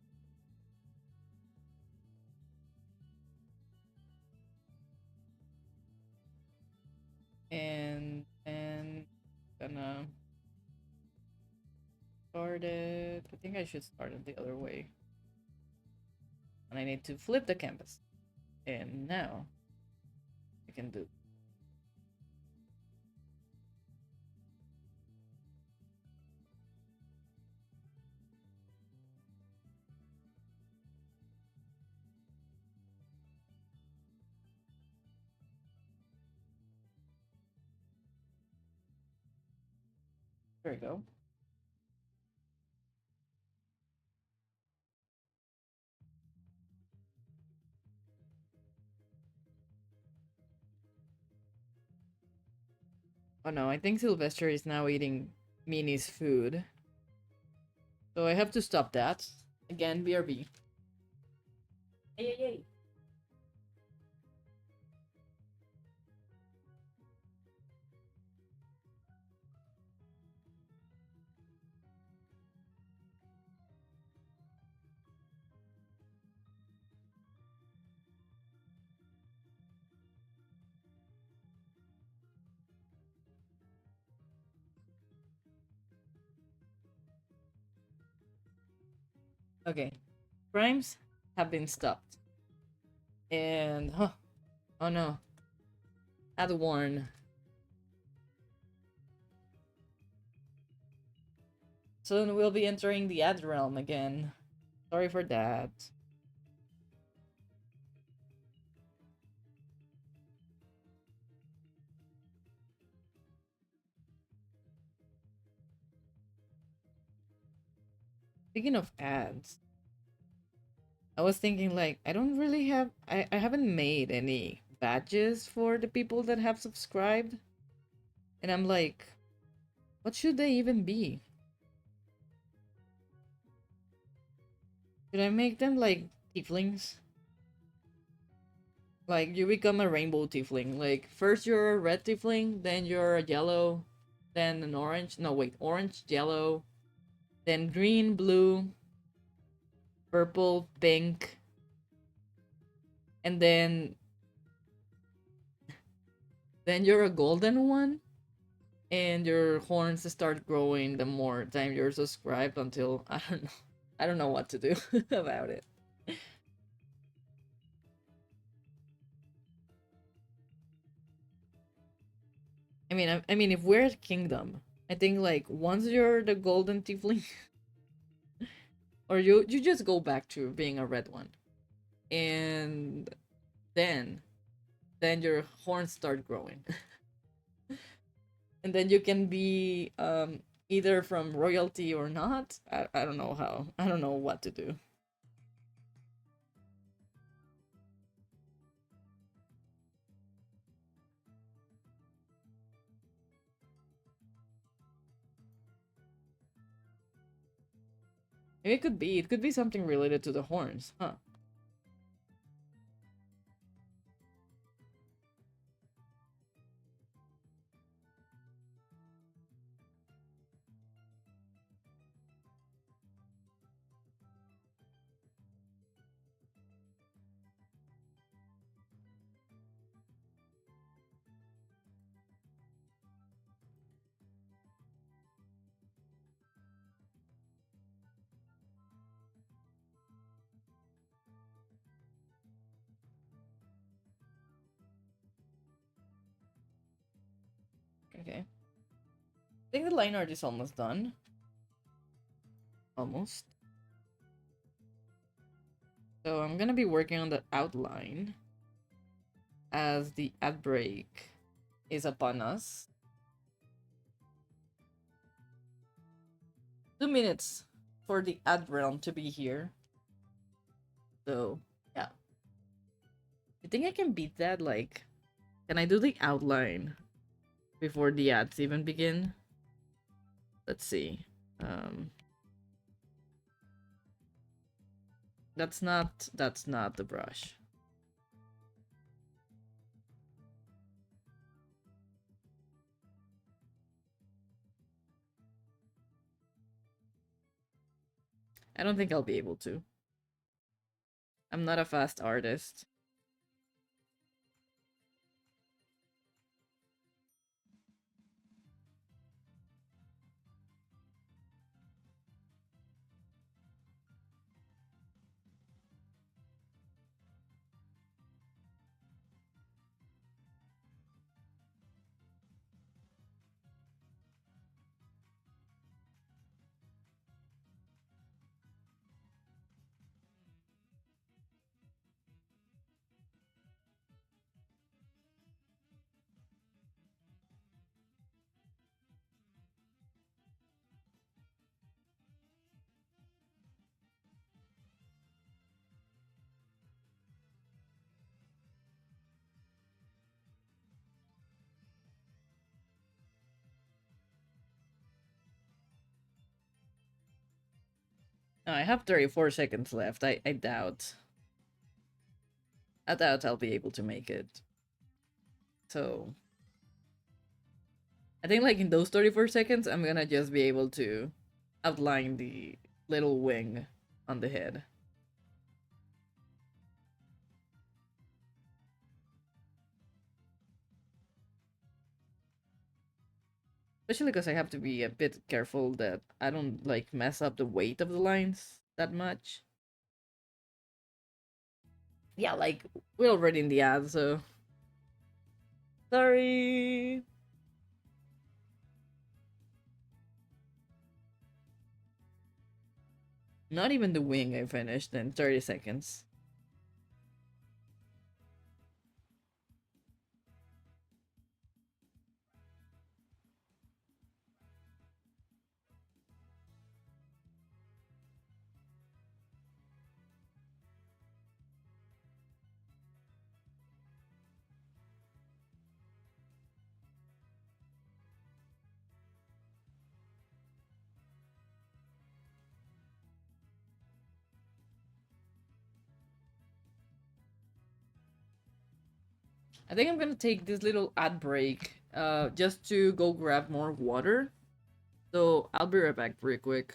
And then gonna start it. I think I should start it the other way. And I need to flip the canvas. And now I can do. There we go. Oh no, I think Sylvester is now eating Minnie's food. So I have to stop that. Again, BRB. Hey, hey, hey. Okay. Crimes have been stopped. And, huh. Oh no. Ad warn. Soon we'll be entering the ad realm again. Sorry for that. Speaking of ads, I was thinking like I don't really have I haven't made any badges for the people that have subscribed. And I'm like, what should they even be? Should I make them like tieflings? Like you become a rainbow tiefling. Like first you're a red tiefling, then you're a yellow, then an orange. No, wait, orange, yellow, then green, blue, purple, pink, and then you're a golden one, and your horns start growing the more time you're subscribed until I don't know what to do about it. I mean, if we're at Kingdom, I think like once you're the golden tiefling, or you just go back to being a red one, and then then your horns start growing, and then you can be either from royalty or not. I don't know how. I don't know what to do. Maybe it could be something related to the horns, huh? Okay. I think the line art is almost done. Almost. So I'm gonna be working on the outline as the ad break is upon us. 2 minutes for the ad realm to be here. So, yeah. You think I can beat that? Like, can I do the outline before the ads even begin? Let's see. Um, that's not the brush. I don't think I'll be able to. I'm not a fast artist. No, I have 34 seconds left. I doubt. I doubt I'll be able to make it. So, I think like in those 34 seconds, I'm gonna just be able to outline the little wing on the head. Especially because I have to be a bit careful that I don't like mess up the weight of the lines that much. Yeah, like we're already in the ad, so sorry. Not even the wing I finished in 30 seconds. I think I'm gonna take this little ad break just to go grab more water. So I'll be right back pretty quick.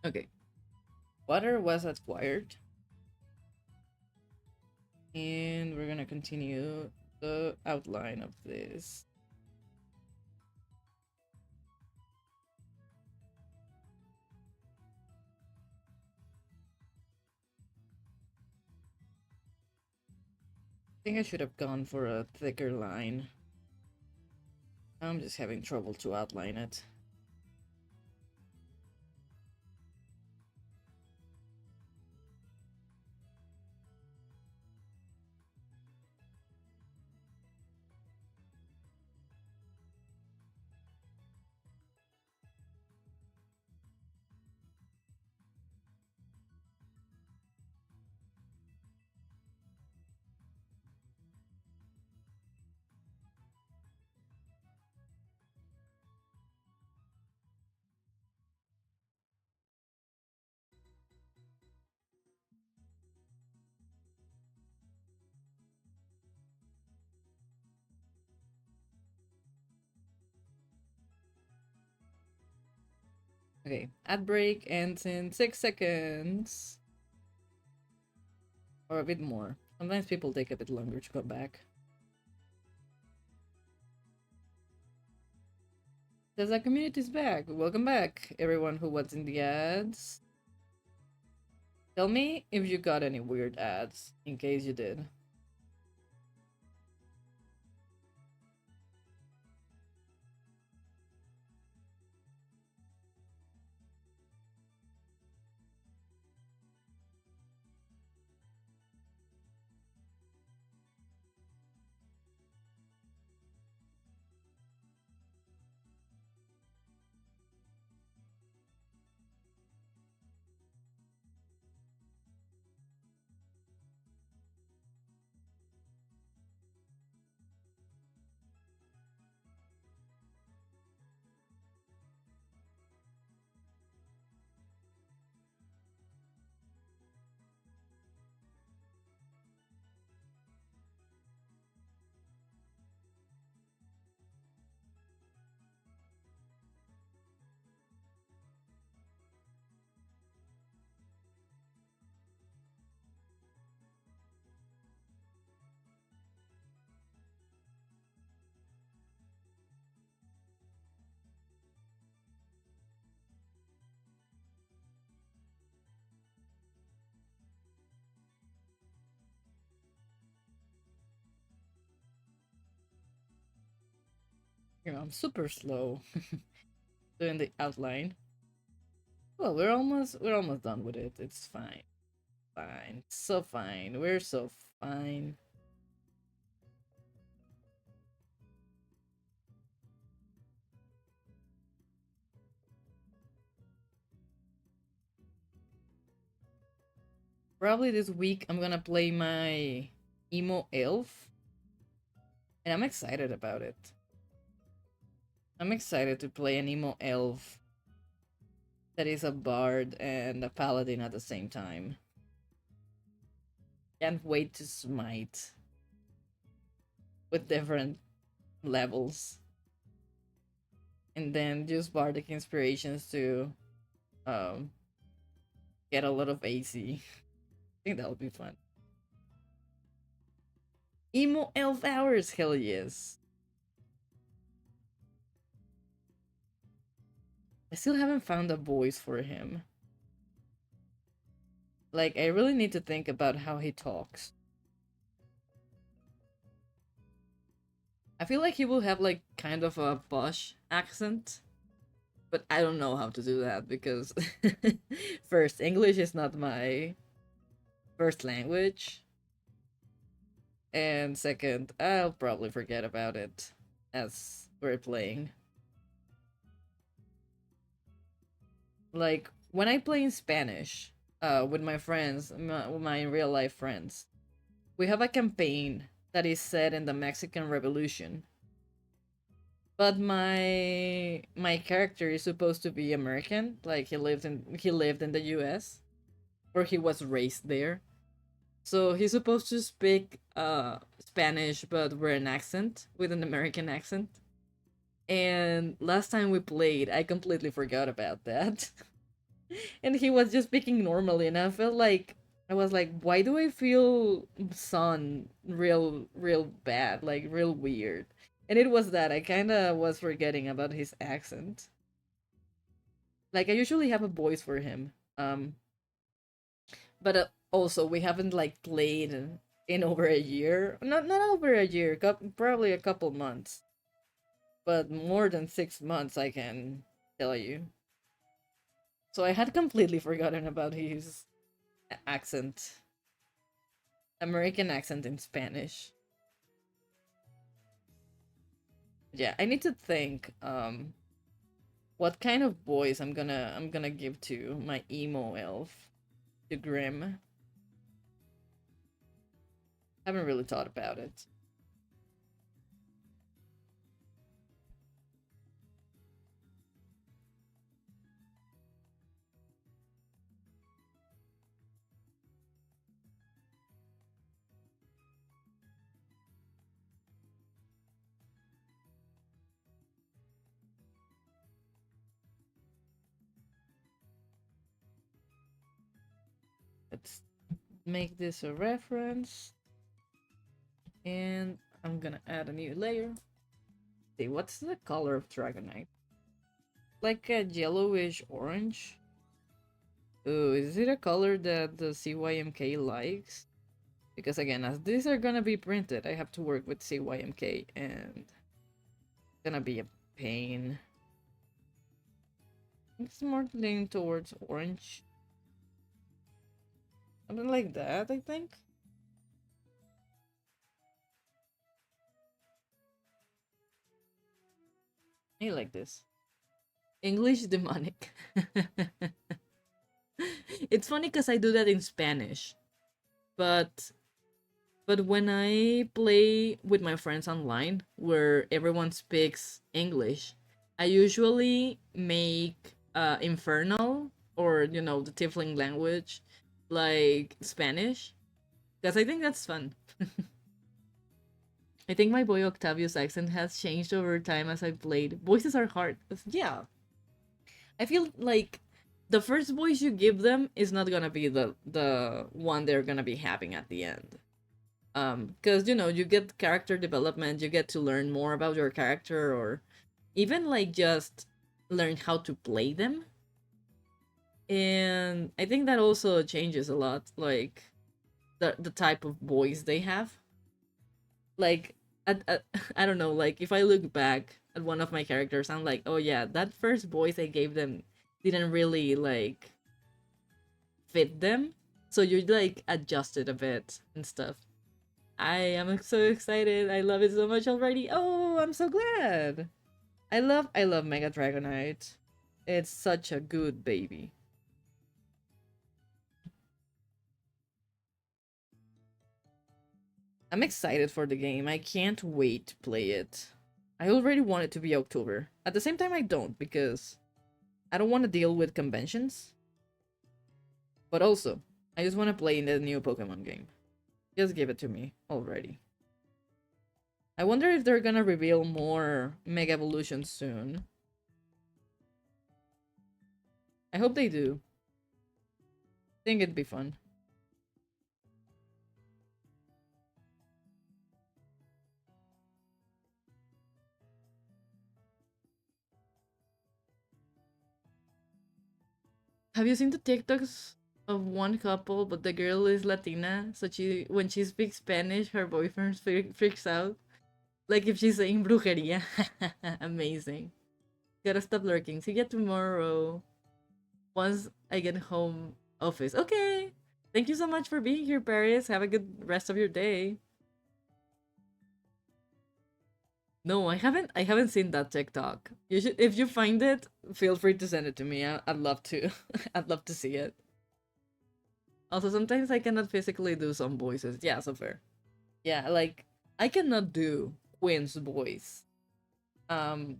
Okay. Water was acquired. And we're gonna continue the outline of this. I think I should have gone for a thicker line. I'm just having trouble to outline it. Okay, ad break ends in 6 seconds. Or a bit more. Sometimes people take a bit longer to come back. Says our community's back. Welcome back, everyone who was in the ads. Tell me if you got any weird ads, in case you did. You know, I'm super slow doing the outline. Well, we're almost done with it. It's fine. Fine. So fine. We're so fine. Probably this week I'm gonna play my emo elf. And I'm excited about it. I'm excited to play an emo elf that is a bard and a paladin at the same time. Can't wait to smite with different levels. And then use bardic inspirations to um, get a lot of AC. I think that'll be fun. Emo elf hours, hell yes. I still haven't found a voice for him. Like, I really need to think about how he talks. I feel like he will have, like, kind of a posh accent. But I don't know how to do that because, first, English is not my first language. And second, I'll probably forget about it as we're playing. Like, when I play in Spanish, with my friends, my real life friends, we have a campaign that is set in the Mexican Revolution. But my character is supposed to be American, like he lived in the US or he was raised there. So he's supposed to speak Spanish but with an accent, with an American accent. And last time we played, I completely forgot about that. And he was just speaking normally, and I felt like I was like, why do I feel son real bad, like real weird? And it was that I kind of was forgetting about his accent. Like I usually have a voice for him, but also we haven't like played in over a year. Not over a year, probably a couple months, but more than 6 months, I can tell you. So I had completely forgotten about his accent, American accent in Spanish. Yeah, I need to think what kind of voice I'm gonna give to my emo elf, to Grim. Haven't really thought about it. Let's make this a reference, and I'm gonna add a new layer. See, what's the color of Dragonite? Like a yellowish orange. Ooh, is it a color that the CYMK likes? Because again, as these are gonna be printed, I have to work with CYMK, and it's gonna be a pain. It's more leaning towards orange. Something like that, I think. I like this. English demonic. It's funny because I do that in Spanish, but when I play with my friends online where everyone speaks English, I usually make Infernal, or the Tiefling language, like Spanish, because I think that's fun. I think my boy Octavio's accent has changed over time as I played. Voices are hard. Yeah, I feel like the first voice you give them is not gonna be the one they're gonna be having at the end. Because you get character development, you get to learn more about your character, or even like just learn how to play them. And I think that also changes a lot, like the type of voice they have. Like I don't know, like if I look back at one of my characters, I'm like, oh yeah, that first voice I gave them didn't really like fit them, so you like adjust it a bit and stuff. I am so excited. I love it so much already. Oh, I'm so glad. I love Mega Dragonite. It's such a good baby. I'm excited for the game. I can't wait to play it. I already want it to be October. At the same time, I don't, because I don't want to deal with conventions. But also, I just want to play in the new Pokemon game. Just give it to me already. I wonder if they're gonna reveal more Mega Evolutions soon. I hope they do. I think it'd be fun. Have you seen the TikToks of one couple, but the girl is Latina, so when she speaks Spanish, her boyfriend freaks out. Like if she's saying brujeria. Amazing. Gotta stop lurking. See you tomorrow. Once I get home office. Okay. Thank you so much for being here, Paris. Have a good rest of your day. No, I haven't seen that TikTok. You should, if you find it, feel free to send it to me. I'd love to. I'd love to see it. Also, sometimes I cannot physically do some voices. Yeah, so fair. Yeah, like I cannot do Quinn's voice. Um,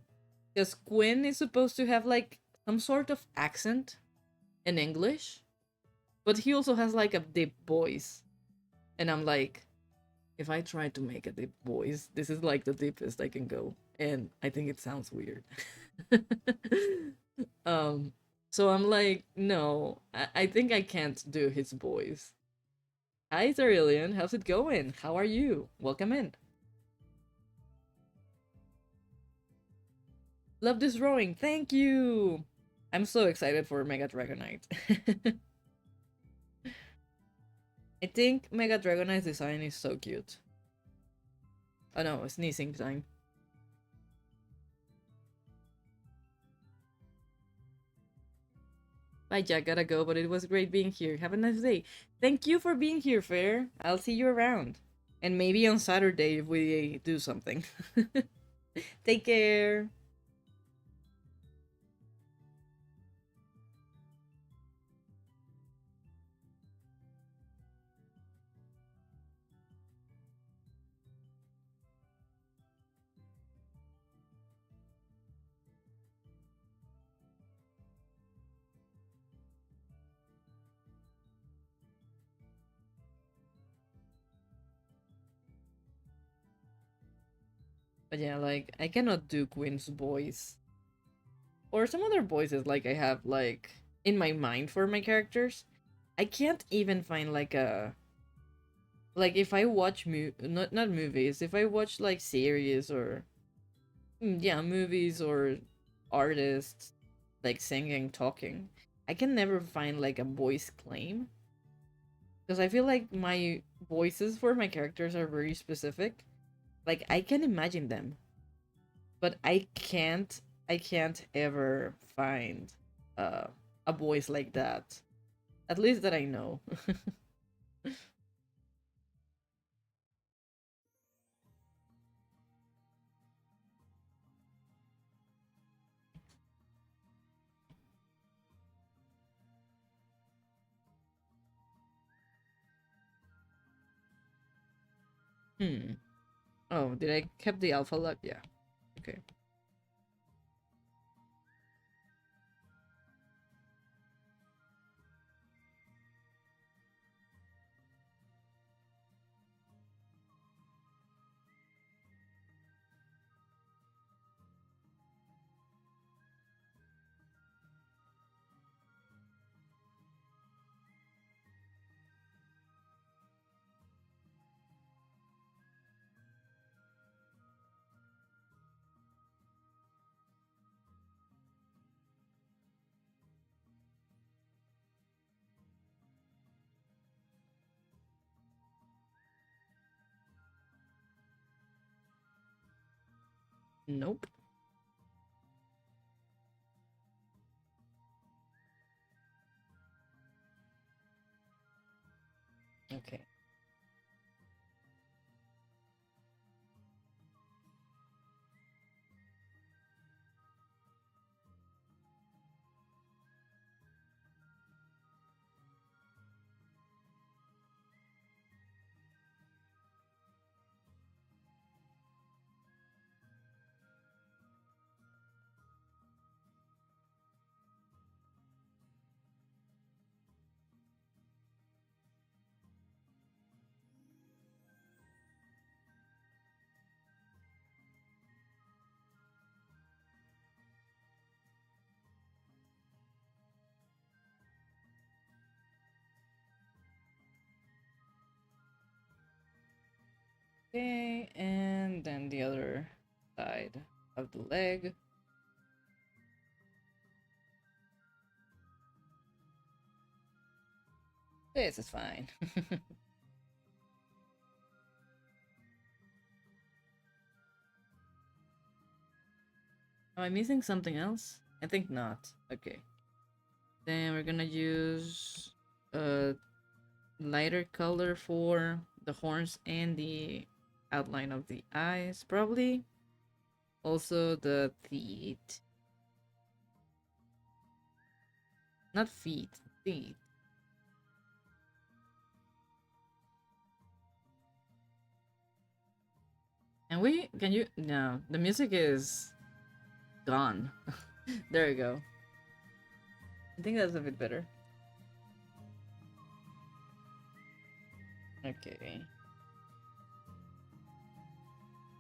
because Quinn is supposed to have like some sort of accent in English, but he also has like a deep voice, and I'm like, if I try to make a deep voice, this is like the deepest I can go, and I think it sounds weird. um, So I'm like, no, I think I can't do his voice. Hi, Cerulean. How's it going? How are you? Welcome in. Love this drawing. Thank you. I'm so excited for Mega Dragonite. I think Mega Dragonite's design is so cute. Oh no, sneezing time. Bye, Jack. Gotta go, but it was great being here. Have a nice day. Thank you for being here, Fair. I'll see you around. And maybe on Saturday if we do something. Take care. But yeah, like, I cannot do Quinn's voice. Or some other voices, like, I have, like, in my mind for my characters. I can't even find, like, a... Like, if I watch... not movies. If I watch, like, series or... yeah, movies or artists, like, singing, talking, I can never find, like, a voice claim. Because I feel like my voices for my characters are very specific. Like, I can imagine them, but I can't ever find uh a voice like that. At least that I know. Hmm. Oh, did I kept the alpha lock? Yeah. Okay. Nope. Okay. Okay, and then the other side of the leg. This is fine. Am I missing something else? I think not. Okay. Then we're gonna use a lighter color for the horns and the outline of the eyes, probably. Also the feet. Not feet, feet. And can you, no, the music is gone. There you go. I think that's a bit better. Okay.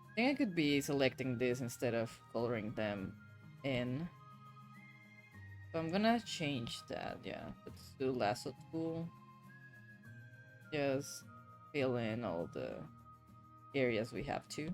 I think I could be selecting this instead of coloring them in. So I'm gonna change that. Yeah, let's do lasso tool. Just fill in all the areas we have to.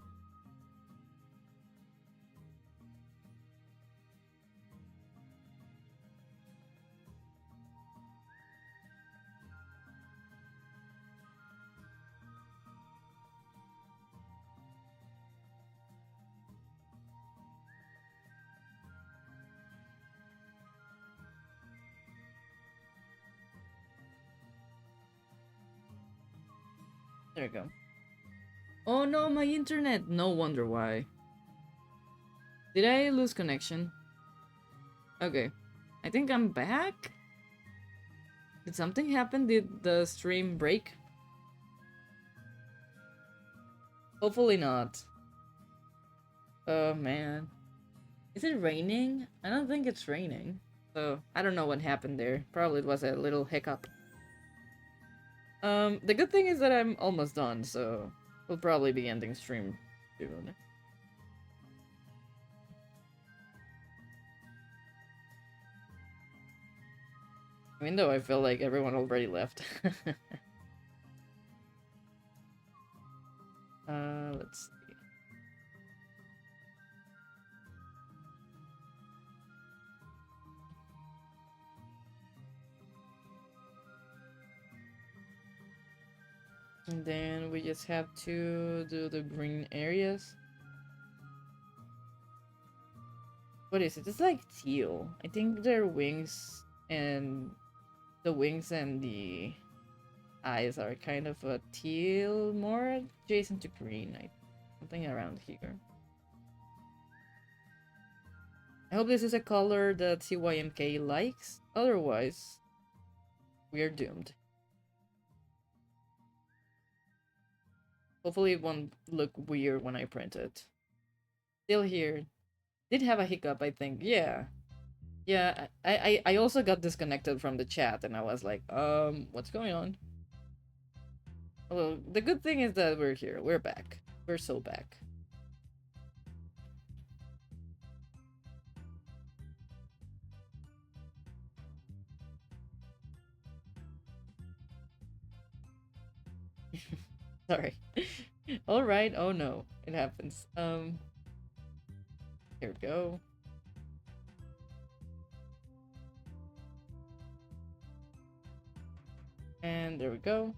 There we go. Oh no, my internet! No wonder why. Did I lose connection? Okay. I think I'm back? Did something happen? Did the stream break? Hopefully not. Oh man. Is it raining? I don't think it's raining. So, I don't know what happened there. Probably it was a little hiccup. The good thing is that I'm almost done, so we'll probably be ending stream soon. Even though I feel like everyone already left. Let's see. And then we just have to do the green areas. What is it? It's like teal. I think their wings and the eyes are kind of a teal, more adjacent to green. Something around here. I hope this is a color that CYMK likes. Otherwise, we are doomed. Hopefully it won't look weird when I print it. Still here. Did have a hiccup, I think. Yeah. Yeah, I also got disconnected from the chat and I was like, what's going on? Well, the good thing is that we're here. We're back. We're so back. Sorry. Alright, oh no. It happens. Here we go. And there we go.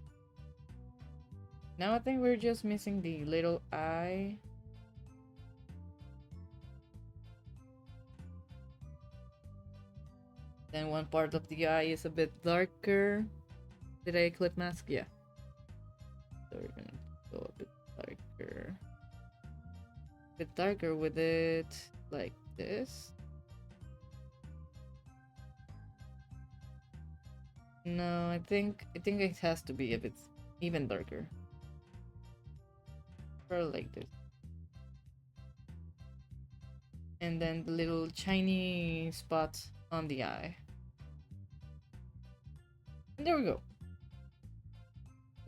Now I think we're just missing the little eye. Then one part of the eye is a bit darker. Did I click mask? Yeah. So we're gonna go a bit darker. A bit darker with it like this. No, I think it has to be a bit even darker. Or like this. And then the little shiny spot on the eye. And there we go.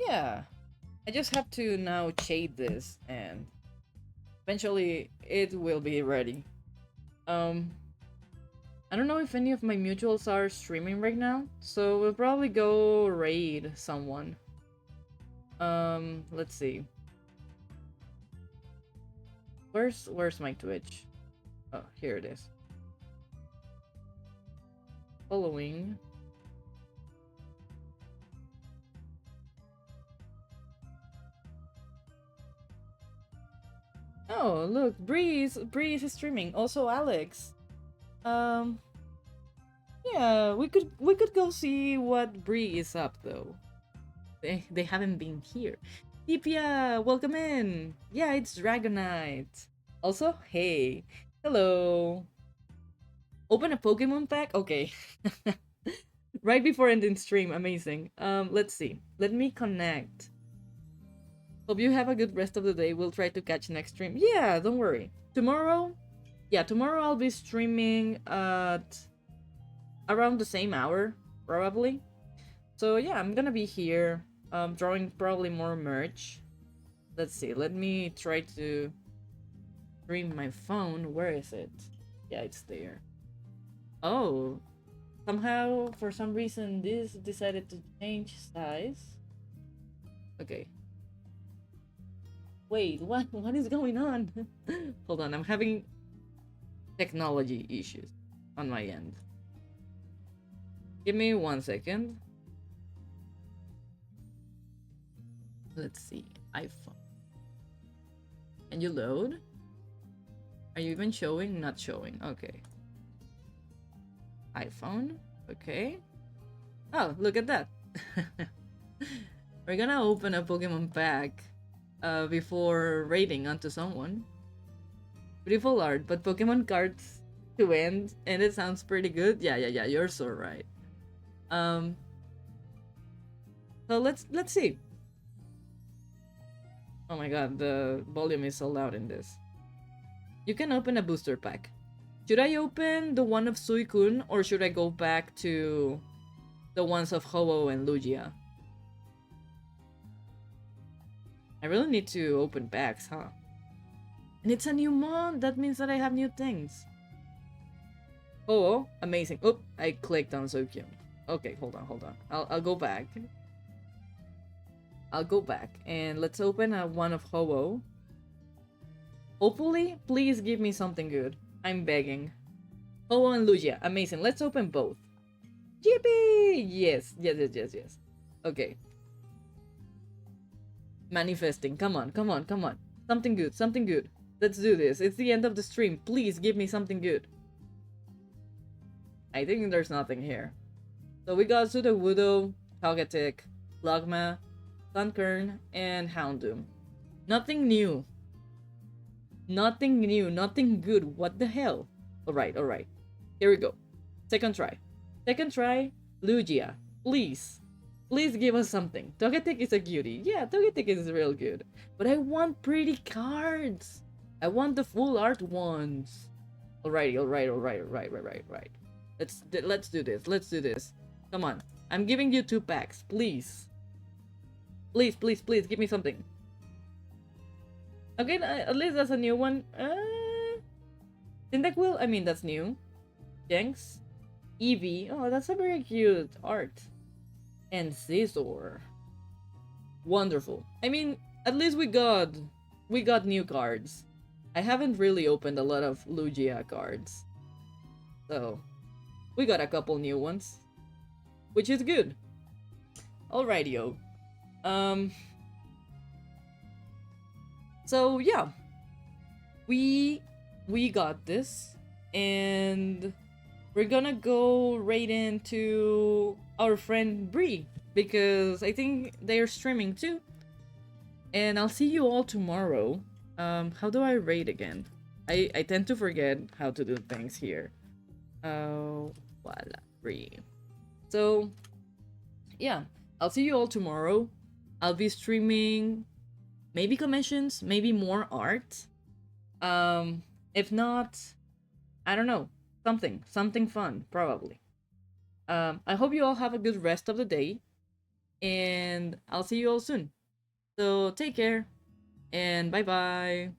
Yeah. I just have to now shade this and eventually it will be ready. I don't know if any of my mutuals are streaming right now, so we'll probably go raid someone. Let's see. Where's my Twitch? Oh, here it is. Following. Oh, look, Breeze is streaming. Also Alex. Yeah, we could go see what Bree is up though. They haven't been here. Deepia, welcome in. Yeah, it's Dragonite. Also, hey, hello. Open a Pokemon pack? Okay. Right before ending stream, amazing. Let's see. Let me connect. Hope you have a good rest of the day. We'll try to catch next stream. Yeah, don't worry. Tomorrow, yeah, tomorrow I'll be streaming at around the same hour, probably. So yeah, I'm gonna be here, drawing probably more merch. Let's see, let me try to stream my phone. Where is it? Yeah, it's there. Oh, Somehow, for some reason, this decided to change size. Okay. Wait, what is going on? Hold on, I'm having technology issues on my end. Give me 1 second. Let's see. iPhone. Can you load? Are you even showing? Not showing. Okay. iPhone. Okay. Oh, look at that. We're gonna open a Pokemon pack before raiding onto someone. Beautiful art, but Pokemon cards to end, and it sounds pretty good. Yeah, you're so right. So let's see. Oh my god, the volume is so loud in this. You can open a booster pack. Should I open the one of Suicune, or should I go back to the ones of Ho-Oh and Lugia? I really need to open packs, huh? And it's a new month. That means that I have new things. Oh, amazing. Oh, I clicked on Suicune. Okay, hold on. I'll go back. I'll go back and let's open a one of Ho-Oh. Hopefully, please give me something good. I'm begging. Ho-Oh and Lugia, amazing. Let's open both. Yippee! Yes. Okay. Manifesting. Come on. Something good. Let's do this. It's the end of the stream. Please give me something good. I think there's nothing here. So we got Sudowoodo, Togetic, Logma, Sunkern, and Houndoom. Nothing new. Nothing good. What the hell? Alright. Here we go. Second try, Lugia. Please give us something. Togetic is a cutie. Yeah, Togetic is real good. But I want pretty cards. I want the full art ones. Alright. Let's do this. Come on. I'm giving you 2 packs. Please, give me something. Okay, at least that's a new one. Cyndaquil, I mean, that's new. Jenks. Eevee. Oh, that's a very cute art. And Scizor. Wonderful. I mean, at least we got new cards. I haven't really opened a lot of Lugia cards. So, we got a couple new ones. Which is good. Alrighty-o. So yeah. We got this. And we're gonna go right into our friend Bree, because I think they're streaming too. And I'll see you all tomorrow. How do I rate again? I tend to forget how to do things here. Voila, Bree. So yeah, I'll see you all tomorrow. I'll be streaming maybe commissions, maybe more art. If not, I don't know. Something fun, probably. I hope you all have a good rest of the day, and I'll see you all soon. So take care, and bye bye.